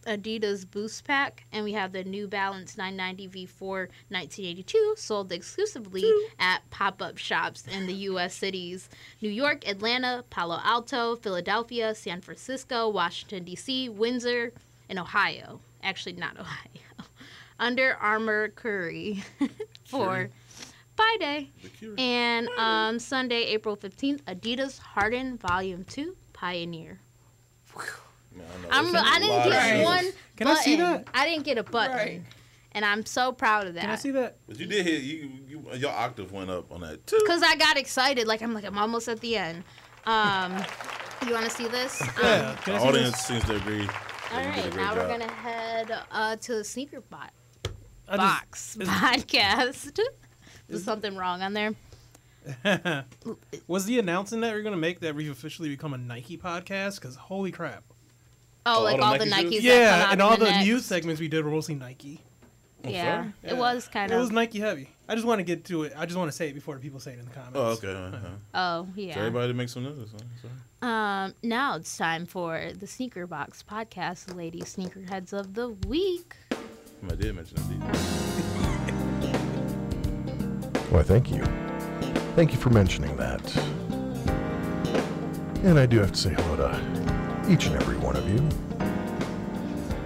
Adidas Boost Pack, and we have the New Balance 990 V4 1982 sold exclusively at pop-up shops in the U.S. cities New York, Atlanta, Palo Alto, Philadelphia, San Francisco, Washington, D.C., Windsor, and Ohio. Actually, not Ohio. Under Armour Curry for Pi Day. And on Sunday, April 15th, Adidas Harden Volume 2 Pioneer. I didn't get one button. Can I see that? I didn't get a button. Right. And I'm so proud of that. Can I see that? But you did hit your octave went up on that too. Because I got excited. I'm almost at the end. You want to see this? Yeah. The audience seems to agree. All right, now we're gonna head to the Sneaker Box podcast. Is something wrong on there? Was the announcement that we're gonna make that we've officially become a Nike podcast? Because holy crap! Oh, like all the Nikes. Yeah, and all the news segments we did were mostly Nike. Yeah, it was kind of. It was Nike heavy. I just want to get to it. I just want to say it before the people say it in the comments. Oh, okay. Oh, yeah. So everybody make some news. Now it's time for the Sneaker Box podcast, Lady Sneakerheads of the Week. I did mention that. Why, thank you. Thank you for mentioning that. And I do have to say hello to each and every one of you.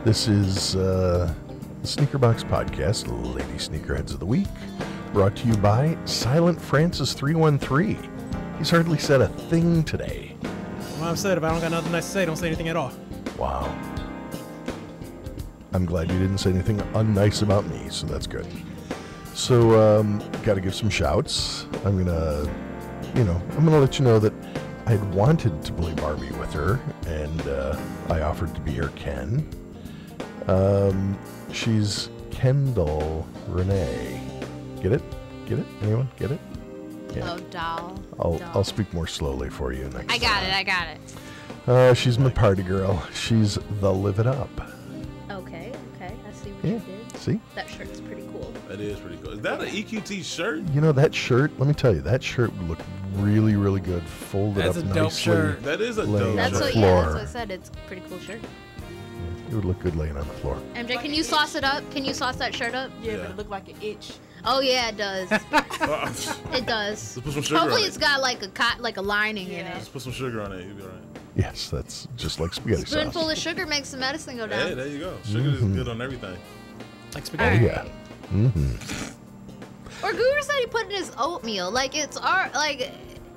This is the Sneaker Box Podcast, Lady Sneakerheads of the Week, brought to you by Silent Francis 313. He's hardly said a thing today. Well, I've said if I don't got nothing nice to say, don't say anything at all. Wow. I'm glad you didn't say anything unnice about me, so that's good. So, got to give some shouts. I'm gonna let you know that I'd wanted to play Barbie with her, and I offered to be her Ken. She's Kendall Renee. Get it? Get it? Anyone get it? Yeah. Oh, doll. I'll speak more slowly for you next I got it. She's my party girl. She's the Live It Up. Okay. I see what you did. See? That shirt's pretty cool. That is pretty cool. Is that an EQT shirt? You know, that shirt, let me tell you, that shirt would look really, really good folded That's up a nicely. dope shirt. That is a laying dope on the shirt. floor. That's what I said. It's a pretty cool shirt. It would look good laying on the floor. MJ, can you sauce it up? Can you sauce that shirt up? Yeah, but it looked like an itch. Oh yeah, it does. It does. Let's put some sugar Hopefully on it's it. got like a lining in it. Let's put some sugar on it. You'll be all right. Yes, that's just like spaghetti sauce. Spoonful of sugar makes the medicine go down. Hey, there you go. Sugar is good on everything. Like Oh, spaghetti. yeah. Mm-hmm. Or Guru said he put in his oatmeal. Like it's that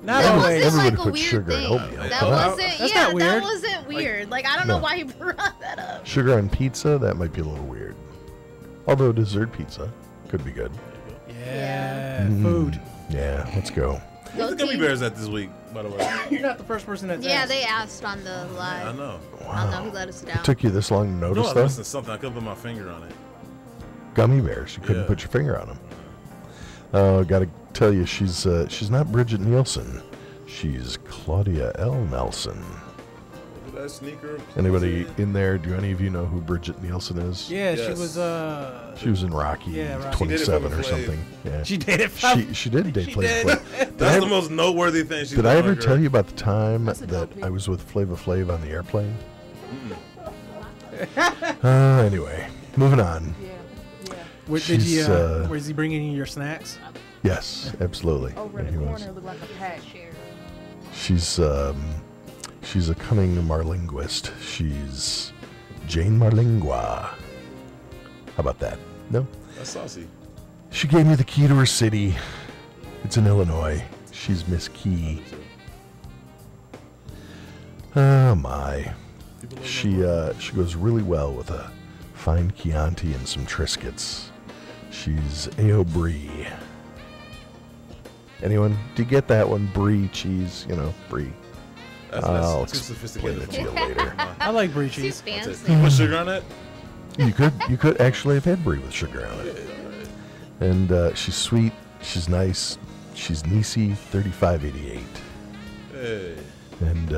Not wasn't Everybody like a puts weird sugar in thing. oatmeal. That Come on. wasn't. That's Yeah, not weird. that wasn't weird. Like I don't know No. why he brought that up. Sugar on pizza, that might be a little weird. Although dessert pizza could be good. Yeah. Food. Yeah, let's go. Where's the gummy bears at this week, by the way? You're not the first person that's Yeah, asked. they asked on the live. I know. I don't know. He let us down. It took you this long to I notice, know I was though? missing something. I couldn't put my finger on it. Gummy bears. You couldn't Yeah. put your finger on them. Oh, gotta tell you, she's not Bridget Nielsen. She's Claudia L. Nelson. Look at that sneaker. Anybody in there? Do any of you know who Bridget Nielsen is? Yeah, Yes. she was. She was in Rocky, Yeah, Rocky. 27 or She did it for the something. Yeah. She did it. She did date Flavor Flav. That's the most noteworthy thing she's Did done I on ever her tell career. you about the time That's a that dope I was with Flava Flav on the airplane? Mm. Anyway, moving on. Did She's, you? Was he bringing you your snacks? Yes, absolutely. Over in Yeah, the he was. corner, it looked like a patch. She's a cunning marlinguist. She's Jane Marlingua. How about that? No? That's saucy. She gave me the key to her city. It's in Illinois. She's Miss Key. Oh my. She goes really well with a fine Chianti and some Triscuits. She's A.O. Brie. Anyone? Do you get that one? Brie cheese, Brie. That's I'll too explain sophisticated. it to you later. I like brie She's cheese. fancy. You put sugar on it? You could actually have had brie with sugar on it. And she's sweet. She's nice. She's Nisi 3588. Hey. And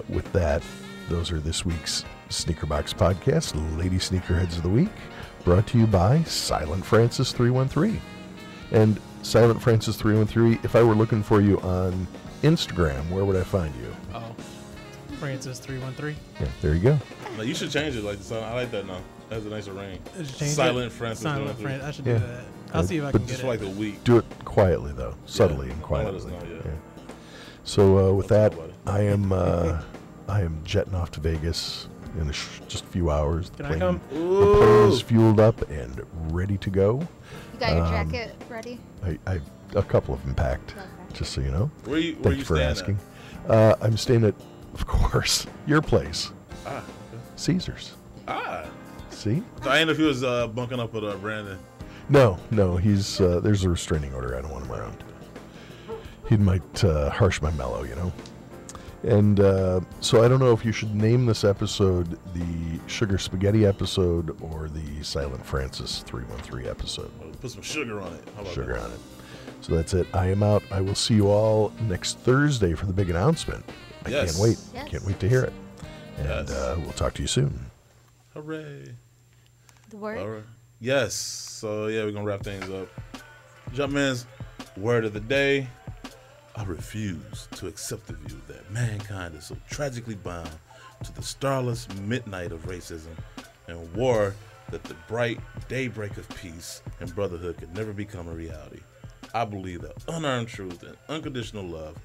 with that, those are this week's Sneaker Box Podcast, Lady Sneakerheads of the Week, brought to you by Silent Francis 313. And Silent Francis 313, if I were looking for you on Instagram, where would I find you? Oh. Francis 313. Yeah, there you go. No, you should change it. Like I like that now. That's a nicer ring. Change Silent Francis. Silent Francis. I should do Yeah. that. I'll see if I can get just it. for like a week. Do it quietly though, subtly and Don't let quietly. us know, yeah. So with that, I am jetting off to Vegas in just a few hours. Can I come? The plane is fueled up and ready to go. You got your jacket ready? I've a couple of them packed, just so you know. Where you Thank you for staying asking. I'm staying at, of course, your place, okay. Caesars. See? I ain't know if he was bunking up with Brandon. No, he's there's a restraining order. I don't want him around. He might harsh my mellow, you know. And so I don't know if you should name this episode the Sugar Spaghetti episode or the Silent Francis 313 episode. Put some sugar on it. How about Sugar that? on it. So that's it. I am out. I will see you all next Thursday for the big announcement. I Yes. can't wait. Yes. Can't wait to hear it. And we'll talk to you soon. Hooray. The word? All right. Yes. So, yeah, we're going to wrap things up. Jumpman's word of the day. I refuse to accept the view that mankind is so tragically bound to the starless midnight of racism and war that the bright daybreak of peace and brotherhood could never become a reality. I believe that unearned truth and unconditional love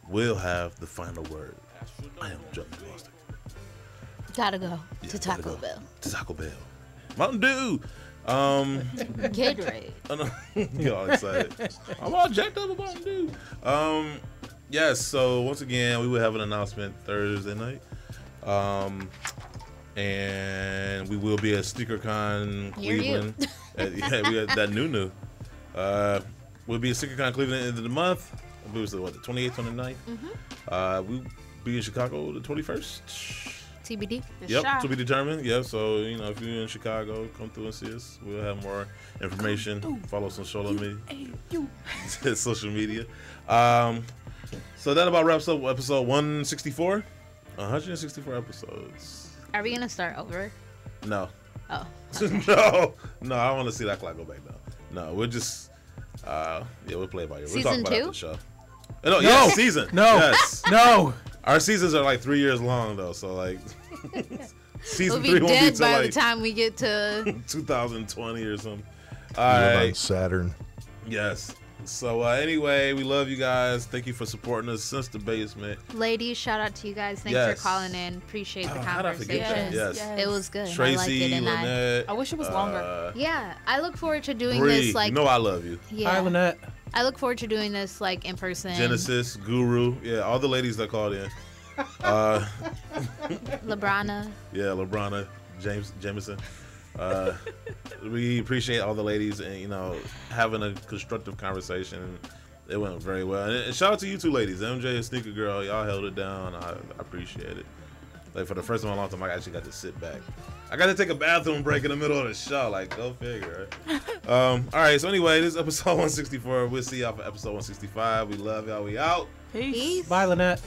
will have the final word. I am Jumpman Bostic. Gotta go to Taco gotta go Bell. To Taco Bell. Mountain Dew. Gatorade. You're all excited. I'm all jacked up about Mountain Dew. Yes, so once again, we will have an announcement Thursday night. And we will be at SneakerCon Cleveland. We got that new. We'll be at SneakerCon Cleveland at the end of the month. We was the 28th, 29th. We'll be in Chicago the 21st. TBD. Yep, to be determined. Yeah, so if you're in Chicago, come through and see us. We'll have more information. Follow us on social media. So that about wraps up episode 164. 164 episodes. Are we gonna start over? No. Oh. No. I want to see that clock go back down. No, we'll just we'll play it by ear. We'll talk Season about 2? it after the show. No, yes, season. No. Yes. No. Our seasons are like 3 years long though, so like season We'll 3 be won't be dead till by like the time we get to 2020 or something. On All right. Saturn. Yes. So anyway, we love you guys. Thank you for supporting us since the basement. ladies. Shout out to you guys. Thanks Yes. for calling in. Appreciate the How'd I forget that? conversation. Yes. It was good. Tracy, I liked it, and Lynette. I wish it was longer. yeah, I look forward to doing Bree, this. Like, you know I love you. yeah, Hi, Lynette. I look forward to doing this like in person. Genesis, Guru, yeah, all the ladies that called in. Lebrana. Yeah, Lebrana, Jameson. We appreciate all the ladies and having a constructive conversation. It went very well. And shout out to you two ladies, MJ and Sneaker Girl. Y'all held it down. I appreciate it. Like for the first time in a long time, I actually got to sit back. I got to take a bathroom break in the middle of the show. Like, go figure. Right? All right. So anyway, this is episode 164. We'll see y'all for episode 165. We love y'all. We out. Peace. Bye, Lynette.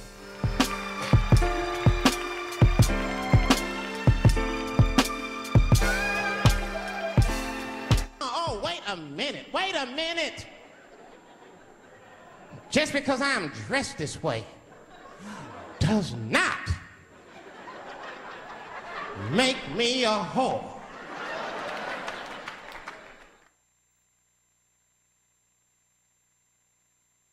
Oh, wait a minute. Just because I'm dressed this way does not make me a whore.